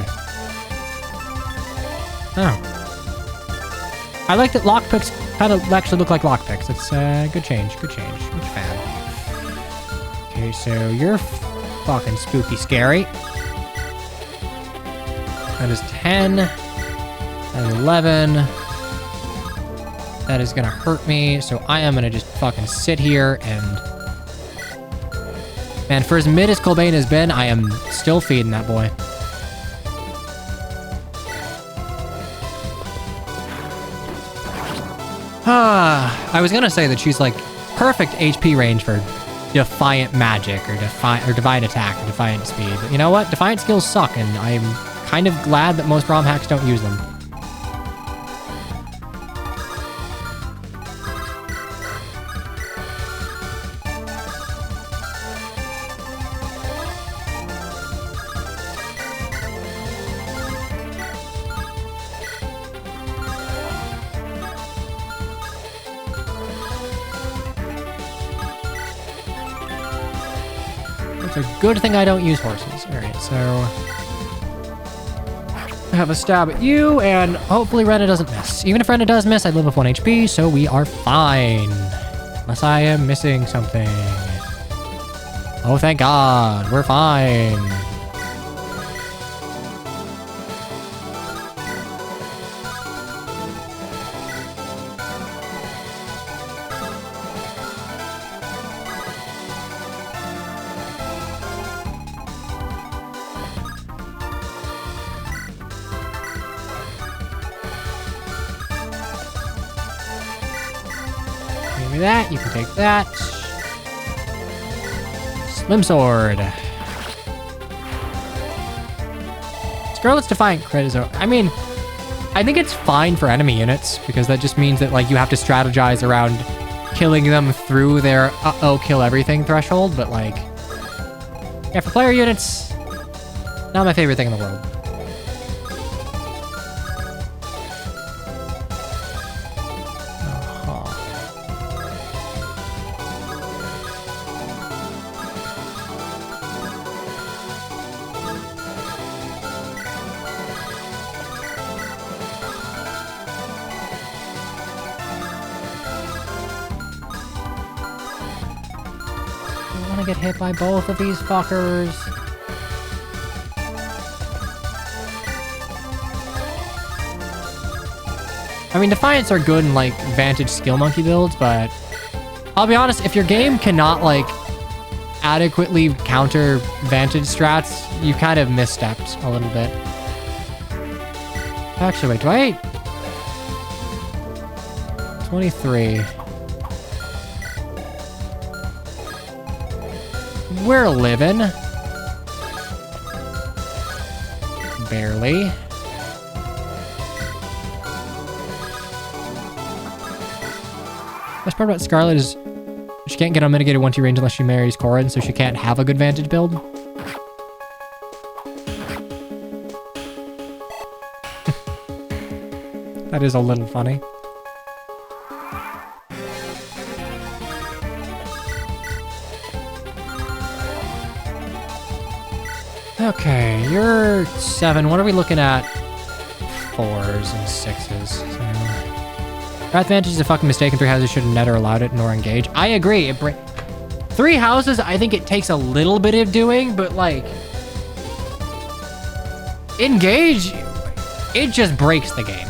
Oh. I like that lockpicks kind of actually look like lockpicks. It's good change, good change. Which fan? Okay, so you're fucking spooky scary. That is 10. That is 11. That is gonna hurt me, so I am gonna just fucking sit here and... Man, for as mid as Colbane has been, I am still feeding that boy. I was gonna say that she's like perfect HP range for Defiant Magic, or Divine Attack, or Defiant Speed. But you know what? Defiant skills suck, and I'm kind of glad that most Romhacks don't use them. It's a good thing I don't use horses. Alright, so... I have a stab at you, and hopefully Rena doesn't miss. Even if Rena does miss, I live with 1 HP, so we are fine. Unless I am missing something. Oh, thank God. We're fine. Give me that. You can take that. Slim Sword. Scarlet's Defiant Crit is... I mean, I think it's fine for enemy units, because that just means that, like, you have to strategize around killing them through their uh-oh, kill everything threshold, but, like... Yeah, for player units, not my favorite thing in the world. want to get hit by both of these fuckers. I mean, Defiants are good in, like, Vantage Skill Monkey builds, but I'll be honest, if your game cannot, like, adequately counter Vantage strats, you kind of misstepped a little bit. Actually, wait, do I... 23. We're living. Barely. Best part about Scarlet is she can't get unmitigated 1-2 range unless she marries Corrin, so she can't have a good Vantage build. That is a little funny. Okay, you're 7. What are we looking at? 4s and 6s. So... Wrath Vantage is a fucking mistake, and 3 houses should have never allowed it nor engage. I agree. 3 houses, I think it takes a little bit of doing, but like... Engage, it just breaks the game.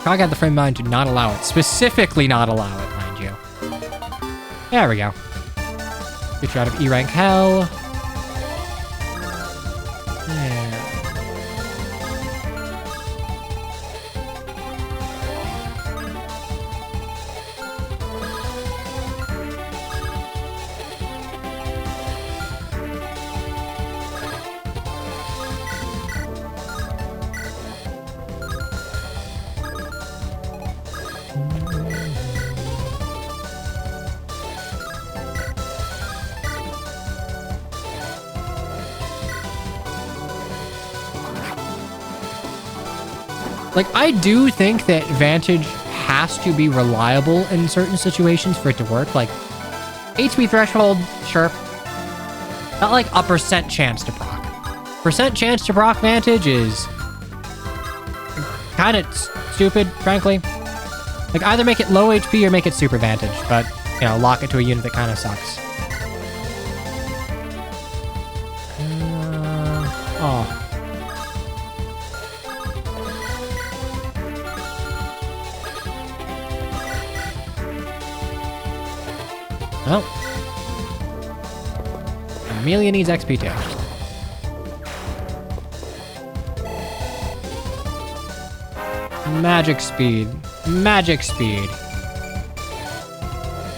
Cog had the frame of mind to not allow it. Specifically not allow it, mind you. There we go. Get you out of E-rank hell. Yeah. Like, I do think that Vantage has to be reliable in certain situations for it to work. Like, HP threshold, sure. Not like a % chance to proc. % chance to proc Vantage is kind of stupid, frankly. Like, either make it low HP or make it super Vantage, but, you know, lock it to a unit that kind of sucks. Oh. Well, Amelia needs XP too. Magic speed. Magic speed.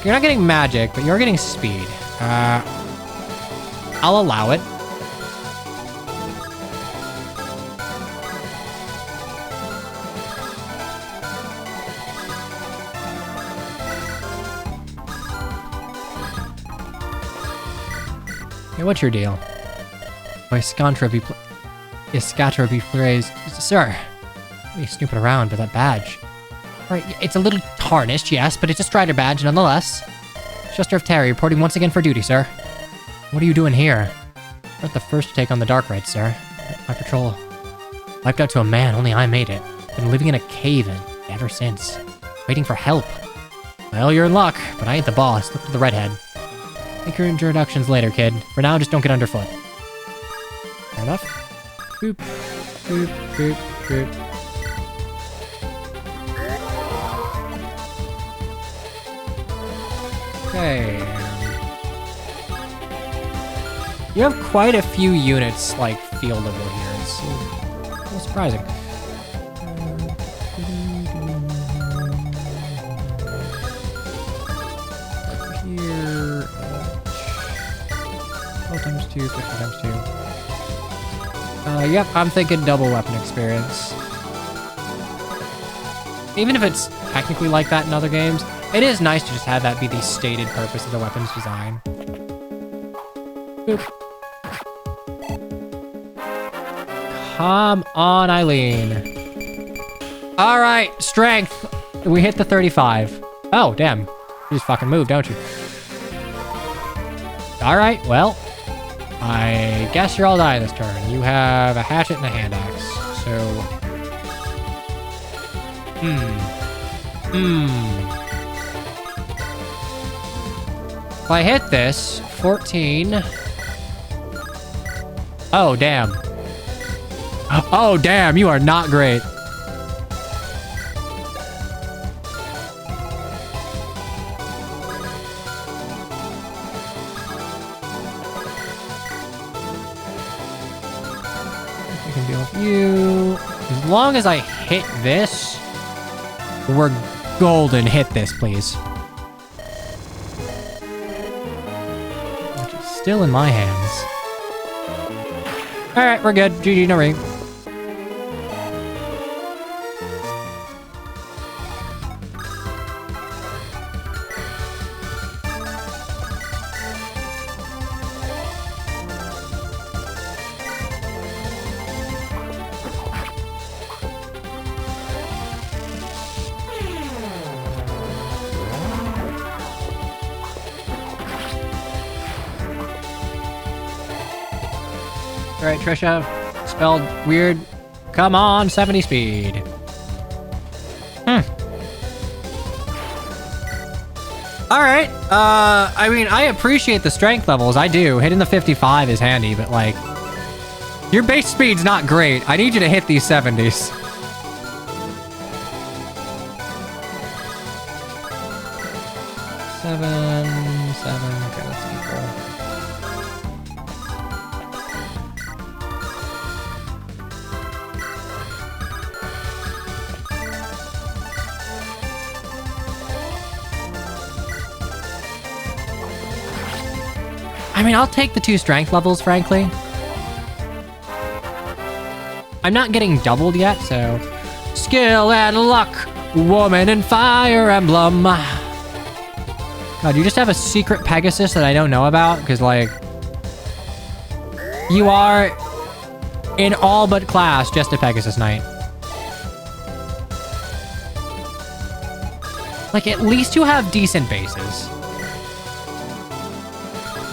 You're not getting magic, but you're getting speed. I'll allow it. Hey, what's your deal? My Scantra plays. Sir, what are you snooping around with that badge? Right, it's a little tarnished, yes, but it's a Strider badge nonetheless. Shuster of Terry, reporting once again for duty, sir. What are you doing here? You're not the first to take on the Dark Rite, sir. My patrol wiped out to a man, only I made it. Been living in a cave ever since. Waiting for help. Well, you're in luck, but I ain't the boss. Look at the redhead. Make your introductions later, kid. For now, just don't get underfoot. Fair enough. Boop, boop, boop, boop. Okay. You have quite a few units, like, fieldable here. It's a little surprising. Here... 12 times 2, 50 times 2. Yep, I'm thinking double weapon experience. Even if it's technically like that in other games, it is nice to just have that be the stated purpose of the weapon's design. Boop. Come on, Eileen. Alright, strength. We hit the 35. Oh, damn. You just fucking move, don't you? Alright, well, I guess you're all dying this turn. You have a hatchet and a hand axe, so... If I hit this, 14... Oh, damn. Oh, damn, you are not great. I can deal with you. As long as I hit this, we're golden. Hit this, please. Which is still in my hands. Alright, we're good. GG, no ring. Alright, Trisha. Spelled weird. Come on, 70 speed. Alright. I mean, I appreciate the strength levels. I do. Hitting the 55 is handy, but like... Your base speed's not great. I need you to hit these 70s. Seven. Okay, let's keep going. I mean, I'll take the 2 strength levels, frankly. I'm not getting doubled yet, so... Skill and luck! Woman and Fire Emblem! God, you just have a secret Pegasus that I don't know about? Because, like... You are... in all but class, just a Pegasus Knight. Like, at least you have decent bases.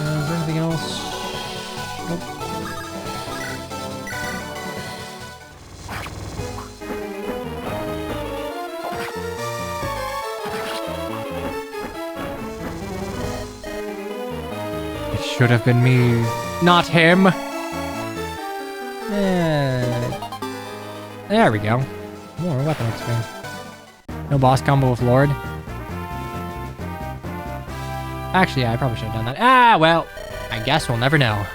Is there anything else? Nope. It should have been me, not him. There we go. More weapon XP. No boss combo with Lord. Actually, yeah, I probably should have done that. Ah, well, I guess we'll never know.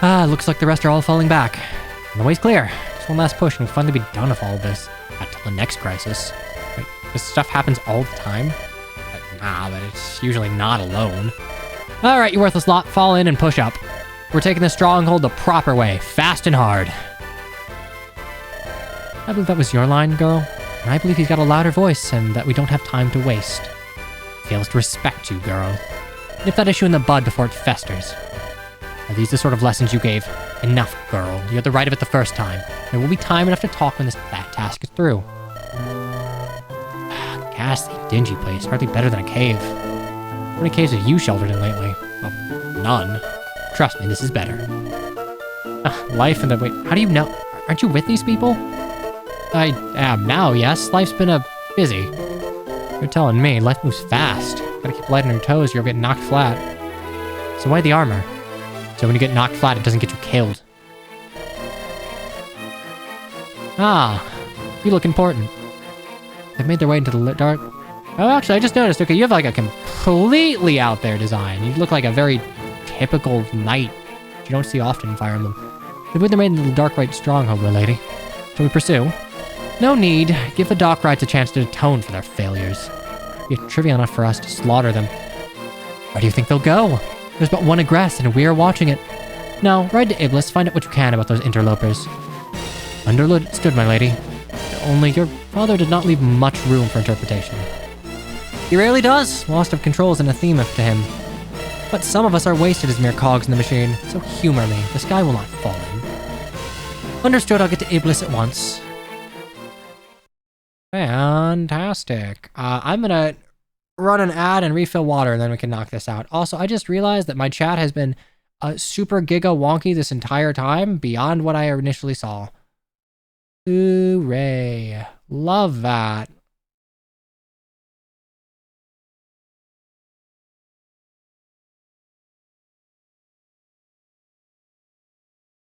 Ah, looks like the rest are all falling back. And the way's clear. Just one last push and we'll finally be done with all of this. Until the next crisis. Wait, this stuff happens all the time? Nah, but it's usually not alone. Alright, you worthless lot, fall in and push up. We're taking the stronghold the proper way, fast and hard. I believe that was your line, girl. And I believe he's got a louder voice and that we don't have time to waste. Fails to respect you, girl. Nip that issue in the bud before it festers. Are these the sort of lessons you gave? Enough, girl. You had the right of it the first time. There will be time enough to talk when this task is through. Ghastly, dingy place. Hardly better than a cave. How many caves have you sheltered in lately? Well, none. Trust me, this is better. Life in the... Wait, how do you know? Aren't you with these people? I am now, yes. Life's been busy. You're telling me, life moves fast. Gotta keep light on your toes or you'll get knocked flat. So why the armor? So when you get knocked flat, it doesn't get you killed. Ah, you look important. They've made their way into the dark... Oh, actually, I just noticed. Okay, you have like a completely out there design. You look like a very typical knight. You don't see often in Fire Emblem. They've made their way into the Dark Rite stronghold, my lady. Shall we pursue? No need. Give the Dark Rites a chance to atone for their failures. It'd be trivial enough for us to slaughter them. Where do you think they'll go? There's but one egress, and we are watching it. Now, ride to Iblis, find out what you can about those interlopers. Understood, my lady. Only your father did not leave much room for interpretation. He rarely does. Lost of control isn't a theme to him. But some of us are wasted as mere cogs in the machine, so humor me. The sky will not fall in. Understood, I'll get to Iblis at once. Fantastic. I'm gonna run an ad and refill water, and then we can knock this out. Also, I just realized that my chat has been super giga wonky this entire time, beyond what I initially saw. Hooray. Love that.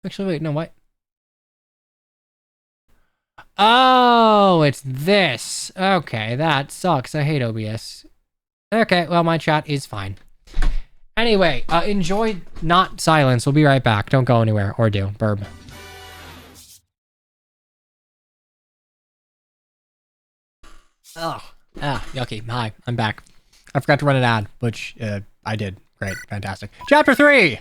Actually, wait, no, what? Oh, it's this. Okay, that sucks. I hate OBS. Okay, well, my chat is fine. Anyway, enjoy not silence. We'll be right back. Don't go anywhere. Or do. Burb. Oh, yucky. Hi, I'm back. I forgot to run an ad, which I did. Great, fantastic. Chapter 3!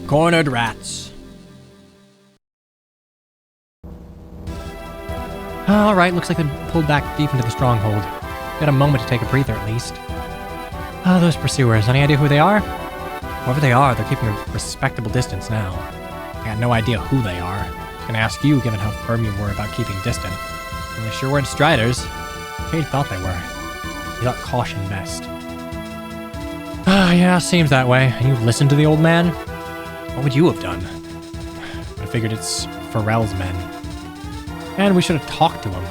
Cornered rats. Alright, looks like they pulled back deep into the stronghold. Got a moment to take a breather at least. Those pursuers, any idea who they are? Whoever they are, they're keeping a respectable distance now. I got no idea who they are. I was gonna ask you, given how firm you were about keeping distant. Well, they sure weren't Striders. Cade thought they were. He thought caution best. Yeah, seems that way. And you listened to the old man? What would you have done? I figured it's Pharrell's men. And we should have talked to him.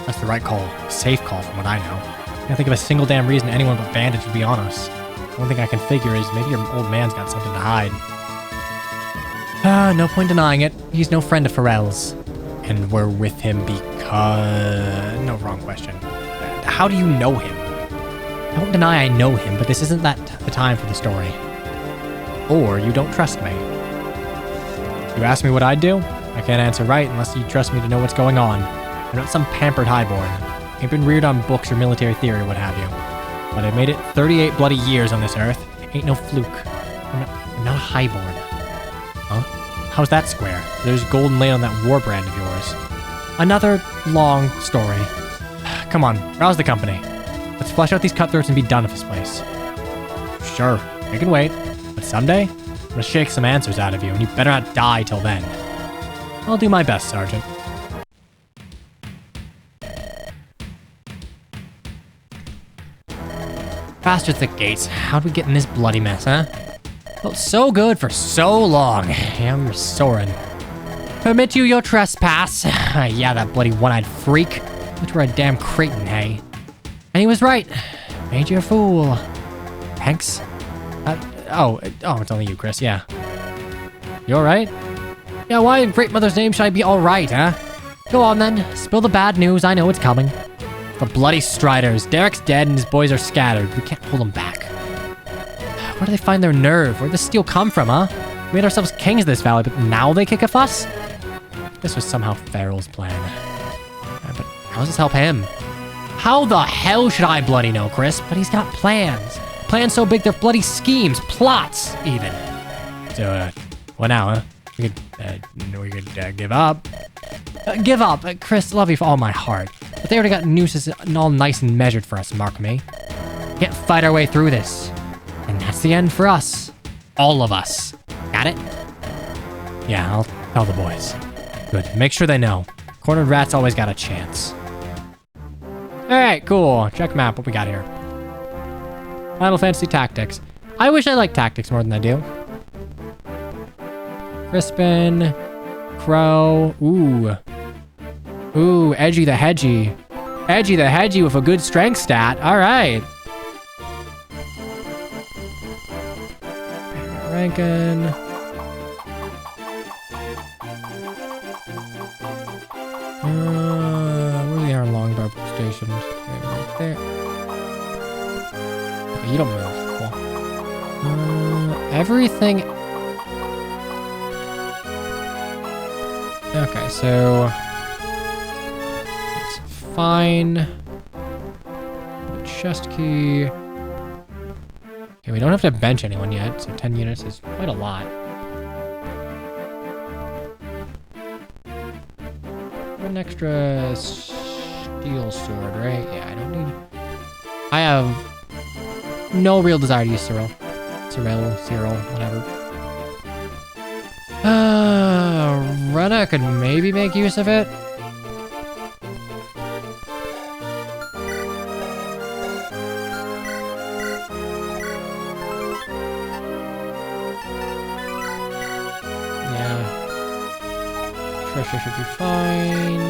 That's the right call. A safe call from what I know. I can't think of a single damn reason anyone but Bandage would be on us. The only thing I can figure is maybe your old man's got something to hide. No point denying it. He's no friend of Pharrell's. And we're with him because... No, wrong question. How do you know him? I won't deny I know him, but this isn't the time for the story. Or you don't trust me. You ask me what I'd do? I can't answer right unless you trust me to know what's going on. I'm not some pampered highborn. Ain't been reared on books or military theory or what have you. But I've made it 38 bloody years on this earth. Ain't no fluke. I'm not a highborn. Huh? How's that square? There's golden laid on that war brand of yours. Another long story. Come on, rouse the company. Let's flush out these cutthroats and be done with this place. Sure, you can wait. But someday, I'm gonna shake some answers out of you, and you better not die till then. I'll do my best, Sergeant. Bastards at the gates. How'd we get in this bloody mess, huh? Felt so good for so long. Yeah, we were soaring. Permit you your trespass. Yeah, that bloody one-eyed freak. Which were a damn Cretan, hey? And he was right. Made you a fool. Thanks. Oh, it's only you, Chris, yeah. You alright? Yeah, why in Great Mother's name should I be alright, huh? Go on then, spill the bad news, I know it's coming. The bloody Striders. Derek's dead and his boys are scattered. We can't hold them back. Where do they find their nerve? Where'd the steel come from, huh? We made ourselves kings of this valley, but now they kick a fuss? This was somehow Farrell's plan. But how does this help him? How the hell should I bloody know, Chris? But he's got plans. Plans so big they're bloody schemes, plots, even. So, what now, huh? We could give up. Give up? Chris, love you for all my heart. But they already got nooses all nice and measured for us, mark me. Can't fight our way through this. And that's the end for us. All of us. Got it? Yeah, I'll tell the boys. Good, make sure they know. Cornered rats always got a chance. Alright, cool. Check map, what we got here. Final Fantasy Tactics. I wish I liked Tactics more than I do. Crispin. Crow. Ooh, Edgy the Hedgy. Edgy the Hedgy with a good strength stat. Alright. Rankin. Where's the Iron Longbow stationed? Okay, right there. Okay, you don't move. Cool. Everything. Okay, so it's fine. The chest key. Okay, we don't have to bench anyone yet, so 10 units is quite a lot. An extra steel sword, right? Yeah, I don't need... I have no real desire to use Cyril, whatever. Rena could maybe make use of it. Yeah. Trisha should be fine.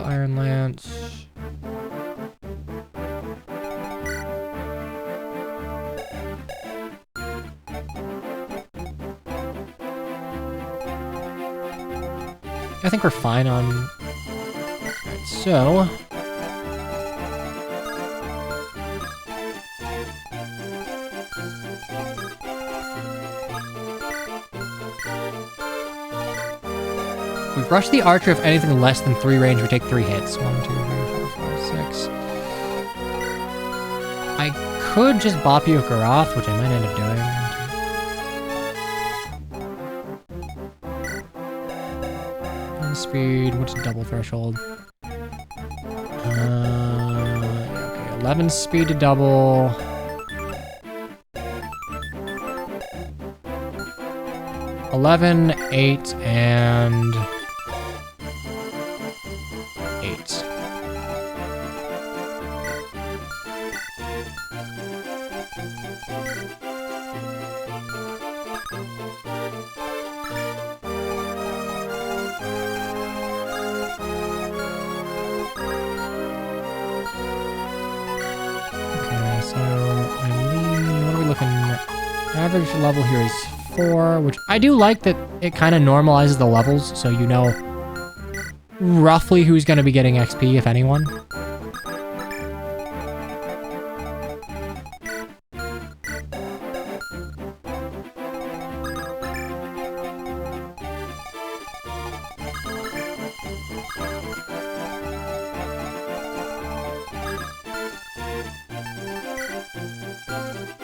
Iron Lance. I think we're fine on... Alright, so... We rush the archer. If anything less than 3 range, we take 3 hits. 1, 2, 3, 4, 5, 6. I could just bop you with Garoth, which I might end up doing. 1 speed. What's double threshold? Okay, 11 speed to double. $11, $8, and... 8. Okay, so Eileen, what are we looking at? Average level here is 4, which I do like that it kind of normalizes the levels, so you know roughly who's going to be getting XP, if anyone.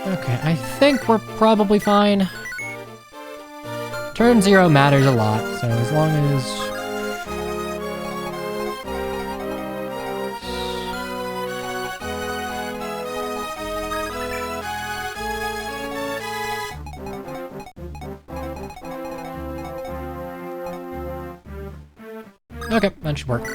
Okay, I think we're probably fine. Turn 0 matters a lot, so as long as... Okay, that should work.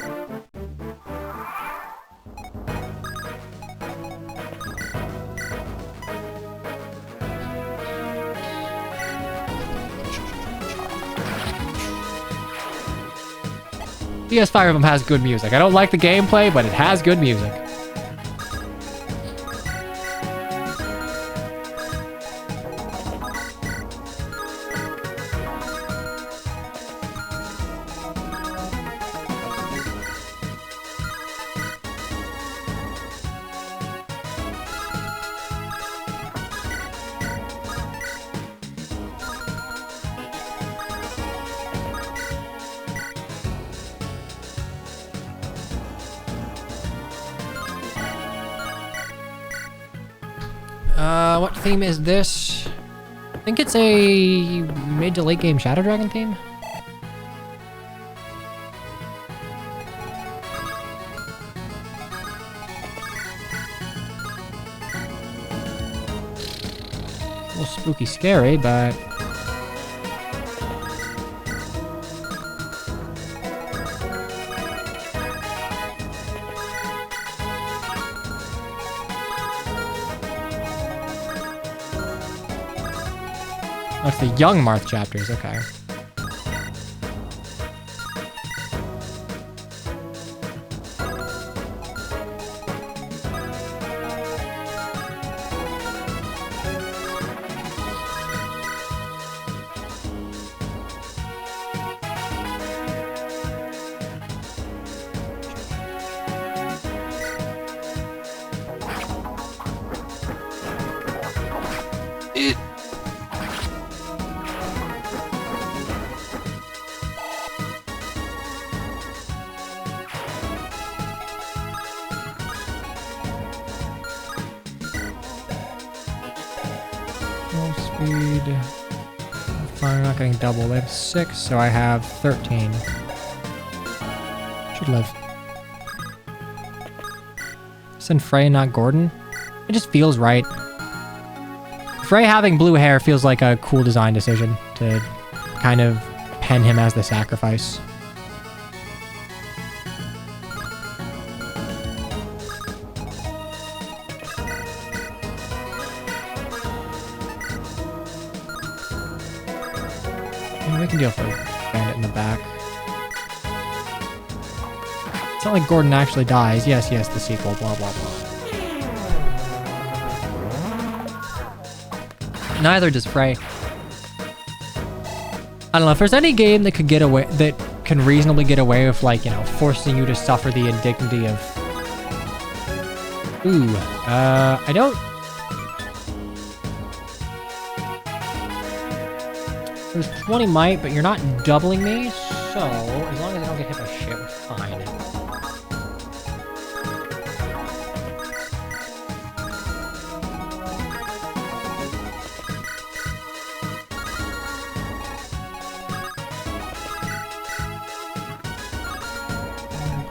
PS Fire Emblem has good music. I don't like the gameplay, but it has good music. What theme is this? I think it's a mid to late game Shadow Dragon theme. A little spooky scary, but... That's the young Marth chapters, okay. Speed fine. I'm not getting double. They have 6, so I have 13. Should live. Send Frey, not Gordon. It just feels right. Frey having blue hair feels like a cool design decision to kind of pen him as the sacrifice. We can deal with the bandit in the back. It's not like Gordon actually dies. Yes, the sequel, blah, blah, blah. Neither does Frey. I don't know, if there's any game that could get away, that can reasonably get away with, like, you know, forcing you to suffer the indignity of... I don't... There's 20 might, but you're not doubling me, so as long as I don't get hit by shit, we're fine.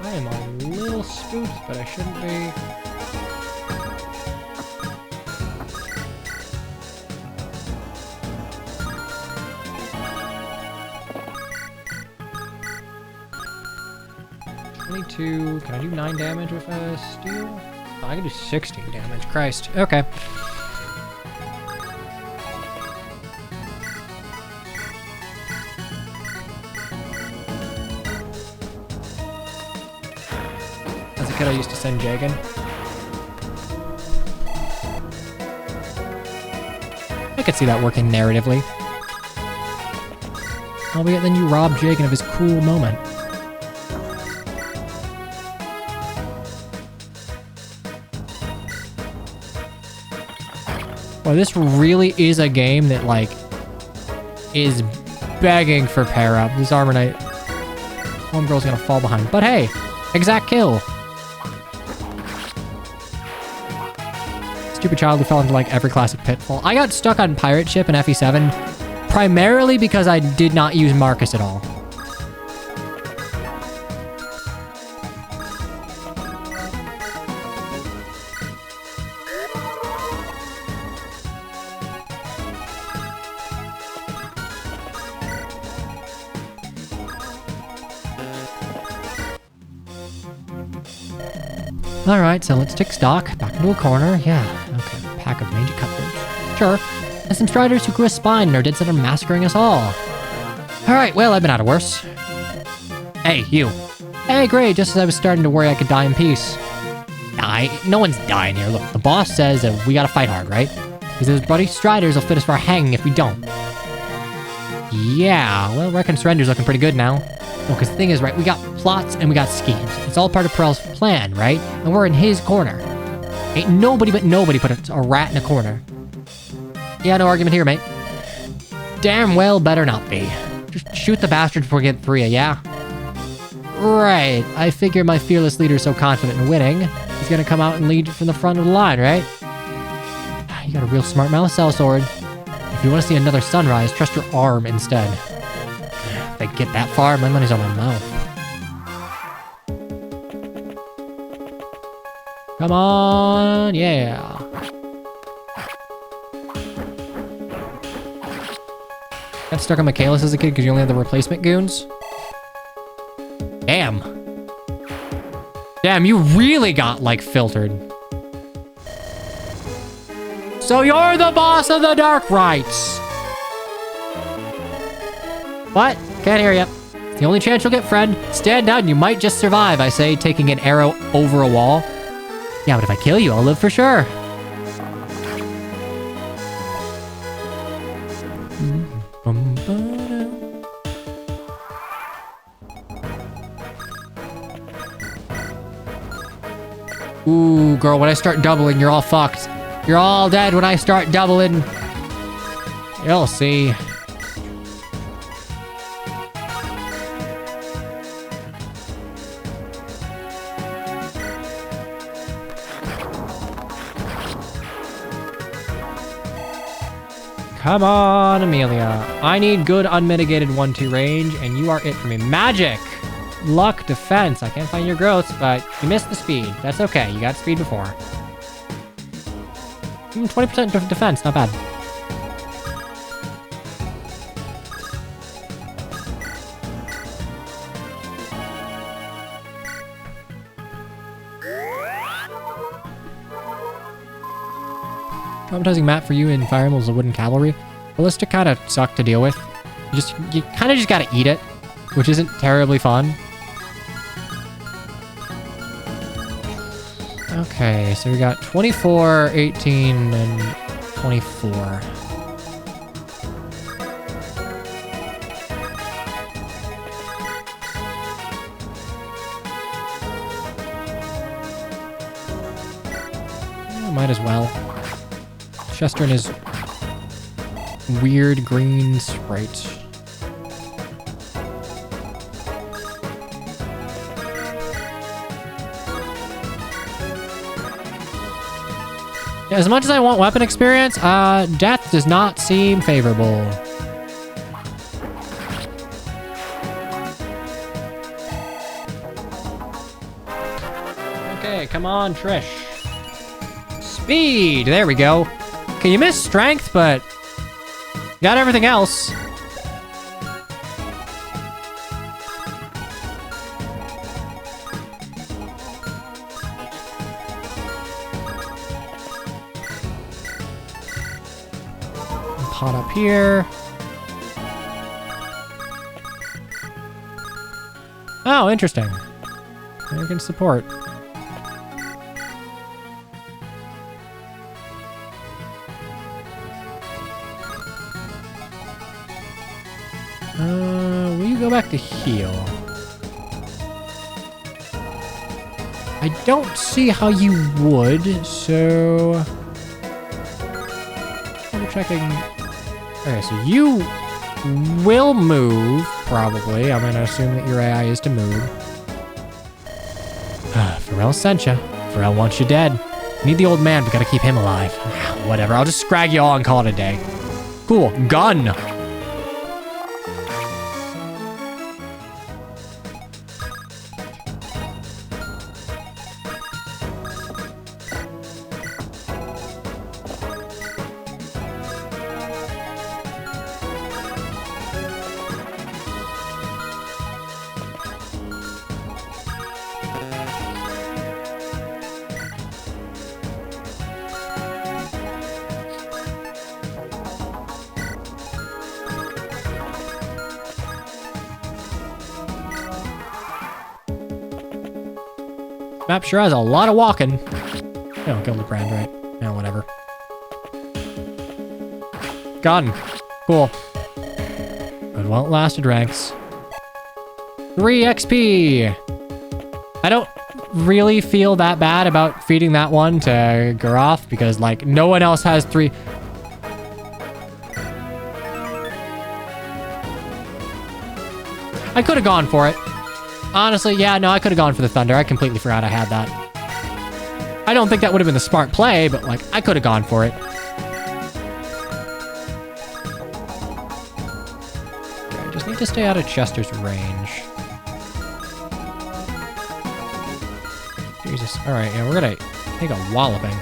I am a little spooked, but I shouldn't be. 22. Can I do 9 damage with a steel? Oh, I can do 16 damage. Christ. Okay. As a kid, I used to send Jagan. I could see that working narratively. Albeit then you rob Jagan of his cool moment. Well, this really is a game that, like, is begging for pair up. This Armor Knight... Homegirl's gonna fall behind. But hey! Exact kill! Stupid child who fell into, like, every classic pitfall. I got stuck on Pirate Ship in FE7 primarily because I did not use Marcus at all. Alright, so let's take stock. Back into a corner. Yeah, okay. Pack of mangy cutthroats. Sure. And some striders who grew a spine and are dead set on massacring us all. Alright, well, I've been out of worse. Hey, you. Hey, great, just as I was starting to worry I could die in peace. No one's dying here. Look, the boss says that we gotta fight hard, right? Because those bloody striders will fit us for a hanging if we don't. Yeah, well, Reckon Surrender's looking pretty good now. No, because the thing is, right, we got plots and we got schemes. It's all part of Perel's plan, right? And we're in his corner. Ain't nobody but nobody put a rat in a corner. Yeah, no argument here, mate. Damn well better not be. Just shoot the bastard before we get 3, yeah? Right. I figure my fearless leader's so confident in winning, he's gonna come out and lead from the front of the line, right? You got a real smart mouth, sellsword. If you want to see another sunrise, trust your arm instead. If I get that far, my money's on my mouth. Come on, yeah. Got stuck on Michaelis as a kid because you only had the replacement goons? Damn. Damn, you really got, like, filtered. So you're the boss of the Dark Rites! What? Can't hear you. It's the only chance you'll get, friend. Stand down, you might just survive, I say, taking an arrow over a wall. Yeah, but if I kill you, I'll live for sure. Ooh, girl, when I start doubling, you're all fucked. You're all dead when I start doubling. You'll see. Come on, Amelia. I need good unmitigated 1-2 range, and you are it for me. Magic! Luck, defense. I can't find your growths, but you missed the speed. That's okay. You got speed before. 20% defense, not bad. Traumatizing map for you in Fire Emblem is the Wooden Cavalry. Ballista kind of suck to deal with. You kind of just gotta eat it, which isn't terribly fun. Okay, so we got 24, 18, and 24. Might as well. Chester and his weird green sprite. Yeah, as much as I want weapon experience, death does not seem favorable. Okay, come on, Trish. Speed! There we go. Okay, you missed strength, but you got everything else. Pot up here. Oh, interesting. I can support. Will you go back to heal? I don't see how you would, so... I'm checking... Okay, so you will move, probably. I'm gonna assume that your AI is to move. Pharrell sent ya. Pharrell wants you dead. Need the old man, we gotta keep him alive. Whatever, I'll just scrag you all and call it a day. Cool, gun! Map sure has a lot of walking. Oh, killed the brand, right? No, whatever. Gun. Cool. But won't last at ranks. 3 XP! I don't really feel that bad about feeding that one to Garoth because, like, no one else has 3... I could have gone for it. Honestly, yeah, no, I could have gone for the Thunder. I completely forgot I had that. I don't think that would have been the smart play, but, like, I could have gone for it. Okay, I just need to stay out of Chester's range. Jesus. All right, yeah, we're gonna take a walloping.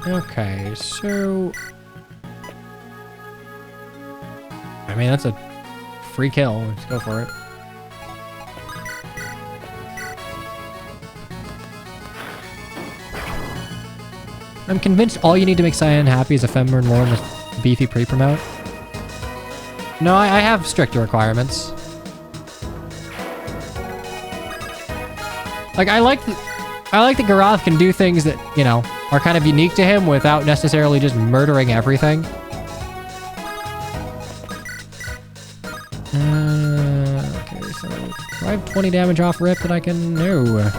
Okay, so... I mean, that's a free kill. Let's go for it. I'm convinced all you need to make Cyan happy is a Femoran Lord with beefy pre-promote. No, I have stricter requirements. Like, I like that Garoth can do things that, you know, are kind of unique to him without necessarily just murdering everything. Okay, so do I have 20 damage off Rip that I can... No.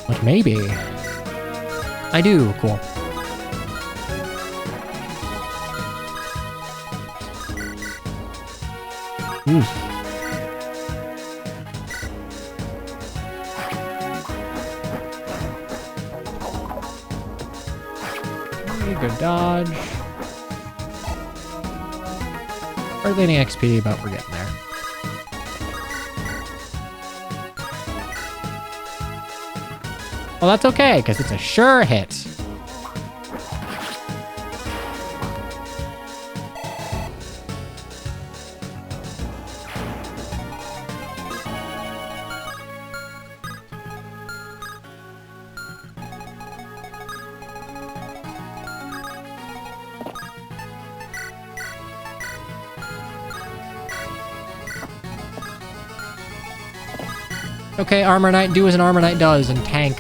But maybe. I do. Cool. Oof. Okay, good dodge. Hardly any XP, but we're getting there. Well, that's okay, because it's a sure hit. Okay, Armor Knight, do as an Armor Knight does and tank.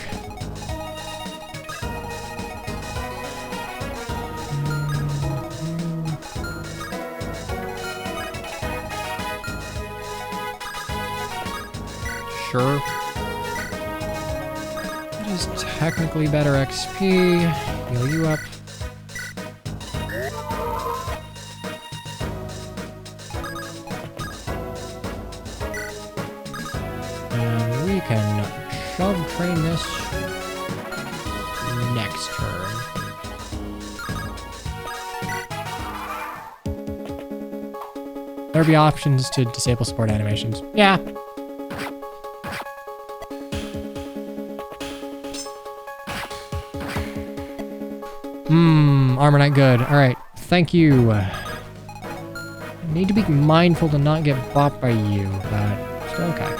Sure. It is technically better XP. Heal you up. And we can shove train this next turn. There'll be options to disable support animations. Yeah. Armor Knight good. Alright, thank you. I need to be mindful to not get bopped by you, but still okay.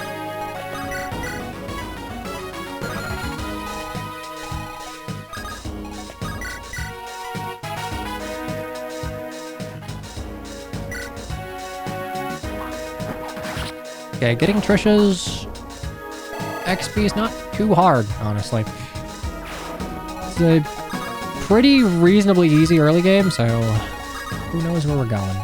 Okay, getting Trisha's XP is not too hard, honestly. It's a pretty reasonably easy early game, so who knows where we're going.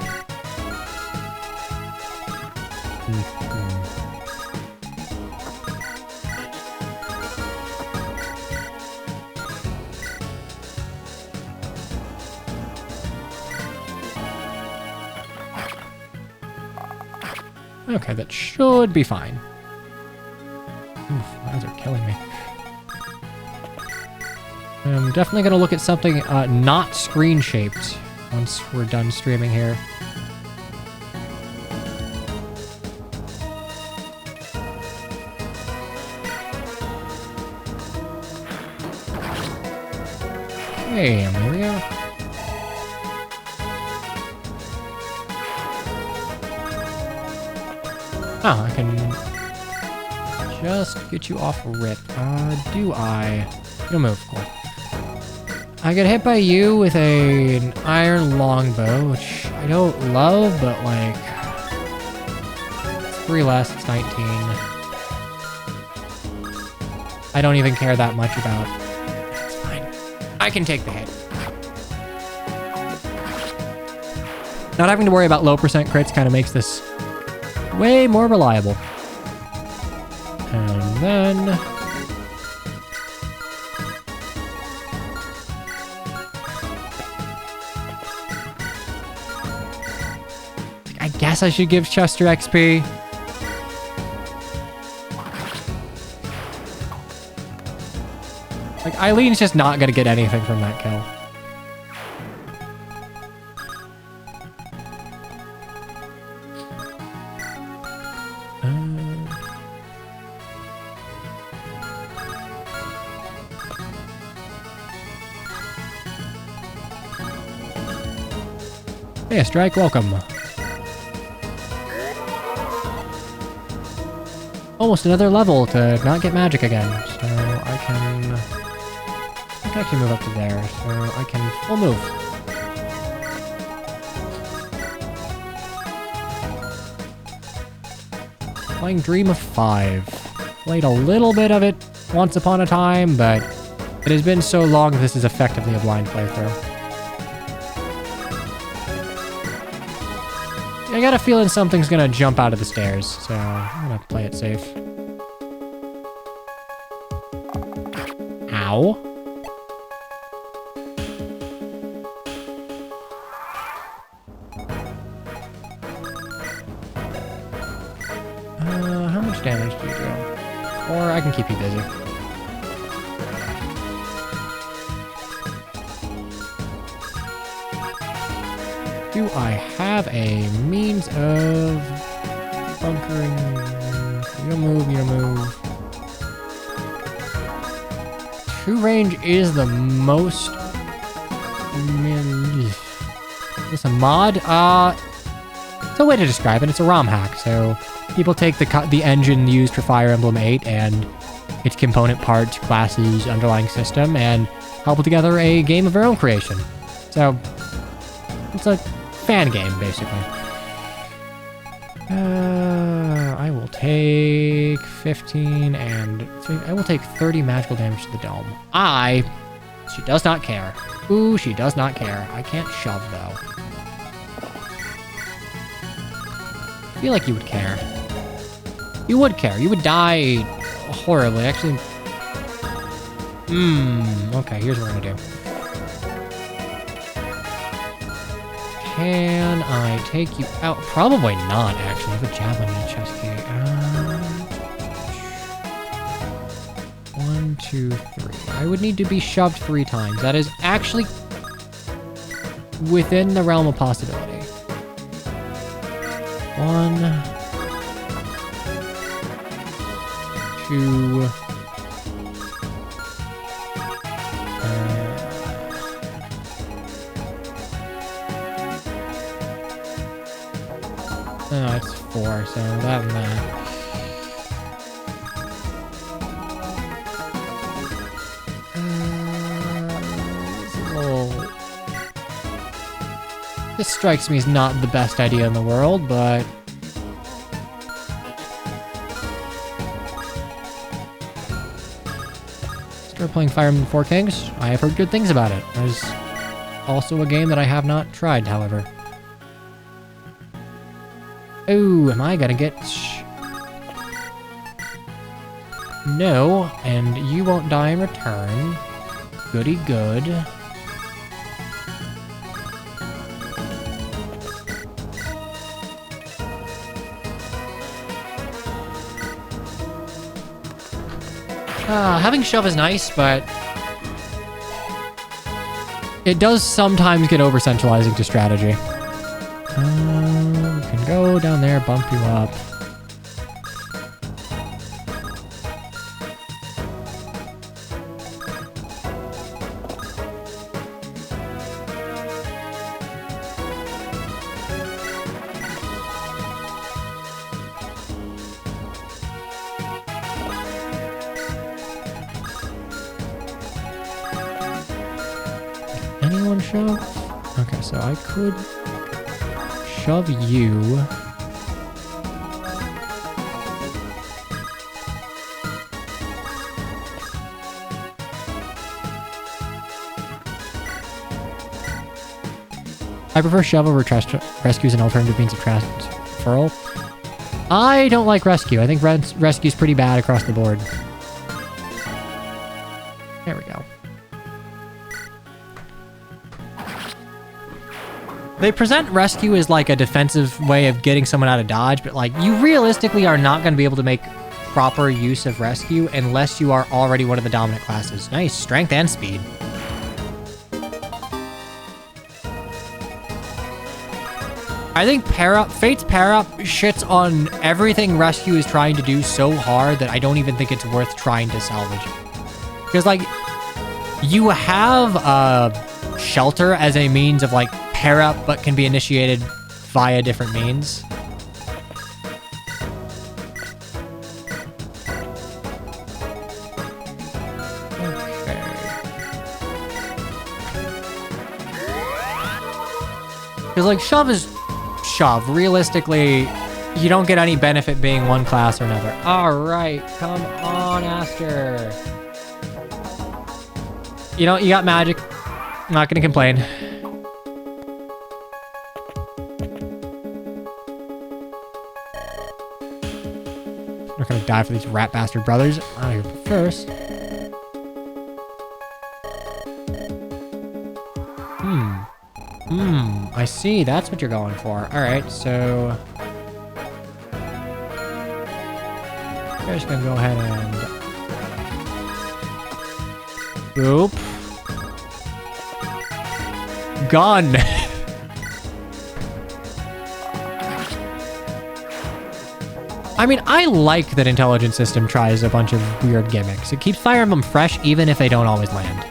Okay, that should be fine. Oof, eyes are killing me. I'm definitely going to look at something not screen-shaped once we're done streaming here. Hey, Amelia. Oh, I can just get you off a rip. Do I? No move, cool. I get hit by you with an iron longbow, which I don't love, but like, it's 3 less, it's 19. I don't even care that much about. It's fine. I can take the hit. Not having to worry about low percent crits kind of makes this way more reliable. And then I guess I should give Chester XP. Like, Eileen's just not gonna get anything from that kill. Hey, Strike, welcome. Almost another level to not get magic again, so I can actually move up to there, so I can full move. Playing Dream of 5. Played a little bit of it once upon a time, but it has been so long this is effectively a blind playthrough. I got a feeling something's gonna jump out of the stairs, so I'm gonna play it safe. Ow. keep you busy. Do I have a means of bunkering? You don't move, you don't move. True range is the most... Is this a mod? It's a way to describe it. It's a Romhack. So people take the engine used for Fire Emblem 8 and its component parts, classes, underlying system, and cobble together a game of their own creation. So it's a fan game, basically. I will take 15 and... I will take 30 magical damage to the dome. She does not care. Ooh, she does not care. I can't shove, though. I feel like you would care. You would care. You would die horribly. Actually... Okay, here's what we're gonna do. Can I take you out? Probably not, actually. I have a javelin in a chest key. 1, 2, 3. I would need to be shoved 3 times. That is actually within the realm of possibility. 1, 2. Oh, it's 4, so that and that. This strikes me as not the best idea in the world, but... Start playing Fire Emblem 4 Kings. I have heard good things about it. It is also a game that I have not tried, however. Oh, am I gonna get... No, and you won't die in return. Goody good. Having shove is nice, but it does sometimes get over-centralizing to strategy. We can go down there, bump you up. Anyone shove? Okay, so I could shove you. I prefer shove over rescue as an alternative means of transferal. I don't like rescue. I think rescue's pretty bad across the board. There we go. They present rescue as like a defensive way of getting someone out of dodge, but like you realistically are not going to be able to make proper use of rescue unless you are already one of the dominant classes. Nice, strength and speed. I think Fate's pair-up shits on everything rescue is trying to do so hard that I don't even think it's worth trying to salvage. Because like, you have shelter as a means of like pair up, but can be initiated via different means. Okay. Because like shove is shove. Realistically, you don't get any benefit being one class or another. All right, come on, Aster. You know, you got magic. I'm not gonna complain. I'm not gonna die for these rat bastard brothers. Out of here first. I see. That's what you're going for. All right, so I'm just gonna go ahead and Boop. Gone. I mean, I like that Intelligent System tries a bunch of weird gimmicks. It keeps Fire Emblem fresh even if they don't always land.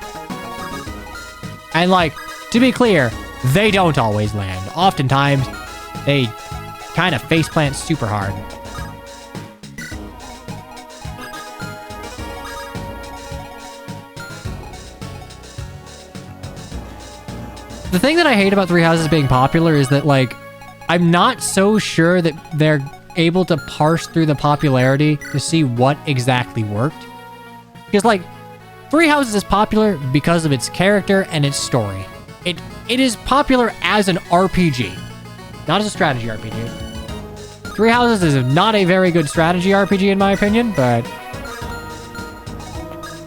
And like, to be clear, they don't always land. Oftentimes, they kind of faceplant super hard. The thing that I hate about Three Houses being popular is that, like, I'm not so sure that they're able to parse through the popularity to see what exactly worked. Because, like, Three Houses is popular because of its character and its story. It is popular as an RPG, not as a strategy RPG. Three Houses is not a very good strategy RPG in my opinion, but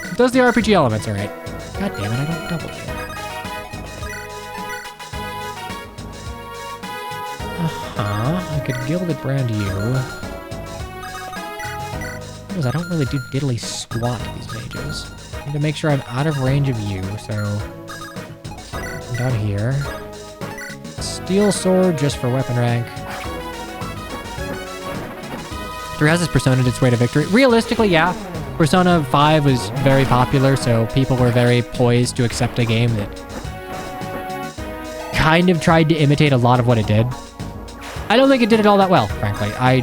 it does the RPG elements alright. God damn it, I don't double here. I could Gilded Brand you. Because I don't really do diddly squat to these mages. I need to make sure I'm out of range of you, so I'm down here. Steel Sword just for weapon rank. Three Houses Persona'd its way to victory. Realistically, yeah. Persona 5 was very popular, so people were very poised to accept a game that kind of tried to imitate a lot of what it did. I don't think it did it all that well, frankly. I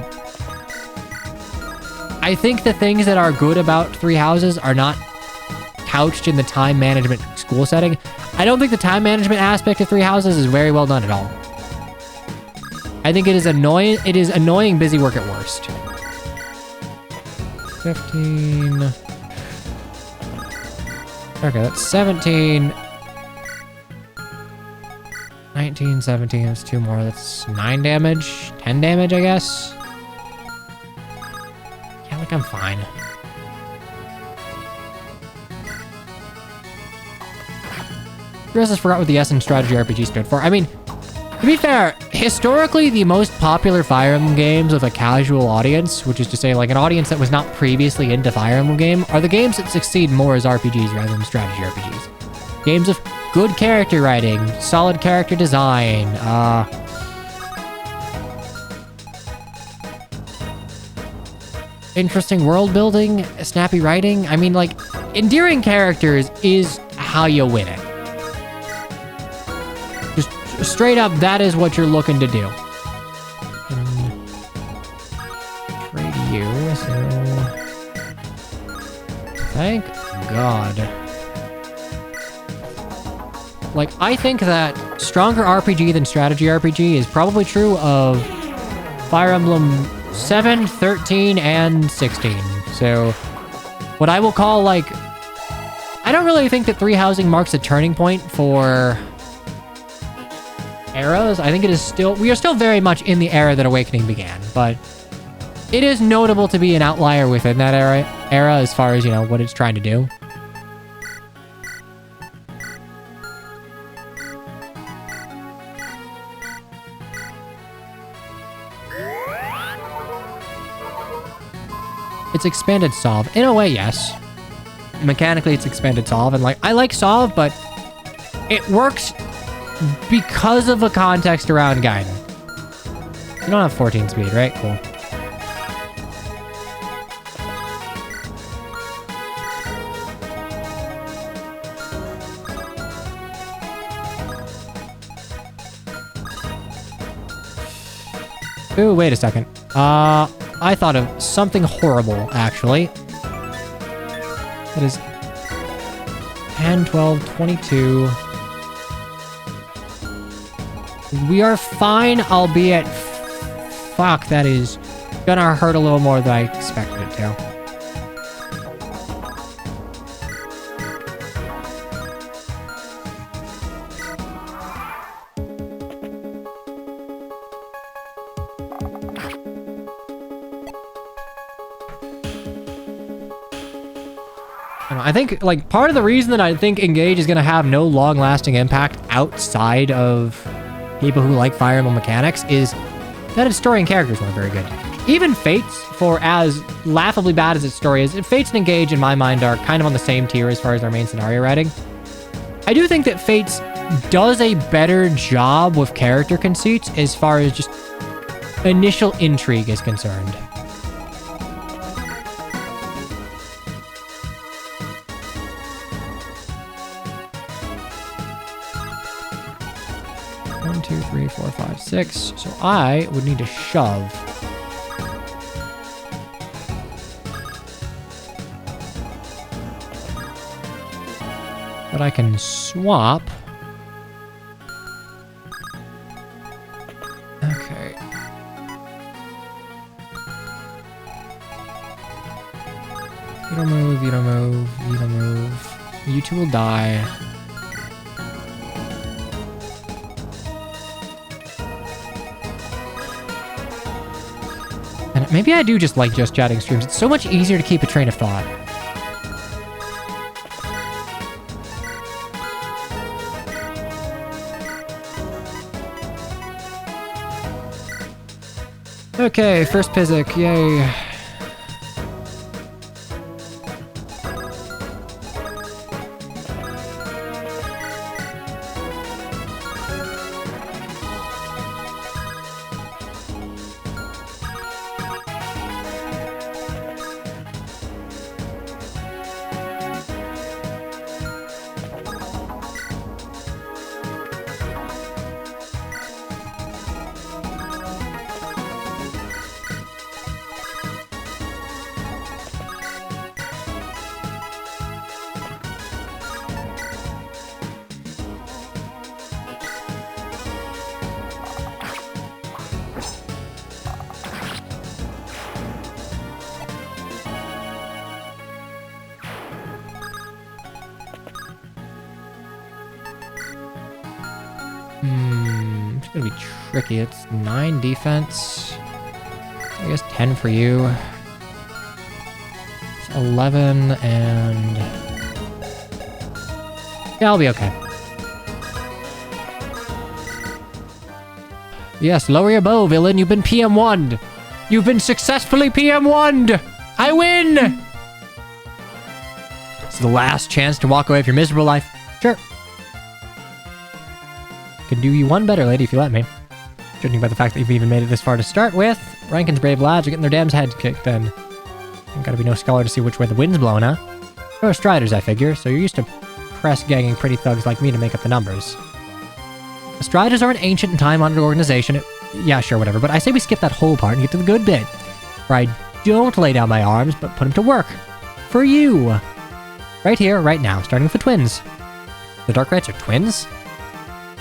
think the things that are good about Three Houses are not couched in the time management school setting. I don't think the time management aspect of Three Houses is very well done at all. I think it is annoying. It is annoying busy work at worst. 15. Okay, that's 17. 19, 17, that's 2 more. That's 9 damage. 10 damage, I guess. Yeah, like I'm fine. I just forgot what the S in strategy RPG stood for. I mean, to be fair, historically, the most popular Fire Emblem games with a casual audience, which is to say, like, an audience that was not previously into Fire Emblem game, are the games that succeed more as RPGs rather than strategy RPGs. Games of good character writing, solid character design, interesting world building, snappy writing. I mean, like, endearing characters is how you win it. Just straight up, that is what you're looking to do. Trade you, so... Thank God. Like, I think that stronger RPG than strategy RPG is probably true of Fire Emblem 7, 13, and 16. So, what I will call, like... I don't really think that Three Housing marks a turning point for eras. I think it is still... We are still very much in the era that Awakening began, but it is notable to be an outlier within that era as far as, you know, what it's trying to do. It's expanded Solve. In a way, yes. Mechanically, it's expanded Solve, and, like, I like Solve, but it works because of the context around Gaiden. You don't have 14 speed, right? Cool. Ooh, wait a second. I thought of something horrible, actually. That is 10, 12, 22. We are fine, albeit... Fuck, that is gonna hurt a little more than I expected it to. I think, like, part of the reason that I think Engage is going to have no long-lasting impact outside of people who like Fire Emblem mechanics is that its story and characters weren't very good. Even Fates, for as laughably bad as its story is, Fates and Engage, in my mind, are kind of on the same tier as far as our main scenario writing. I do think that Fates does a better job with character conceits as far as just initial intrigue is concerned. One, two, three, four, five, six. So I would need to shove. But I can swap. Okay. You don't move, you don't move, you don't move. You two will die. And maybe I do just like just chatting streams. It's so much easier to keep a train of thought. Okay, first Physic, yay. It's gonna be tricky. It's 9 defense. I guess 10 for you. It's 11 and... yeah, I'll be okay. Yes, lower your bow, villain. You've been PM1'd. You've been successfully PM1'd. I win! It's the last chance to walk away with your miserable life. Sure. Could do you one better, lady, if you let me. Judging by the fact that you've even made it this far to start with, Rankin's brave lads are getting their damn heads kicked then. Ain't gotta be no scholar to see which way the wind's blowing, huh? You're striders, I figure, so you're used to press-ganging pretty thugs like me to make up the numbers. The Striders are an ancient and time-honored organization. Yeah, sure, whatever, but I say we skip that whole part and get to the good bit. Where I don't lay down my arms, but put them to work. For you! Right here, right now, starting with the twins. The Dark Rights are twins?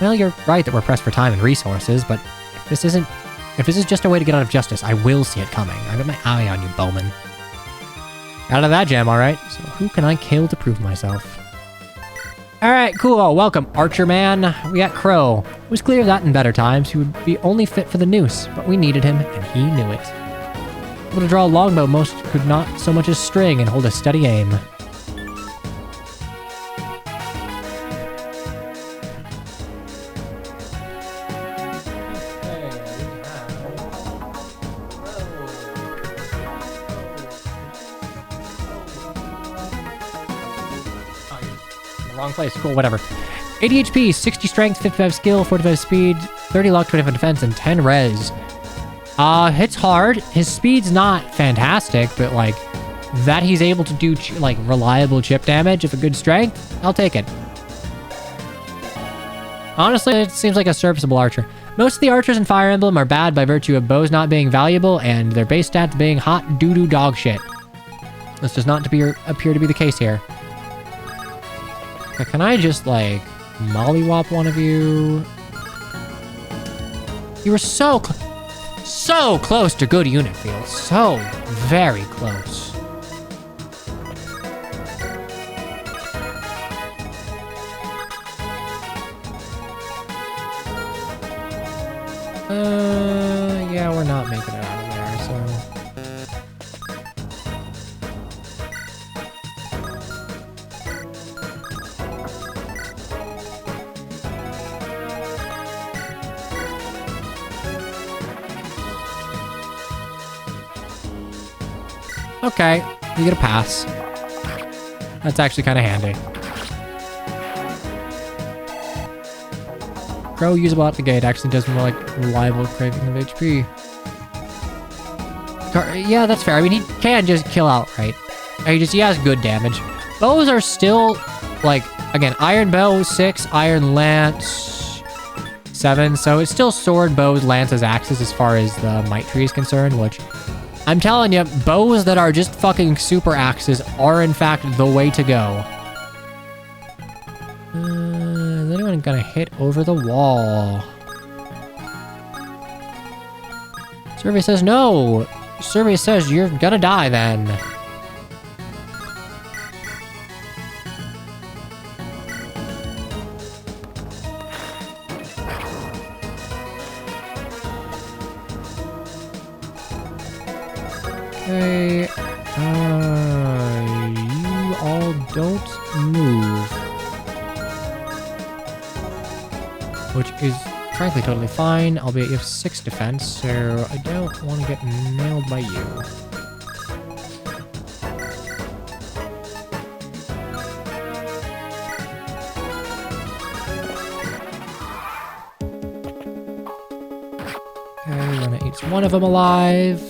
Well, you're right that we're pressed for time and resources, but if this is just a way to get out of justice, I will see it coming. I got my eye on you, Bowman. Out of that jam, alright. So who can I kill to prove myself? Alright, cool. Welcome, Archer Man. We got Crow. It was clear that in better times he would be only fit for the noose, but we needed him, and he knew it. Able to draw a longbow, most could not so much as string and hold a steady aim. Wrong place. Cool, whatever. 80 HP, 60 strength, 55 skill, 45 speed, 30 luck, 25 defense, and 10 res. Hits hard. His speed's not fantastic, but like that he's able to do like reliable chip damage with a good strength, I'll take it. Honestly, it seems like a serviceable archer. Most of the archers in Fire Emblem are bad by virtue of bows not being valuable and their base stats being hot doo-doo dog shit. This does not appear to be the case here. Can I just, like, mollywop one of you? You were so close to good unit feel. So very close. Yeah, we're not making it out of there, so... Okay, you get a pass. That's actually kind of handy. Grow usable out the gate actually does more like reliable craving of HP. Yeah, that's fair. I mean, he can just kill outright. He has good damage. Bows are still, like, again, Iron Bow 6, Iron Lance 7. So it's still sword, bows, lances, axes as far as the might tree is concerned, which I'm telling you, bows that are just fucking super axes are in fact the way to go. Is anyone gonna hit over the wall? Survey says no. Survey says you're gonna die then. Okay, you all don't move. Which is frankly totally fine, albeit you have 6 defense, so I don't want to get nailed by you. Okay, Lena eats one of them alive.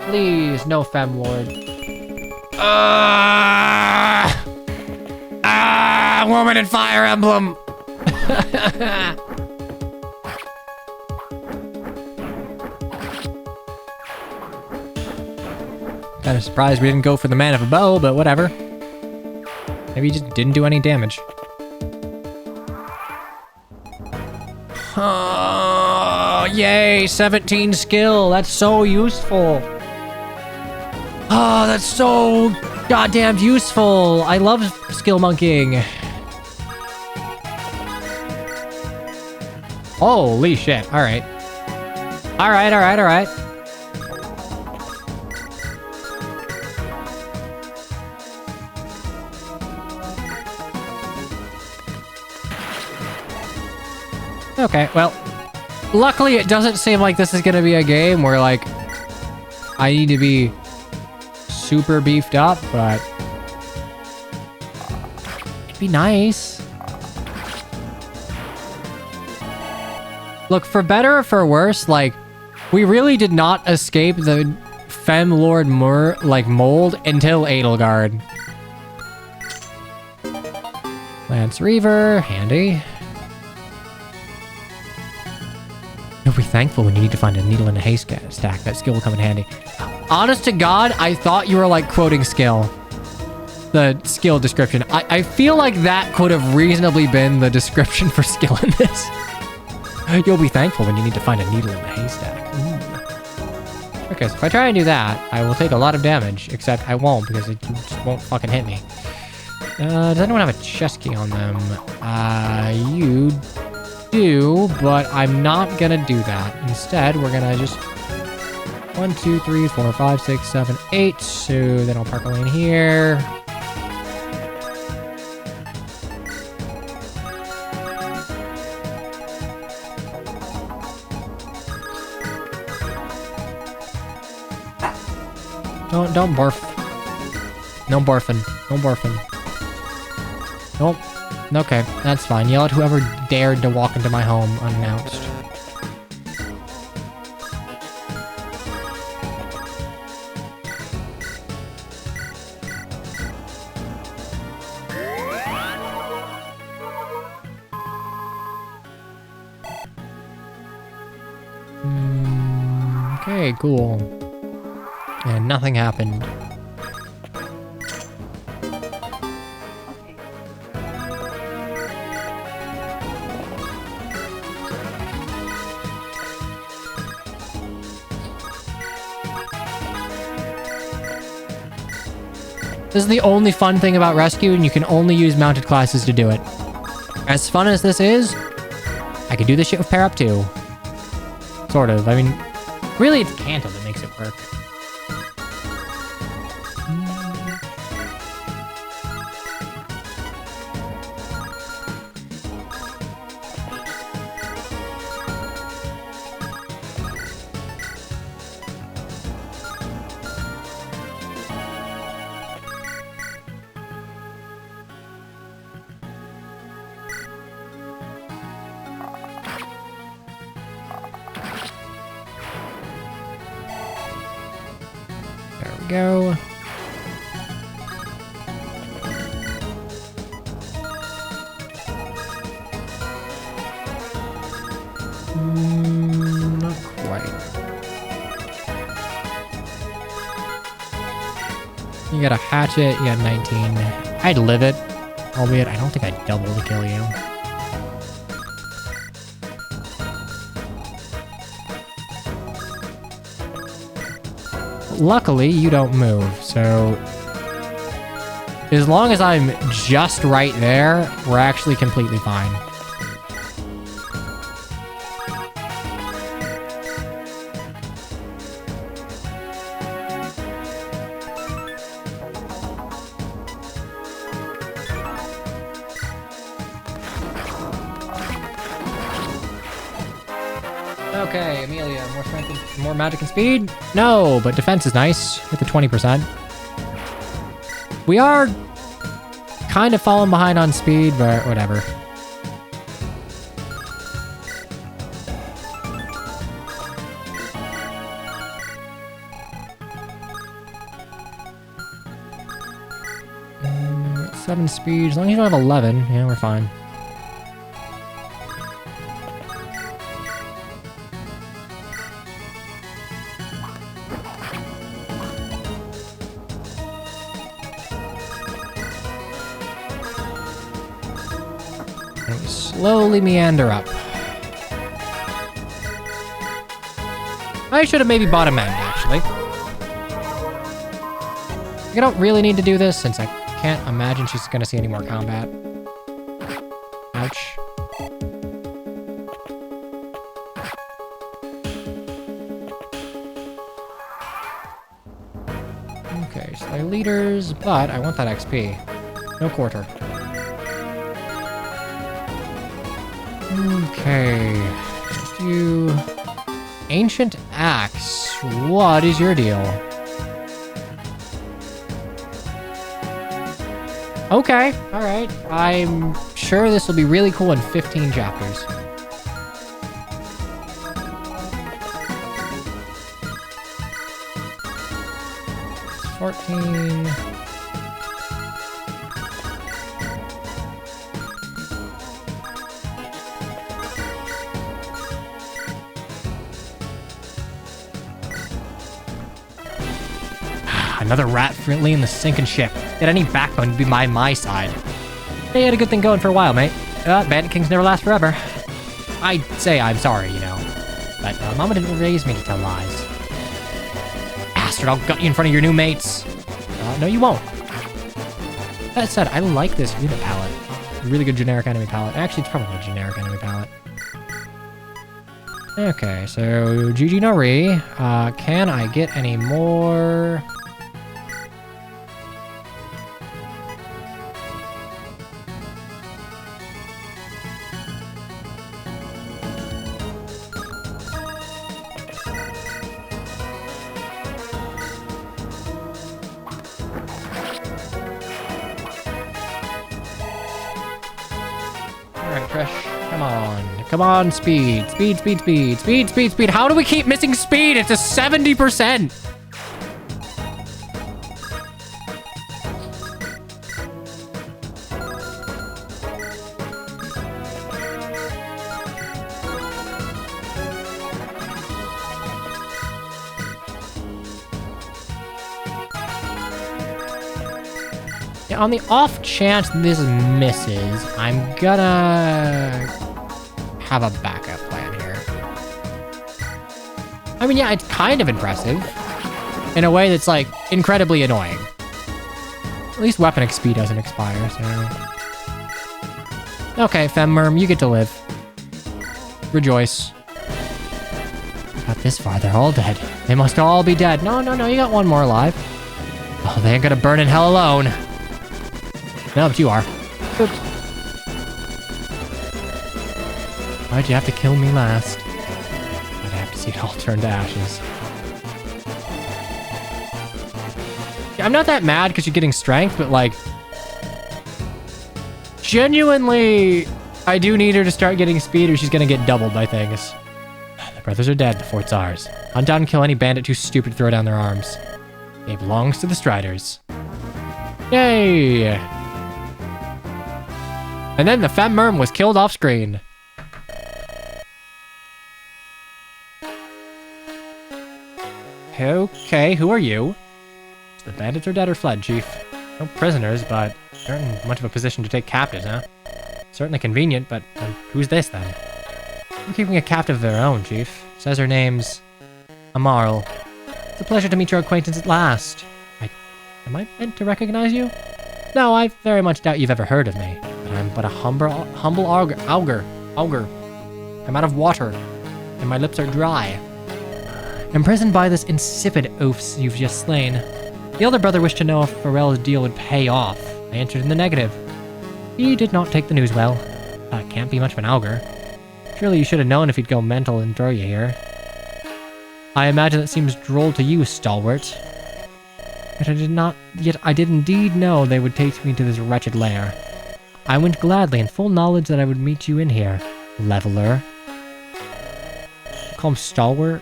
Please, no Fem Lord. Woman in Fire Emblem! Kind of surprised we didn't go for the man of a bow, but whatever. Maybe he just didn't do any damage. Oh, yay, 17 skill. That's so useful. Oh, that's so goddamn useful. I love skill monkeying. Holy shit. All right. All right, all right, all right. Okay, well, luckily it doesn't seem like this is gonna be a game where, like, I need to be super beefed up, but it'd be nice. Look, for better or for worse, like, we really did not escape the Fem Lord mold until Edelgard. Lance Reaver, handy. You'll be thankful when you need to find a needle in a haystack. That skill will come in handy. Honest to God, I thought you were, like, quoting skill. The skill description. I feel like that could have reasonably been the description for skill in this. You'll be thankful when you need to find a needle in the haystack. Ooh. Okay, so if I try and do that, I will take a lot of damage, except I won't because it just won't fucking hit me. Does anyone have a chest key on them? You do, but I'm not gonna do that. Instead, we're gonna just 1, 2, 3, 4, 5, 6, 7, 8. So then I'll park a lane here. Don't barf. No barfing. No barfing. Nope. Okay, that's fine. Yell at whoever dared to walk into my home unannounced. Okay, cool. And nothing happened. This is the only fun thing about Rescue, and you can only use mounted classes to do it. As fun as this is, I could do this shit with pair up too. Sort of. I mean, really it's Kanto that makes it work. we go. Not quite. You got a hatchet, you got 19. I'd live it, albeit I don't think I'd double to kill you. Luckily, you don't move, so as long as I'm just right there, we're actually completely fine. Okay, Amelia, more strength and more magic and speed? No, but defense is nice with the 20%. We are kind of falling behind on speed, but whatever. Seven speed, as long as you don't have 11, yeah, we're fine. Slowly meander up. I should have maybe bought a mend, actually. I don't really need to do this since I can't imagine she's gonna see any more combat. Ouch. Okay, slay leaders, but I want that XP. No quarter. Okay, just you. Ancient Axe. What is your deal? Okay, alright. I'm sure this will be really cool in 15 chapters. It's 14. Another rat friendly in the sinking ship. Get any backbone to be by my side. They had a good thing going for a while, mate. Bandit Kings never last forever. I'd say I'm sorry, you know. But Mama didn't raise me to tell lies. Bastard, I'll gut you in front of your new mates. No, you won't. That said, I like this unit palette. Really good generic enemy palette. Actually, it's probably a generic enemy palette. Okay, so GG Nori. Can I get any more? Come on, speed. Speed, speed, speed. Speed, speed, speed. How do we keep missing speed? It's a 70%. Yeah, on the off chance this misses, I'm gonna have a backup plan here. I mean, yeah, it's kind of impressive in a way that's like incredibly annoying. At least weapon XP doesn't expire, so. Okay, Femmerm, you get to live. Rejoice. Got this far, they're all dead. They must all be dead. No, no, no, you got one more alive. Oh, they ain't gonna burn in hell alone. No, but you are. Oops. Why'd you have to kill me last? I'd have to see it all turn to ashes. Yeah, I'm not that mad because you're getting strength, but like... genuinely, I do need her to start getting speed or she's gonna get doubled by things. The brothers are dead, the fort's ours. Hunt down and kill any bandit too stupid to throw down their arms. It belongs to the Striders. Yay! And then the Femmerm was killed off screen. Okay, who are you? The bandits are dead or fled, Chief. No prisoners, but they're in much of a position to take captives, huh? Certainly convenient, but who's this then? We're keeping a captive of their own, Chief. Says her name's Amarl. It's a pleasure to meet your acquaintance at last. Am I meant to recognize you? No, I very much doubt you've ever heard of me. I'm but a humble augur. I'm out of water, and my lips are dry. Imprisoned by this insipid oafs you've just slain. The elder brother wished to know if Pharrell's deal would pay off. I answered in the negative. He did not take the news well. Can't be much of an augur. Surely you should have known if he'd go mental and throw you here. I imagine it seems droll to you, stalwart. Yet I did indeed know they would take me to this wretched lair. I went gladly in full knowledge that I would meet you in here, leveler. Call him stalwart?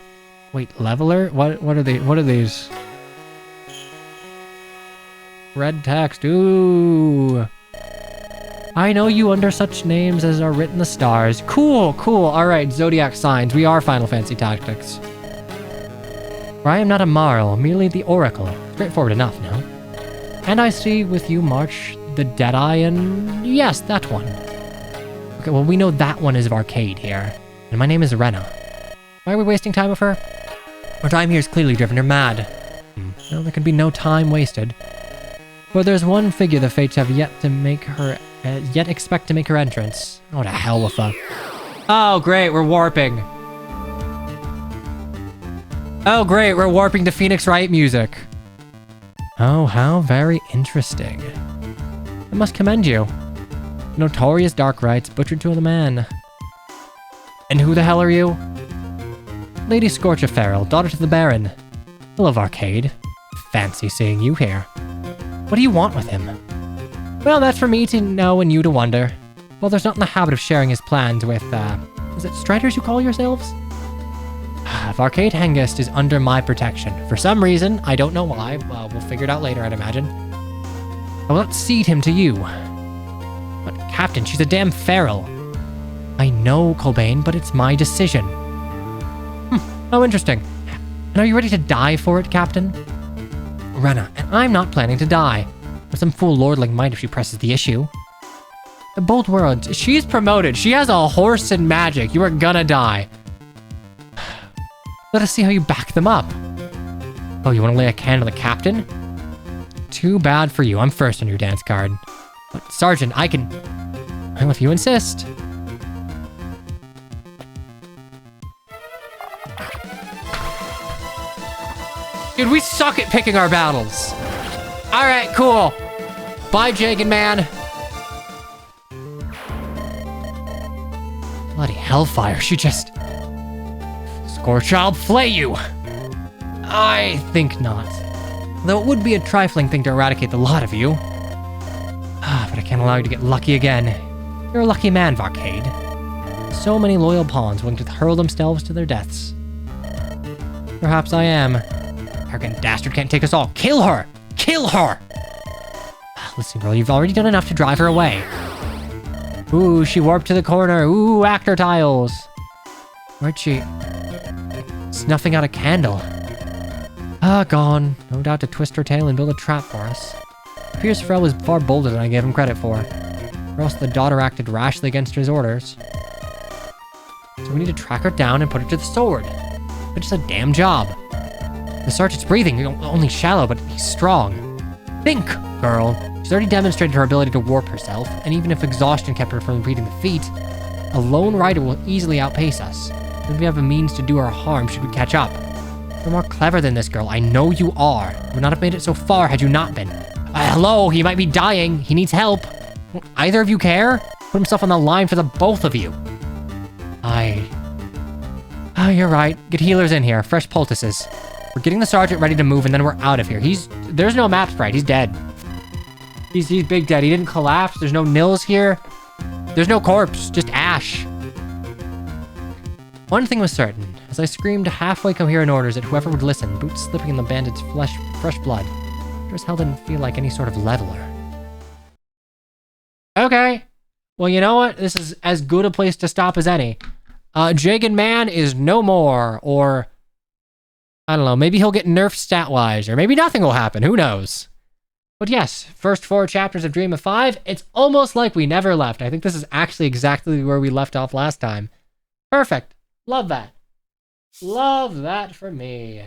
Wait, leveler? What are these? Red text, ooh. I know you under such names as are written in the stars. Cool. Alright, zodiac signs. We are Final Fantasy Tactics. For I am not a Marl, merely the Oracle. Straightforward enough, no? And I see with you march the Deadeye and... yes, that one. Okay, well, we know that one is of Arcade here. And my name is Rena. Why are we wasting time with her? Our time here is clearly driven her mad. No, there can be no time wasted. For there's one figure the fates have yet expect to make her entrance. Oh, to hell with her. Oh, great, we're warping. Oh, great, we're warping to Phoenix Wright music. Oh, how very interesting. I must commend you. Notorious dark rites butchered to the man. And who the hell are you? Lady Scorch of Ferrell, daughter to the Baron. Full of Arcade. Fancy seeing you here. What do you want with him? Well, that's for me to know and you to wonder. Well, there's not in the habit of sharing his plans with, is it Striders you call yourselves? If Arcade Hengist is under my protection, for some reason, I don't know why, we'll figure it out later, I'd imagine. I will not cede him to you. But, Captain, she's a damn feral. I know, Colbane, but it's my decision. How interesting. And are you ready to die for it, Captain? Rena, and I'm not planning to die. But some fool lordling might if she presses the issue. The bold words, she's promoted. She has a horse and magic. You are gonna die. Let us see how you back them up. Oh, you want to lay a can on the captain? Too bad for you. I'm first on your dance card. But, Sergeant, I can... Well, if you insist. Dude, we suck at picking our battles. Alright, cool. Bye, Jagged Man. Bloody hellfire, she just... Scorch, I'll flay you! I think not. Though it would be a trifling thing to eradicate the lot of you. But I can't allow you to get lucky again. You're a lucky man, Varcade. So many loyal pawns willing to hurl themselves to their deaths. Perhaps I am. Arrogant dastard can't take us all. Kill her! Kill her! Listen, girl, you've already done enough to drive her away. Ooh, she warped to the corner. Ooh, actor tiles. Where'd she... Snuffing out a candle. Gone. No doubt to twist her tail and build a trap for us. Pierce Frell was far bolder than I gave him credit for. Or else the daughter acted rashly against his orders. So we need to track her down and put her to the sword. But it's a damn job. The sergeant's breathing, only shallow, but he's strong. Think, girl. She's already demonstrated her ability to warp herself, and even if exhaustion kept her from repeating the feat, a lone rider will easily outpace us. If we have a means to do her harm, should we catch up? You're more clever than this, girl. I know you are. You would not have made it so far had you not been. Hello, he might be dying. He needs help. Don't either of you care? Put himself on the line for the both of you. You're right. Get healers in here. Fresh poultices. We're getting the sergeant ready to move, and then we're out of here. There's no map sprite. He's dead. He's big dead. He didn't collapse. There's no nils here. There's no corpse. Just ash. One thing was certain. As I screamed halfway coherent orders at whoever would listen, boots slipping in the bandit's fresh blood. Sure as hell didn't feel like any sort of leveler. Okay. Well, you know what? This is as good a place to stop as any. Jagan Man is no more, or... I don't know, maybe he'll get nerfed stat-wise, or maybe nothing will happen, who knows? But yes, first 4 chapters of Dream of 5, it's almost like we never left. I think this is actually exactly where we left off last time. Perfect. Love that. Love that for me.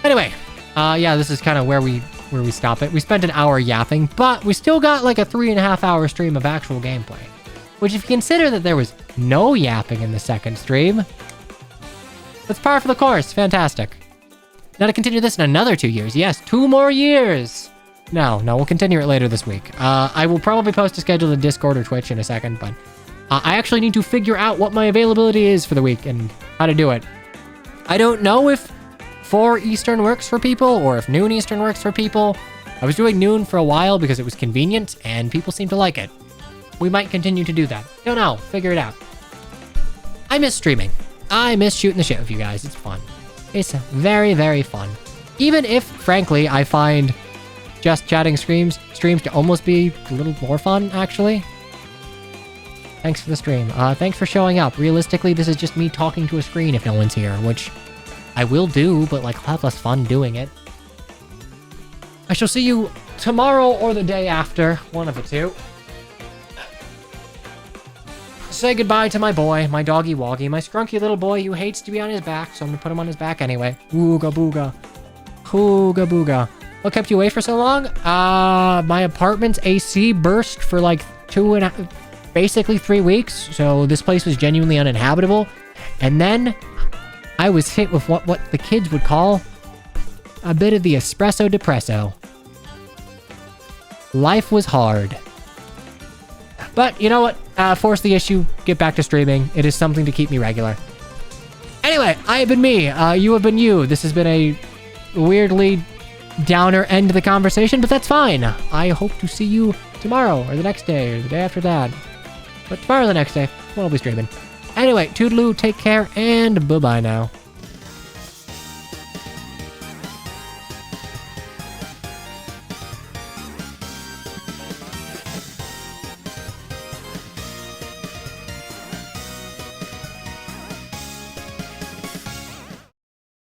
Anyway, yeah, this is kind of where we stop it. We spent an hour yapping, but we still got like a 3.5 hour stream of actual gameplay. Which, if you consider that there was no yapping in the second stream, that's par for the course. Fantastic. Now to continue this in another 2 years. Yes, 2 more years. No, we'll continue it later this week. I will probably post a schedule in Discord or Twitch in a second, but I actually need to figure out what my availability is for the week and how to do it. I don't know if 4 Eastern works for people or if noon Eastern works for people. I was doing noon for a while because it was convenient and people seem to like it. We might continue to do that. Don't know. Figure it out. I miss streaming. I miss shooting the shit with you guys. It's fun. It's very, very fun. Even if, frankly, I find just chatting streams to almost be a little more fun, actually. Thanks for the stream. Thanks for showing up. Realistically, this is just me talking to a screen if no one's here, which I will do, but like I'll have less fun doing it. I shall see you tomorrow or the day after. One of the two. Say goodbye to my boy, my doggy woggy, my scrunky little boy who hates to be on his back, so I'm gonna put him on his back anyway. Ooga booga. Ooga booga. What kept you away for so long? My apartment's AC burst for like basically 3 weeks, so this place was genuinely uninhabitable. And then I was hit with what the kids would call a bit of the espresso depresso. Life was hard. But you know what? Force the issue, get back to streaming. It is something to keep me regular. Anyway, I have been me. You have been you. This has been a weirdly downer end to the conversation, but that's fine. I hope to see you tomorrow, or the next day, or the day after that. But tomorrow or the next day, we'll be streaming. Anyway, toodaloo, take care, and bye-bye now.